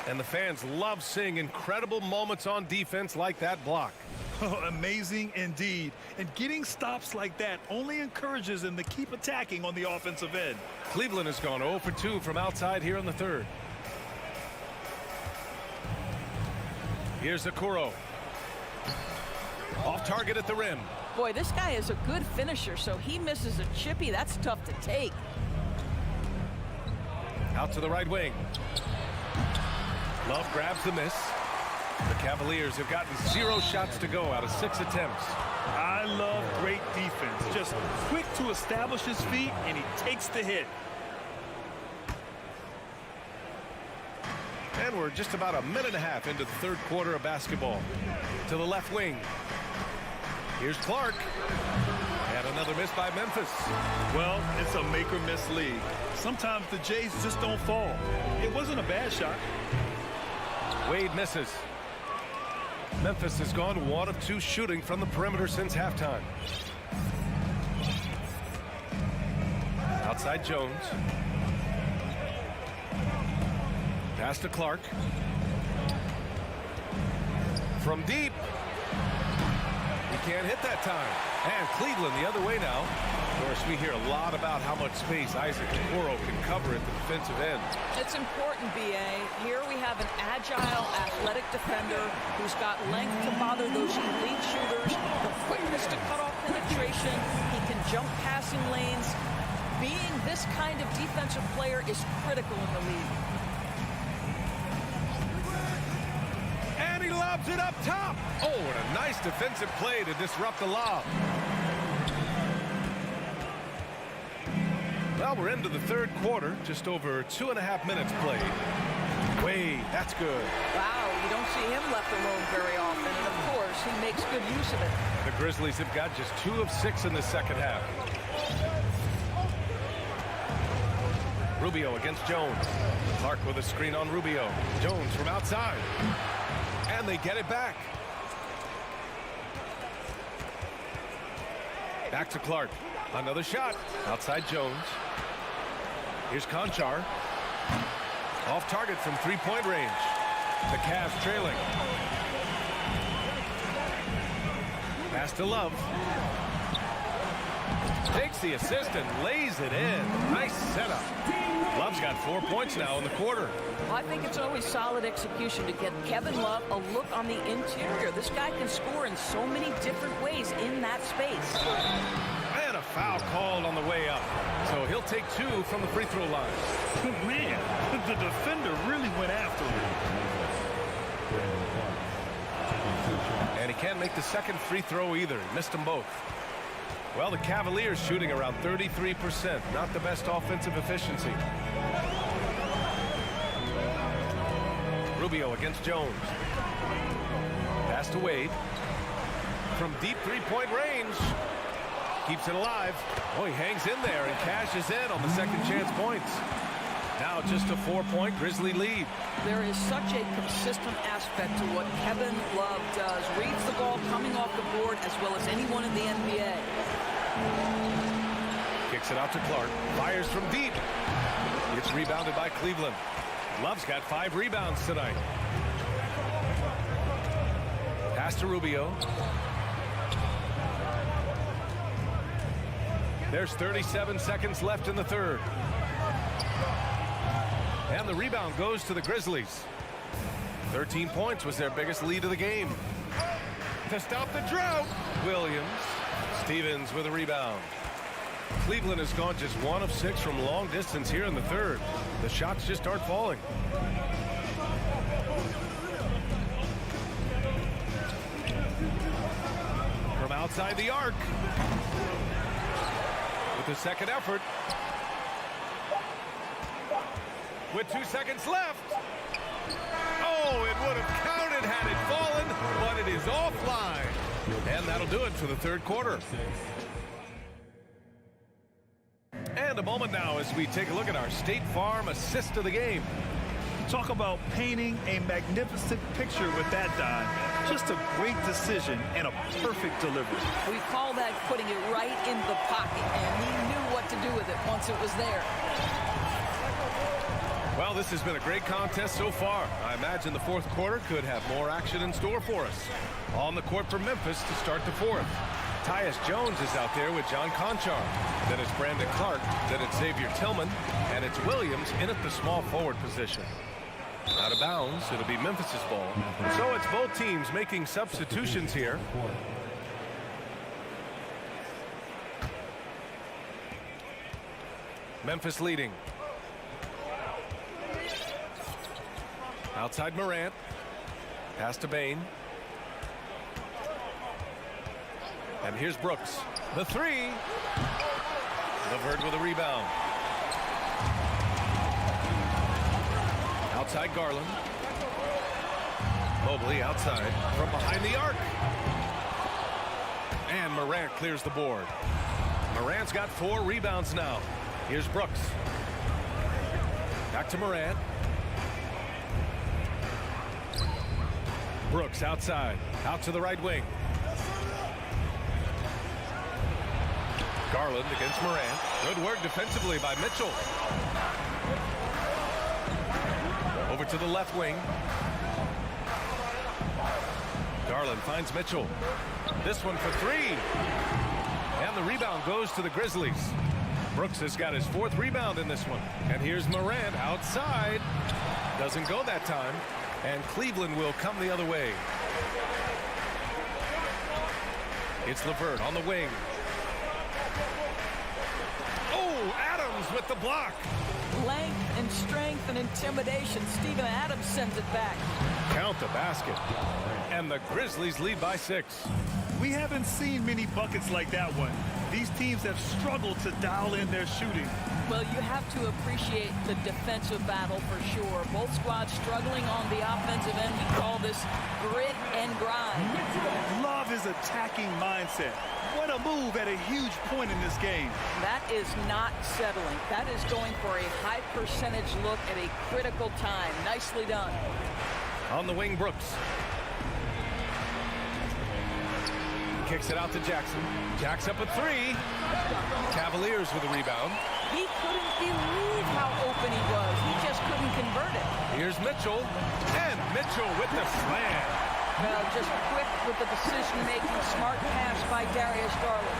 And the fans love seeing incredible moments on defense like that block. Oh, amazing indeed. And getting stops like that only encourages them to keep attacking on the offensive end. Cleveland has gone 0 for 2 from outside here in the third. Here's Okoro. Off target at the rim. Boy, this guy is a good finisher, so he misses a chippy. That's tough to take. Out to the right wing. Love grabs the miss. The Cavaliers have gotten 0 shots to go out of 6 attempts. I love great defense. Just quick to establish his feet, and he takes the hit. And we're just about a minute and a half into the third quarter of basketball. To the left wing. Here's Clark. And another miss by Memphis. Well, it's a make-or-miss league. Sometimes the Jays just don't fall. It wasn't a bad shot. Wade misses. Memphis has gone 1 of 2 shooting from the perimeter since halftime. Outside Jones. Pass to Clark. From deep. He can't hit that time. And Cleveland the other way now. Of course, we hear a lot about how much space Isaac Okoro can cover at the defensive end. It's important, B.A. Here we have an agile, athletic defender who's got length to bother those elite shooters, the quickness to cut off penetration. He can jump passing lanes. Being this kind of defensive player is critical in the league. And he lobs it up top. Oh, and a nice defensive play to disrupt the lob. Well, we're into the third quarter, just over 2.5 minutes played. Wade, that's good. Wow, you don't see him left alone very often, and of course, he makes good use of it. The Grizzlies have got just 2 of 6 in the second half. Rubio against Jones. Clark with a screen on Rubio. Jones from outside. And they get it back. Back to Clark. Another shot. Outside Jones. Here's Conchar. Off target from three-point range. The Cavs trailing. Pass to Love. Takes the assist and lays it in. Nice setup. Love's got 4 points now in the quarter. Well, I think it's always solid execution to get Kevin Love a look on the interior. This guy can score in so many different ways in that space. And a foul called on the way up. So he'll take 2 from the free throw line. Man, the defender really went after him. And he can't make the second free throw either. He missed them both. Well, the Cavaliers shooting around 33%. Not the best offensive efficiency. Rubio against Jones. Pass to Wade. From deep three-point range. Keeps it alive. Oh, he hangs in there and cashes in on the second chance points. Now just a 4-point Grizzly lead. There is such a consistent aspect to what Kevin Love does. Reads the ball coming off the board as well as anyone in the NBA. Kicks it out to Clark. Fires from deep. Gets rebounded by Cleveland. Love's got 5 rebounds tonight. Pass to Rubio. There's 37 seconds left in the third. And the rebound goes to the Grizzlies. 13 points was their biggest lead of the game. To stop the drought, Williams. Stevens with a rebound. Cleveland has gone just 1 of 6 from long distance here in the third. The shots just aren't falling. From outside the arc. With the second effort. With 2 seconds left. Oh, it would have counted had it fallen, but it is offline. And that'll do it for the third quarter. And a moment now as we take a look at our State Farm assist of the game. Talk about painting a magnificent picture with that dive. Just a great decision and a perfect delivery. We call that putting it right in the pocket, and he knew what to do with it once it was there. Well, this has been a great contest so far. I imagine the fourth quarter could have more action in store for us. On the court for Memphis to start the fourth. Tyus Jones is out there with John Conchar. Then it's Brandon Clark. Then it's Xavier Tillman. And it's Williams in at the small forward position. Out of bounds, it'll be Memphis's ball. So it's both teams making substitutions here. Memphis leading. Outside Morant. Pass to Bain. And here's Brooks. The three. LeVert with a rebound. Outside Garland. Mobley outside from behind the arc. And Morant clears the board. Morant's got 4 rebounds now. Here's Brooks. Back to Morant. Brooks outside. Out to the right wing. Garland against Morant. Good work defensively by Mitchell. Over to the left wing. Garland finds Mitchell. This one for three. And the rebound goes to the Grizzlies. Brooks has got his 4th rebound in this one. And here's Morant outside. Doesn't go that time. And Cleveland will come the other way. It's LeVert on the wing. Oh, Adams with the block. Length and strength and intimidation. Steven Adams sends it back. Count the basket. And the Grizzlies lead by 6. We haven't seen many buckets like that one. These teams have struggled to dial in their shooting. Well, you have to appreciate the defensive battle for sure. Both squads struggling on the offensive end. We call this grit and grind. Love his attacking mindset. What a move at a huge point in this game. That is not settling. That is going for a high percentage look at a critical time. Nicely done. On the wing, Brooks. Kicks it out to Jackson. Jacks up a 3. Cavaliers with a rebound. He couldn't believe how open he was. He just couldn't convert it. Here's Mitchell. And Mitchell with the slam. Well, just quick with the decision-making. Smart pass by Darius Garland.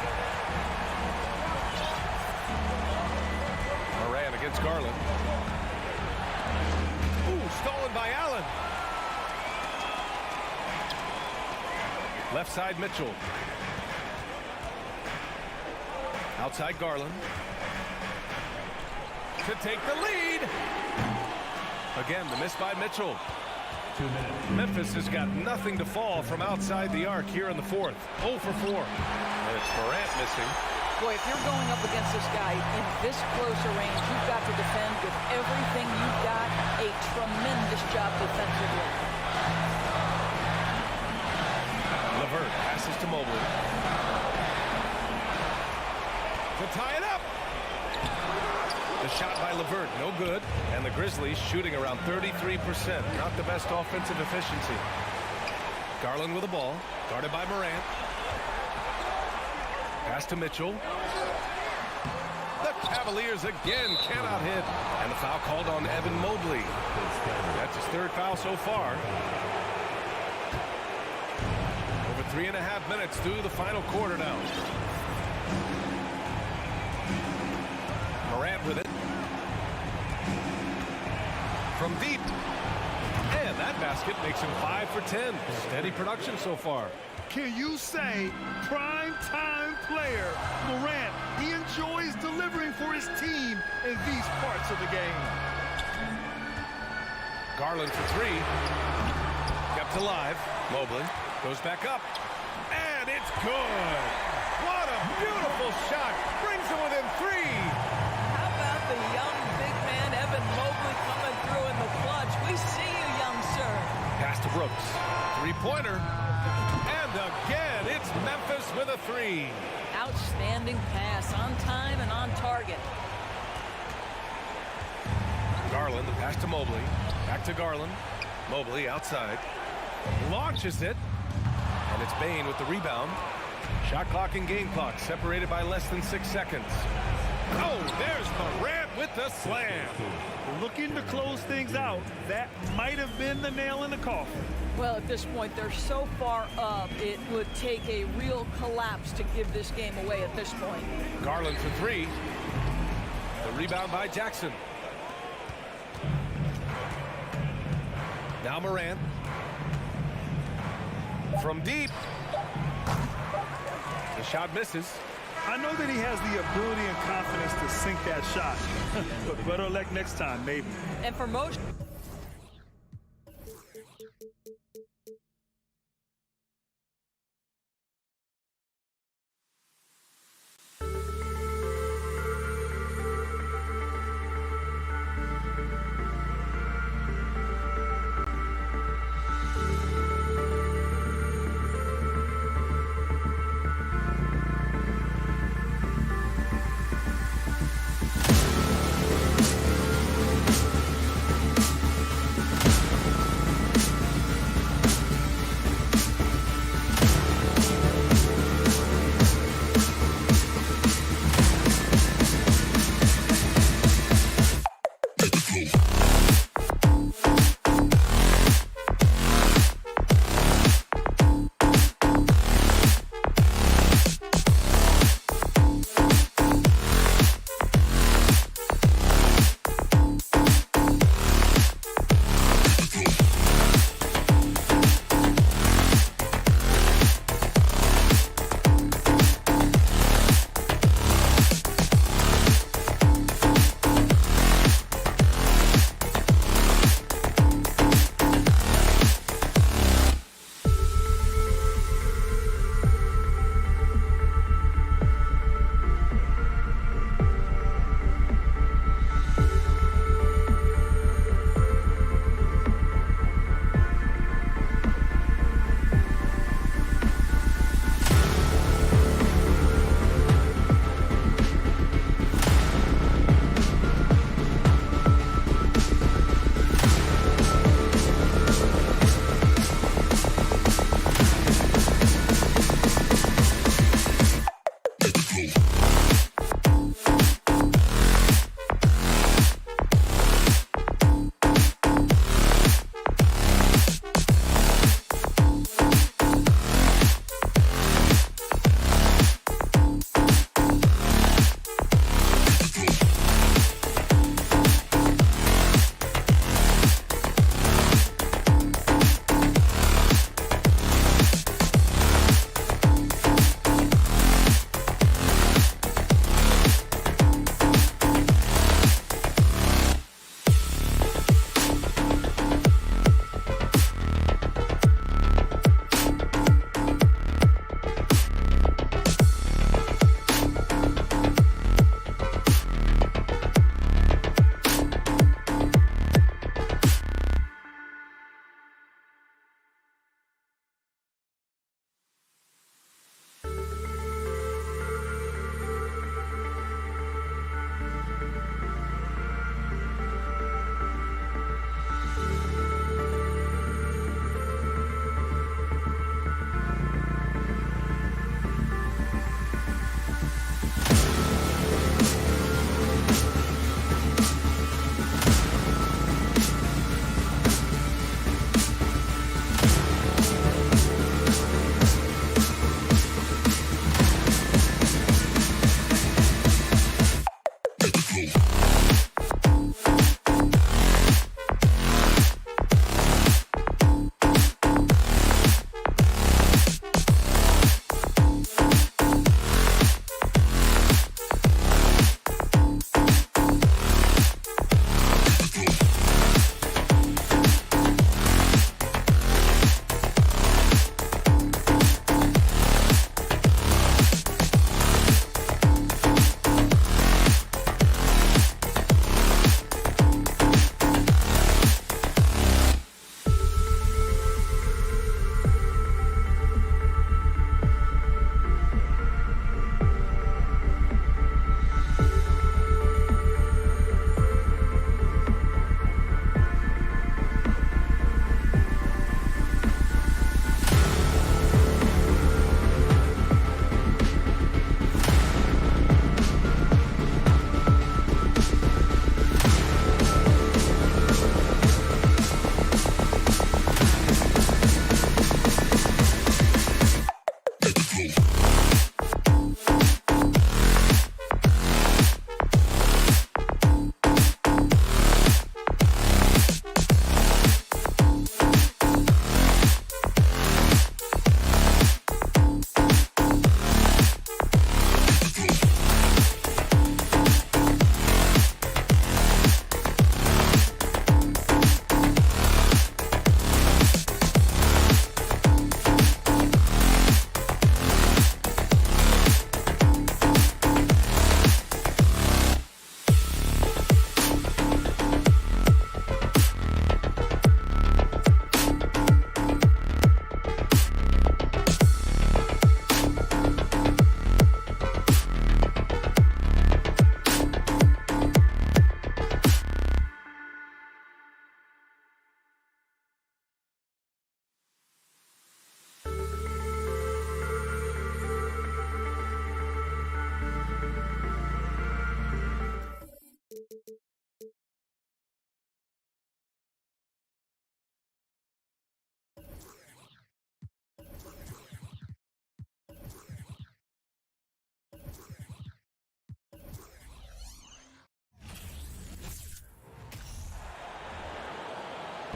Morant against Garland. Ooh, stolen by Allen. Left side, Mitchell. Outside, Garland. To take the lead. Again, the miss by Mitchell. 2 minutes. Memphis has got nothing to fall from outside the arc here in the 4th. 0 for 4. And it's Morant missing. Boy, if you're going up against this guy in this close a range, you've got to defend with everything you've got. A tremendous job defensively. LeVert passes to Mobley. To tie it up. The shot by LeVert, no good. And the Grizzlies shooting around 33%. Not the best offensive efficiency. Garland with the ball. Guarded by Morant. Pass to Mitchell. The Cavaliers again cannot hit. And the foul called on Evan Mobley. That's his 3rd foul so far. 3.5 minutes through the final quarter now. Morant with it. From deep. And that basket makes him 5 for 10. Steady production so far. Can you say prime time player Morant? He enjoys delivering for his team in these parts of the game. Garland for 3. Kept alive. Mobley goes back up. And it's good. What a beautiful shot. Brings him within 3. How about the young big man, Evan Mobley, coming through in the clutch? We see you, young sir. Pass to Brooks. 3-pointer. And again, it's Memphis with a 3. Outstanding pass. On time and on target. Garland, the pass to Mobley. Back to Garland. Mobley outside. Launches it. And it's Bane with the rebound. Shot clock and game clock separated by less than 6 seconds. Oh, there's Morant with the slam. Looking to close things out. That might have been the nail in the coffin. Well, at this point, they're so far up, it would take a real collapse to give this game away at this point. Garland for 3. The rebound by Jackson. Now Morant. From deep. The shot misses. I know that he has the ability and confidence to sink that shot. But better luck next time, maybe. And for most...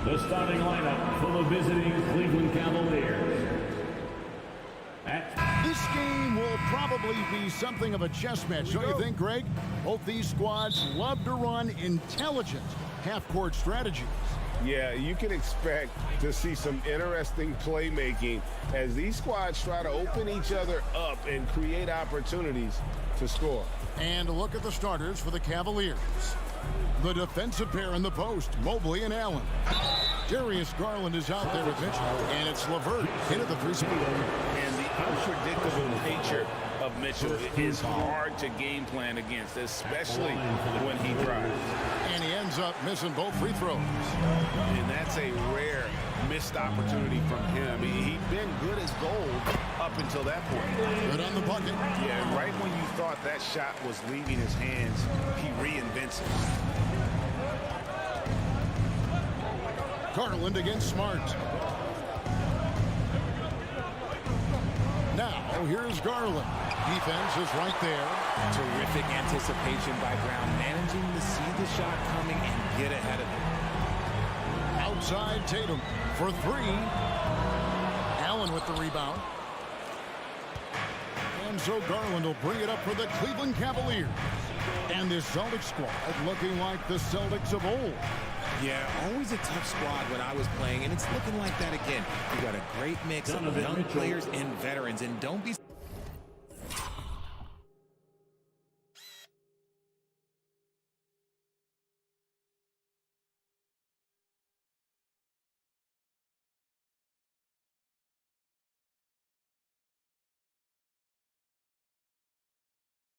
The starting lineup for the visiting Cleveland Cavaliers. This game will probably be something of a chess match, don't you think, Greg? Both these squads love to run intelligent half-court strategies. Yeah, you can expect to see some interesting playmaking as these squads try to open each other up and create opportunities to score. And look at the starters for the Cavaliers. The defensive pair in the post, Mobley and Allen. Darius Garland is out there with Mitchell, and it's LeVert in at the 3 spot. And the unpredictable nature of Mitchell is hard to game plan against, especially when he drives. And he ends up missing both free throws. And that's a rare missed opportunity from him. He'd been good as gold up until that point. Good on the bucket. Yeah, right when you thought that shot was leaving his hands, he reinvents it. Garland against Smart. Now, here's Garland. Defense is right there. Terrific anticipation by Brown, managing to see the shot coming and get ahead of it. Outside Tatum for 3. Allen with the rebound. And so Garland will bring it up for the Cleveland Cavaliers. And this Celtics squad looking like the Celtics of old. Yeah, always a tough squad when I was playing, and it's looking like that again. You got a great mix of young players and veterans, and don't be...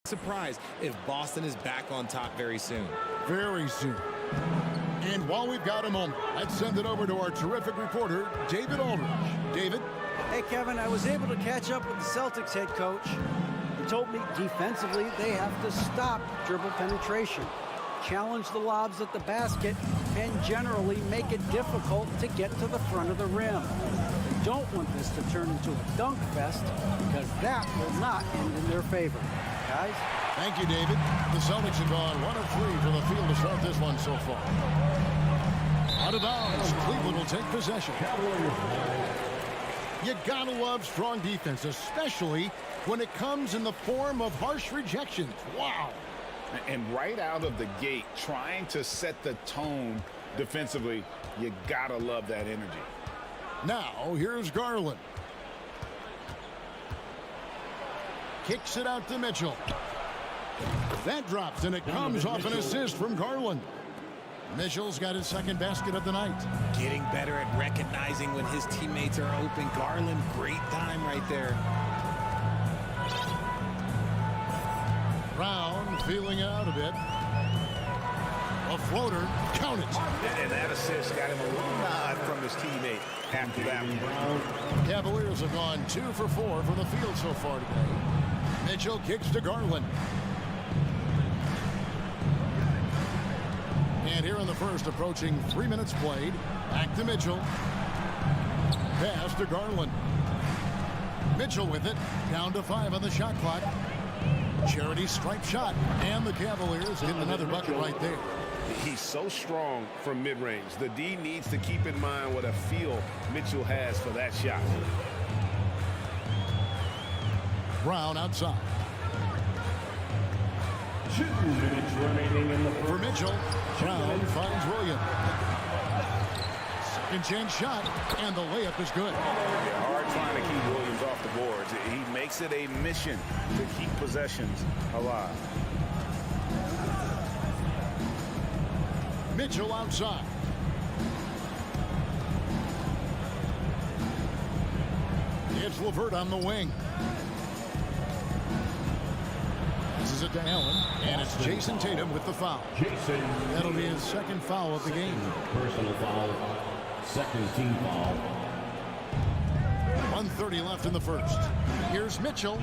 surprised if Boston is back on top very soon. Very soon. And while we've got a moment, let's send it over to our terrific reporter, David Aldridge. David? Hey, Kevin, I was able to catch up with the Celtics head coach. He told me defensively they have to stop dribble penetration, challenge the lobs at the basket, and generally make it difficult to get to the front of the rim. They don't want this to turn into a dunk fest because that will not end in their favor. Guys? Thank you, David. The Celtics have gone 1 of 3 from the field to start this one so far. Out of bounds, Cleveland will take possession. You gotta love strong defense, especially when it comes in the form of harsh rejections. Wow. And right out of the gate, trying to set the tone defensively, you gotta love that energy. Now, here's Garland. Kicks it out to Mitchell. That drops, and it comes off an assist from Garland. Mitchell's got his second basket of the night. Getting better at recognizing when his teammates are open. Garland, great time right there. Brown feeling out a bit. A floater, count it. And that assist got him a little nod from his teammate after that one. Cavaliers have gone 2 for 4 from the field so far today. Mitchell kicks to Garland. And here in the first, approaching 3 minutes played. Back to Mitchell. Pass to Garland. Mitchell with it. Down to 5 on the shot clock. Charity stripe shot. And the Cavaliers get another bucket right there. He's so strong from mid-range. The D needs to keep in mind what a feel Mitchell has for that shot. Brown outside. 2 minutes remaining in the first. For Mitchell, Brown finds Williams. Second chance shot, and the layup is good. Yeah, hard trying to keep Williams off the boards. He makes it a mission to keep possessions alive. Mitchell outside. It's LeVert on the wing. This is it to Allen, and it's Jason Tatum with the foul. That'll be his second foul of the game. Personal foul, second team foul. 1:30 left in the first. Here's Mitchell.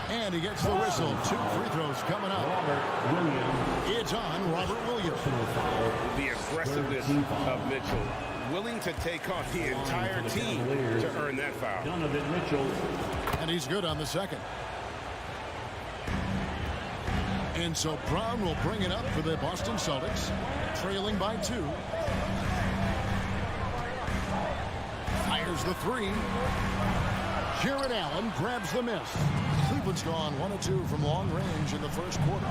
And he gets the whistle. 2 free throws coming up. It's on Robert Williams. The aggressiveness of Mitchell, willing to take on the entire team to earn that foul. Donovan Mitchell. And he's good on the second. And so Brown will bring it up for the Boston Celtics, trailing by 2. There's the three. Jared Allen grabs the miss. Cleveland's gone 1 of 2 from long range in the first quarter.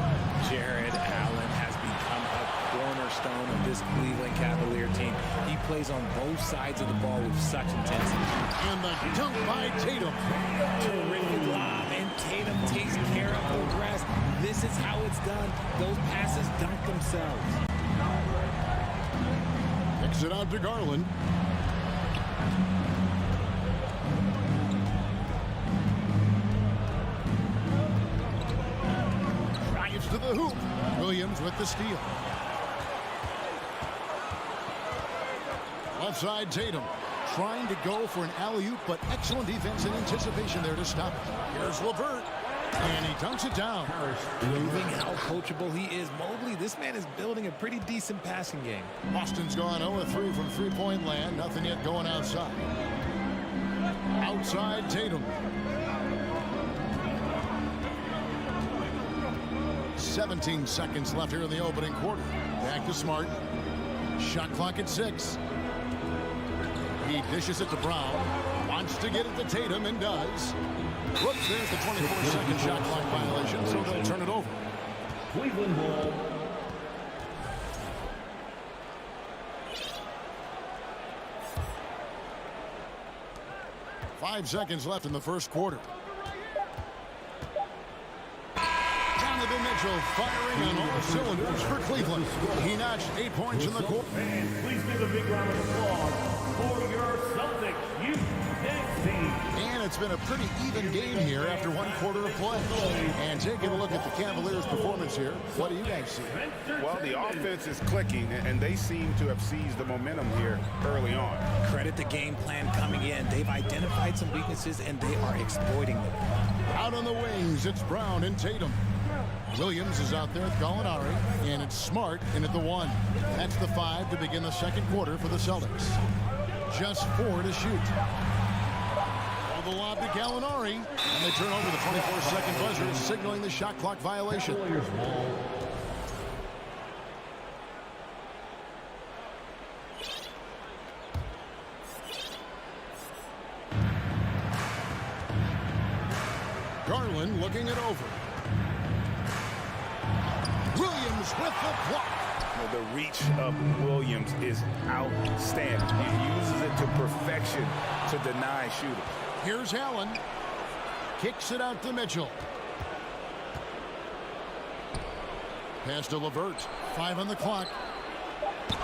Jared Allen has become a cornerstone of this Cleveland Cavalier team. He plays on both sides of the ball with such intensity. And the dunk by Tatum. Terrific lob, and Tatum takes care of the rest. This is how it's done. Those passes dunk themselves. Kicks it out to Garland. Drives to the hoop. Williams with the steal. Left side, Tatum trying to go for an alley-oop, but excellent defense and anticipation there to stop it. Here's LeVert, and he dunks it down. Proving how coachable he is. Mobley, this man is building a pretty decent passing game. Boston's gone 0-3 from three-point land. Nothing yet going outside. Outside, Tatum. 17 seconds left here in the opening quarter. Back to Smart. Shot clock at 6. He dishes it to Brown. Wants to get it to Tatum and does. Whoops, there's the 24-second shot clock violation, so they'll turn it over. Cleveland ball. Five seconds left in the first quarter. Donovan Mitchell firing on all cylinders for Cleveland. He notched 8 points in the quarter. And please give a big round of applause for your Celtics youth team. And it's been a pretty even game here after one quarter of play. And taking a look at the Cavaliers' performance here, what do you guys see? Well, the offense is clicking, and they seem to have seized the momentum here early on. Credit the game plan coming in. They've identified some weaknesses, and they are exploiting them. Out on the wings, it's Brown and Tatum. Williams is out there with Gallinari, and it's Smart in at the 1. That's the 5 to begin the second quarter for the Celtics. Just 4 to shoot. The lob to Gallinari, and they turn over the 24-second buzzer, signaling the shot clock violation. Garland looking it over. Williams with the block. The reach of Williams is outstanding. He uses it to perfection to deny shooters. Here's Allen. Kicks it out to Mitchell. Pass to LeVert. 5 on the clock. The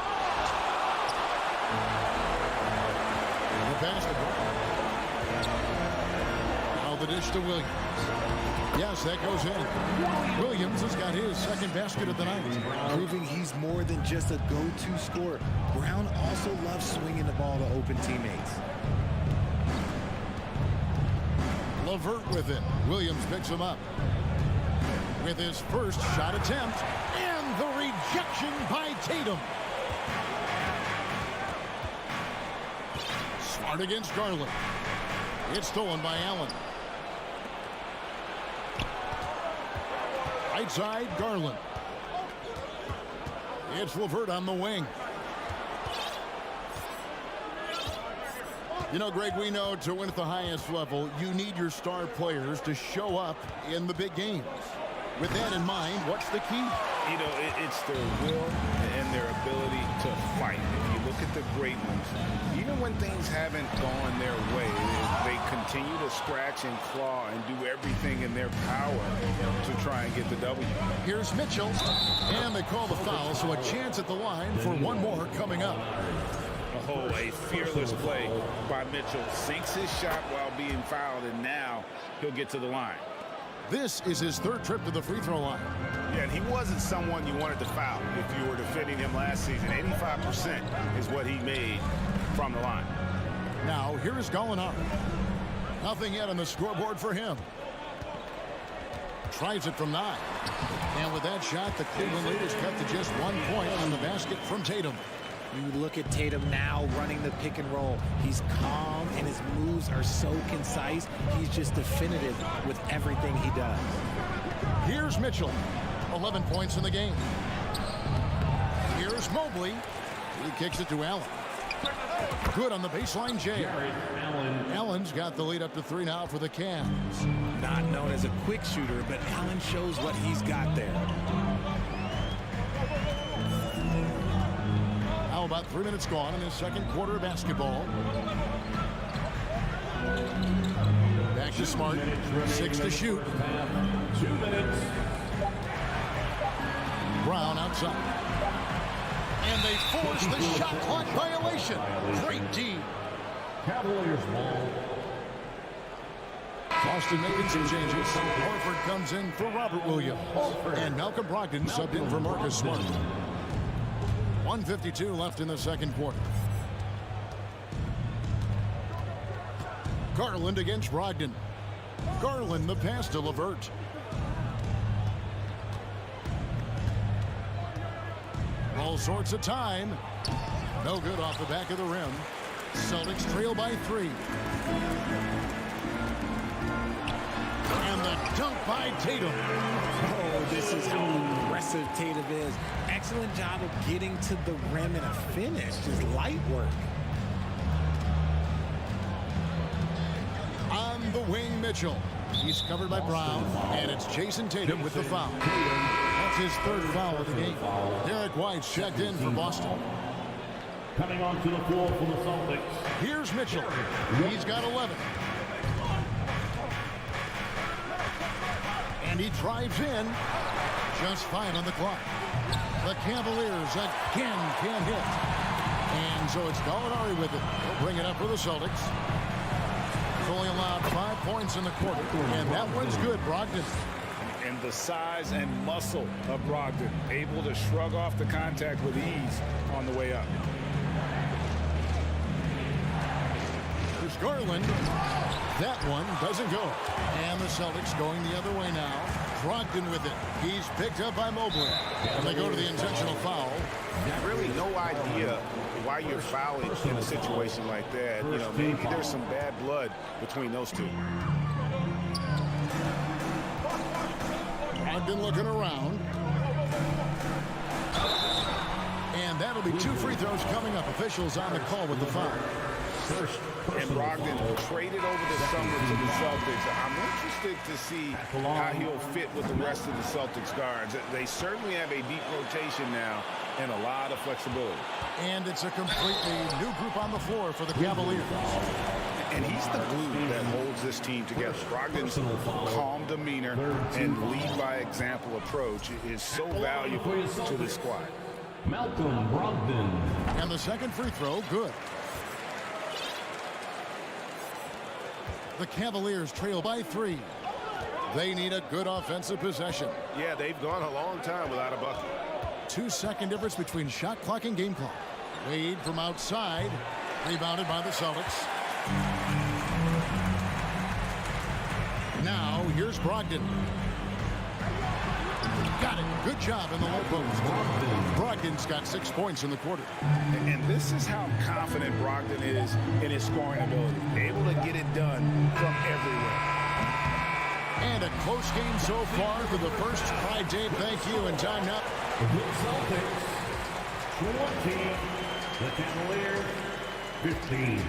pass to now the dish to Williams. Yes, that goes in. Williams has got his second basket of the night. Proving he's more than just a go-to scorer. Brown also loves swinging the ball to open teammates. LeVert with it. Williams picks him up. With his first shot attempt. And the rejection by Tatum. Smart against Garland. It's stolen by Allen. Right side, Garland. It's LeVert on the wing. You know, Greg, we know to win at the highest level, you need your star players to show up in the big games. With that in mind, what's the key? You know, it's their will and their ability to fight. If you look at the great ones, even when things haven't gone their way, they continue to scratch and claw and do everything in their power to try and get the W. Here's Mitchell, and they call the foul, so a chance at the line for one more coming up. Oh, a fearless play by Mitchell. Sinks his shot while being fouled, and now he'll get to the line. This is his third trip to the free throw line. Yeah, and he wasn't someone you wanted to foul if you were defending him last season. 85% is what he made from the line. Now, here is Gallinari. Nothing yet on the scoreboard for him. Tries it from 9. And with that shot, the Cleveland lead is cut to just 1 point on the basket from Tatum. You look at Tatum now running the pick and roll. He's calm and his moves are so concise. He's just definitive with everything he does. Here's Mitchell. 11 points in the game. Here's Mobley. He kicks it to Allen. Good on the baseline, Jay. Allen's got the lead up to 3 now for the Cavs. Not known as a quick shooter, but Allen shows what he's got there. How about 3 minutes gone in this second quarter of basketball? Back to Smart. 6 to shoot. 2 minutes. Brown outside. And they force the shot clock violation. Great D. Cavaliers ball. Boston making some changes. Horford comes in for Robert Williams. And Malcolm Brogdon subbed in for Marcus Smart. 1:52 left in the second quarter. Garland against Brogdon. Garland the pass to LeVert. All sorts of time. No good off the back of the rim. Celtics trail by 3. And the dunk by Tatum. Oh, this is how aggressive Tatum is. Excellent job of getting to the rim and a finish. Just light work. On the wing, Mitchell. He's covered by Brown. And it's Jason Tatum with the foul. That's his 3rd foul of the game. Derek White's checked in for Boston. Coming onto the floor for the Celtics. Here's Mitchell. He's got 11. And he drives in. Just 5 on the clock. The Cavaliers again can't hit. And so it's Gallinari with it. He'll bring it up for the Celtics. Only allowed 5 points in the quarter. And that one's good, Brogdon. And the size and muscle of Brogdon, able to shrug off the contact with ease on the way up. There's Garland. That one doesn't go. And the Celtics going the other way now. Brogdon with it. He's picked up by Mobley. And they go to the intentional foul. Really no idea why you're fouling in a situation like that. You know, maybe there's some bad blood between those two. Brogdon looking around. And that'll be 2 free throws coming up. Officials on the call with the foul. And Brogdon traded over the summer to the Celtics. I'm interested to see how he'll fit with the rest of the Celtics guards. They certainly have a deep rotation now and a lot of flexibility. And it's a completely new group on the floor for the Cavaliers. And he's the glue that holds this team together. Brogdon's calm demeanor and lead by example approach is so valuable to the squad. Malcolm Brogdon. And the second free throw, good. The Cavaliers trail by 3. They need a good offensive possession. Yeah, they've gone a long time without a bucket. 2-second difference between shot clock and game clock. Wade from outside. Rebounded by the Celtics. Now, here's Brogdon. Got it. Good job in the low post. Brogdon's got 6 points in the quarter. And this is how confident Brogdon is in his scoring ability. Able to get it done from everywhere. And a close game so far for the first. All right, Dave, thank you. And time now. The Celtics 20. The Cavaliers 15.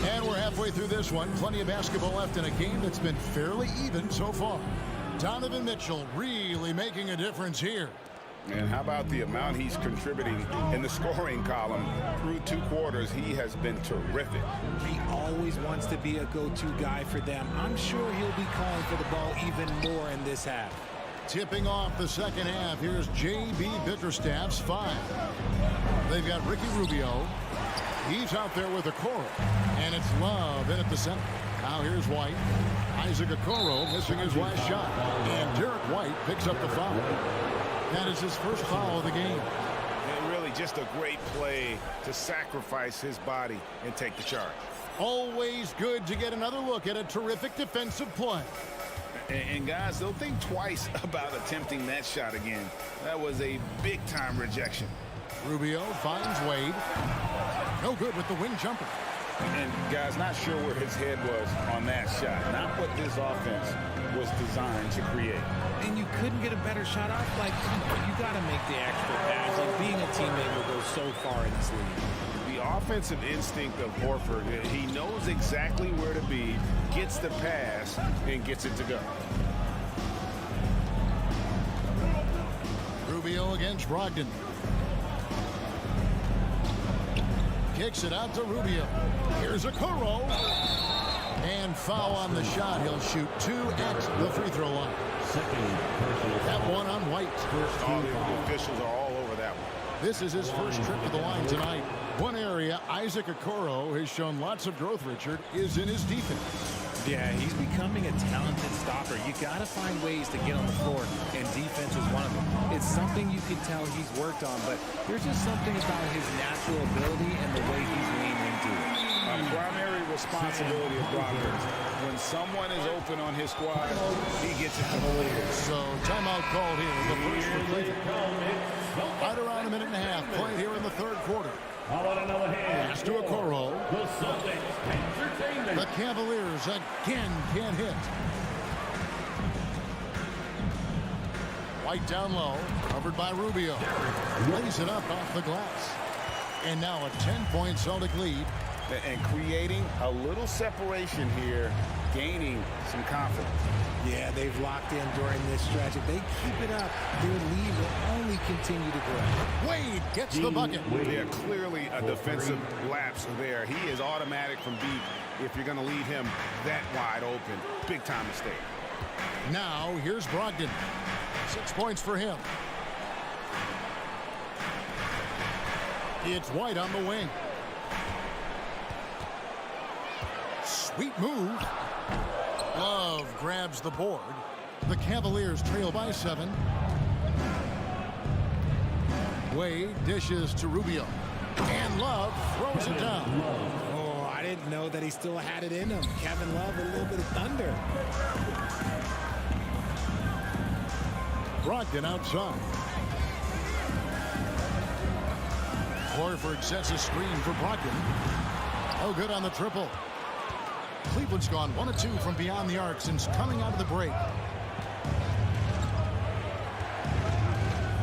And we're halfway through this one. Plenty of basketball left in a game that's been fairly even so far. Donovan Mitchell really making a difference here. And how about the amount he's contributing in the scoring column through 2 quarters? He has been terrific. He always wants to be a go-to guy for them. I'm sure he'll be calling for the ball even more in this half. Tipping off the second half, here's J.B. Bickerstaff's 5. They've got Ricky Rubio. He's out there with Okoro. And it's Love in at the center. Now here's White. Isaac Okoro missing his last shot. And Derek White picks up the foul. That is his first foul of the game. And really just a great play to sacrifice his body and take the charge. Always good to get another look at a terrific defensive play. And guys, they'll think twice about attempting that shot again. That was a big-time rejection. Rubio finds Wade. No good with the wing jumper. And guys, not sure where his head was on that shot. Not what this offense was designed to create. And you couldn't get a better shot off. Like, come on, you got to make the extra pass. Like, being a teammate will go so far in this league. The offensive instinct of Horford, he knows exactly where to be, gets the pass, and gets it to go. Rubio against Brogdon. Kicks it out to Rubio. Here's a Okoro. And foul on the shot. He'll shoot 2 at the free throw line. That one on White. All the officials are all over that one. This is his first trip to the line tonight. One area Isaac Okoro has shown lots of growth, Richard, is in his defense. Yeah, he's becoming a talented stopper. You got to find ways to get on the floor, and defense is one of them. It's something you can tell he's worked on, but there's just something about his natural ability and the way he's leaned into it. A primary responsibility of Brogdon. When someone is open on his squad, he gets it to the leader. So timeout called here. The first for Cleveland. Right around a minute and a half played here in the third quarter. Pass to Okoro. The Cavaliers again can't hit. White down low, covered by Rubio. Lays it up off the glass. And now a 10-point Celtic lead. And creating a little separation here, gaining some confidence. Yeah, they've locked in during this stretch. If they keep it up, their lead will only continue to grow. Wade gets the bucket. Yeah, clearly a defensive lapse there. He is automatic from deep if you're going to leave him that wide open. Big time mistake. Now here's Brogdon. 6 points for him. It's White on the wing. Sweet move. Love grabs the board. The Cavaliers trail by 7. Wade dishes to Rubio. And Love throws it down. Oh, I didn't know that he still had it in him. Kevin Love, a little bit of thunder. Brogdon outside. Horford sets a screen for Brogdon. Oh, good on the triple. Cleveland's gone 1 of 2 from beyond the arc since coming out of the break.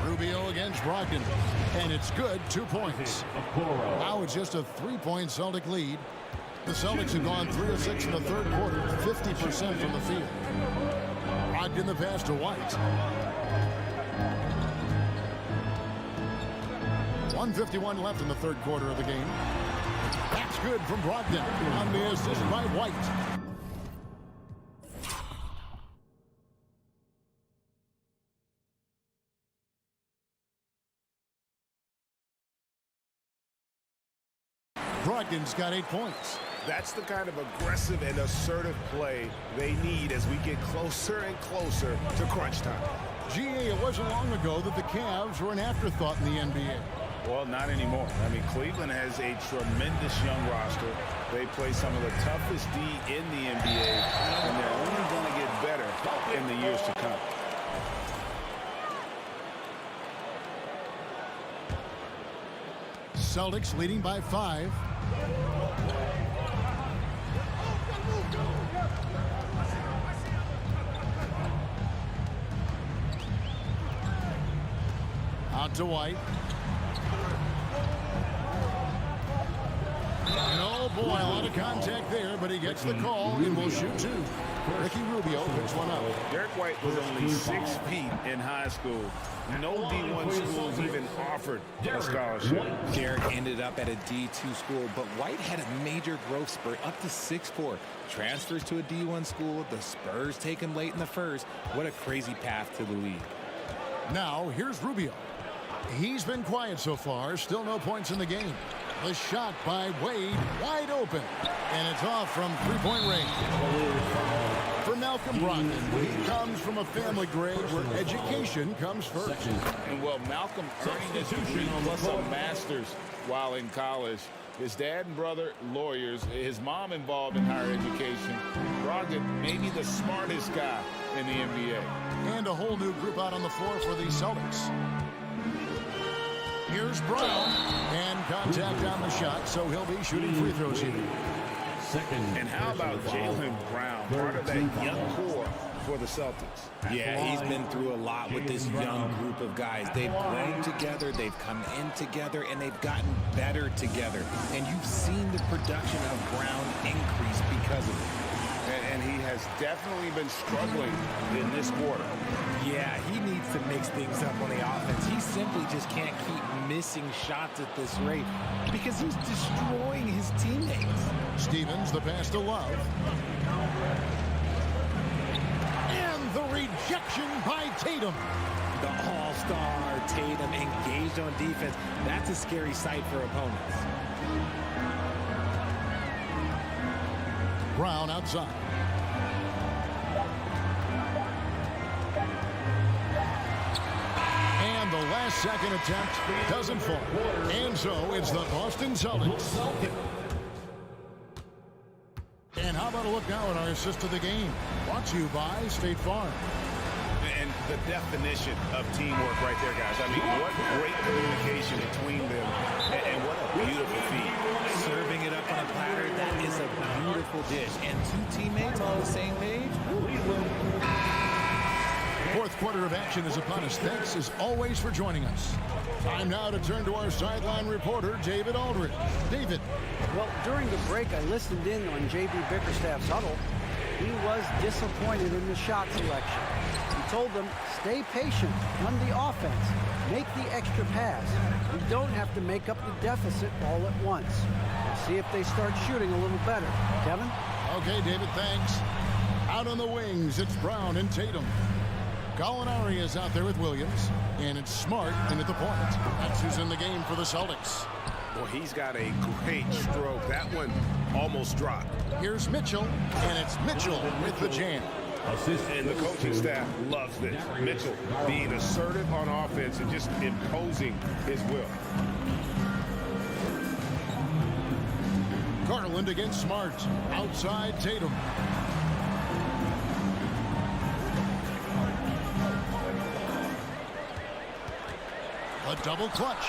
Rubio against Brogdon. And it's good, 2 points. Now it's just a 3-point Celtic lead. The Celtics have gone 3 of 6 in the third quarter, 50% from the field. Brogdon the pass to White. 1:51 left in the third quarter of the game. That's good from Brogdon on the assist by White. Brogdon's got 8 points. That's the kind of aggressive and assertive play they need as we get closer and closer to crunch time. GA, it wasn't long ago that the Cavs were an afterthought in the NBA. Well, not anymore. I mean, Cleveland has a tremendous young roster. They play some of the toughest D in the NBA, and they're only going to get better in the years to come. Celtics leading by 5. Out to White. No, boy, a lot of contact there, but he gets the call and will shoot 2. Ricky Rubio picks one up. Derek White was only 6 feet in high school. No D1 schools even offered a scholarship. Derek ended up at a D2 school, but White had a major growth spurt up to 6'4". Transfers to a D1 school. The Spurs take him late in the first. What a crazy path to the league. Now, here's Rubio. He's been quiet so far. Still no points in the game. The shot by Wade, wide open. And it's off from three-point range. For Malcolm Brogdon, he comes from a family grade where education comes first. And well, Malcolm earning his degree plus a master's while in college. His dad and brother, lawyers. His mom involved in higher education. Brogdon, maybe the smartest guy in the NBA. And a whole new group out on the floor for the Celtics. Here's Brown, and contact on the shot, so he'll be shooting free throws here. And how about Jaylen Brown, part of that young core for the Celtics? Yeah, he's been through a lot with this young group of guys. They've grown together, they've come in together, and they've gotten better together. And you've seen the production of Brown increase because of it. And he has definitely been struggling in this quarter. Yeah, he needs to mix things up on the offense. He simply just can't keep missing shots at this rate because he's destroying his teammates. Stevens, the pass to Love. And the rejection by Tatum. The all-star Tatum engaged on defense. That's a scary sight for opponents. Brown outside. And the last-second attempt doesn't fall. And so it's the Boston Celtics. And how about a look now at our assist of the game? Brought to you by State Farm. And the definition of teamwork right there, guys. I mean, what great communication between them, and what a beautiful feat. Serving it up on a platter, that is a beautiful dish. And two teammates on the same page. Fourth quarter of action is upon us. Thanks, as always, for joining us. Time now to turn to our sideline reporter, David Aldridge. David. Well, during the break, I listened in on J.B. Bickerstaff's huddle. He was disappointed in the shot selection. He told them, stay patient, run the offense, make the extra pass. We don't have to make up the deficit all at once. We'll see if they start shooting a little better. Kevin? Okay, David, thanks. Out on the wings, it's Brown and Tatum. Gallinari is out there with Williams, and it's Smart in at the point. That's who's in the game for the Celtics. Well, he's got a great stroke. That one almost dropped. Here's Mitchell, and it's Mitchell with the jam. And the coaching staff loves this. Mitchell being assertive on offense and just imposing his will. Garland against Smart. Outside Tatum. A double clutch.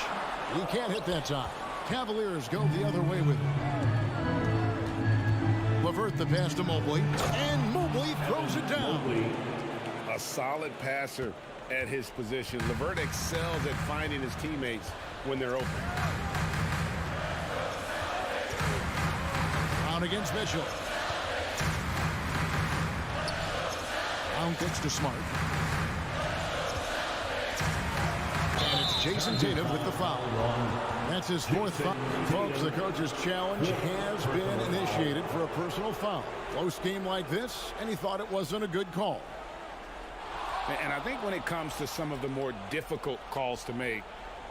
He can't hit that time. Cavaliers go the other way with it. LeVert the pass to Mobley. And Mobley throws it down. A solid passer at his position. LeVert excels at finding his teammates when they're open. Brown against Mitchell. Brown gets to Smart. And it's Jason Tatum with the foul. That's his fourth foul. Folks, the coach's challenge has been initiated for a personal foul. Close game like this, and he thought it wasn't a good call. And I think when it comes to some of the more difficult calls to make,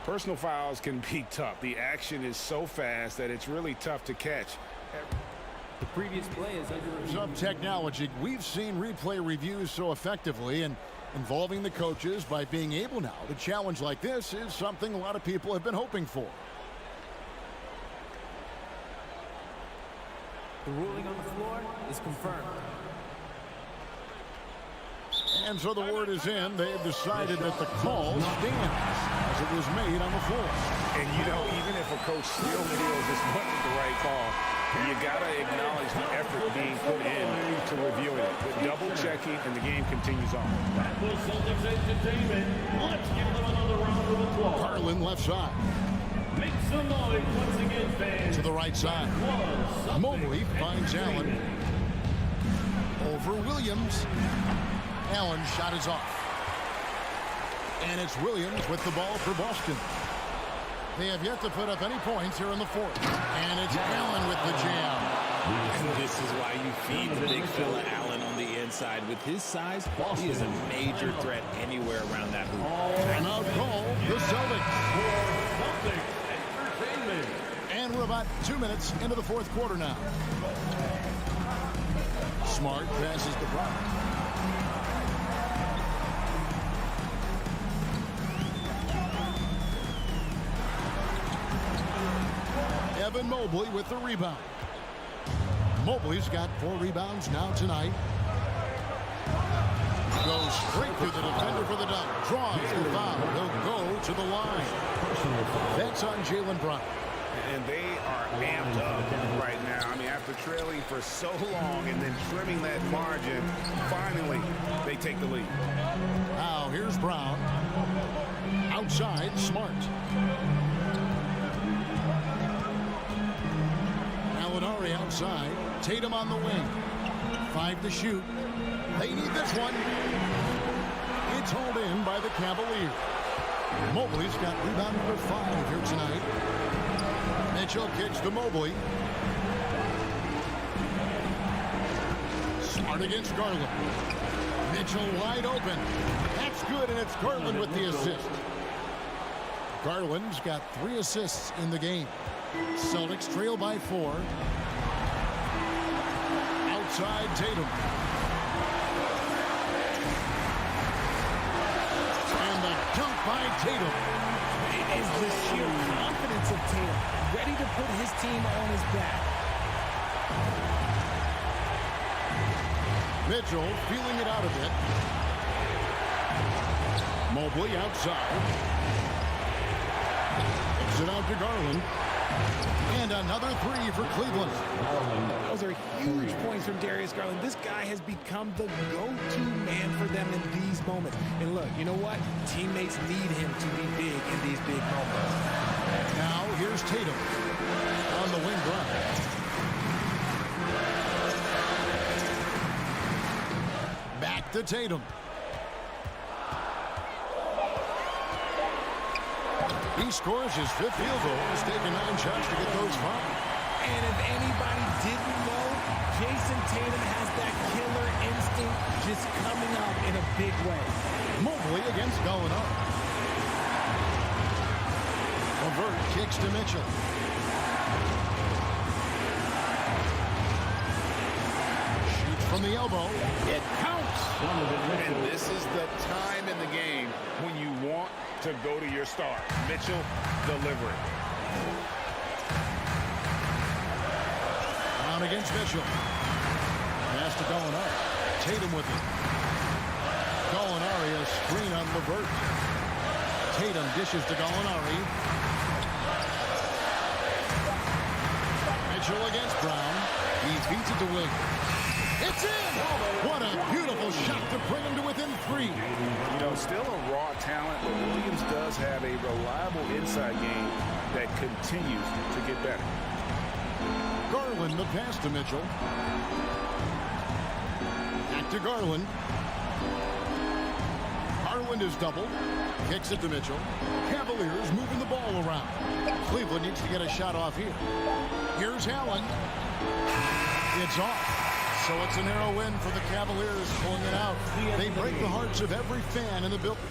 personal fouls can be tough. The action is so fast that it's really tough to catch. The previous play is under Some technology. We've seen replay reviews so effectively, and involving the coaches by being able now to challenge like this is something a lot of people have been hoping for. The ruling on the floor is confirmed. And so the word is in. They've decided that the call stands as it was made on the floor. And, you know, even if a coach still feels this wasn't the right call, you got to acknowledge the effort being put in to reviewing it. But double checking, and the game continues on. That was Celtics Entertainment. Let's give them another round of applause. Garland left side. Make some noise once again, fans. To the right side. Mobley finds Allen. Over Williams. Allen's shot is off. And it's Williams with the ball for Boston. They have yet to put up any points here in the fourth. And it's Allen with the jam. And this is why you feed the big fella Allen on the inside. With his size, he is a major threat anywhere around that hoop. Timeout call, the Celtics. And we're about 2 minutes into the fourth quarter now. Smart passes to Brown. Evan Mobley with the rebound. Mobley's got 4 rebounds now tonight. Goes straight through the defender for the dunk. Draws the foul. He'll go to the line. That's on Jaylen Brown. And they are amped up right now. I mean, after trailing for so long and then trimming that margin, finally they take the lead. Now here's Brown. Outside, Smart. Gallinari outside. Tatum on the wing. 5 to shoot. They need this one. It's hauled in by the Cavaliers. Mobley's got rebound number 5 here tonight. Mitchell kicks to Mobley. Smart against Garland. Mitchell wide open. That's good, and it's Garland with the assist. Garland's got 3 assists in the game. Celtics trail by 4. Outside Tatum. And the dunk by Tatum. It is the sheer confidence of Tatum, ready to put his team on his back. Mitchell feeling it out a bit. Mobley outside. Kicks it out to Garland. And another 3 for Cleveland. Those are huge points from Darius Garland. This guy has become the go-to man for them in these moments. And look, you know what? Teammates need him to be big in these big moments. Now here's Tatum on the wing drive. Back to Tatum. He scores his 5th field goal. He's taken 9 shots to get those 5. And if anybody didn't know, Jason Tatum has that killer instinct just coming up in a big way. Mobley against Gallinari. Levert kicks to Mitchell. Shoots from the elbow. It counts. And this is the time in the game when you want to go to your star. Mitchell delivering. Down against Mitchell. Pass to Gallinari. Tatum with it. Gallinari a screen on Levert. Tatum dishes to Gallinari. Mitchell against Brown. He beats it to Williams. It's in! What a beautiful shot to bring him to within 3. You know, still a raw talent, but Williams does have a reliable inside game that continues to get better. Garland, the pass to Mitchell. Back to Garland. Garland is doubled. Kicks it to Mitchell. Cavaliers moving the ball around. Cleveland needs to get a shot off here. Here's Allen. It's off. So it's a narrow win for the Cavaliers pulling it out. They break the hearts of every fan in the building.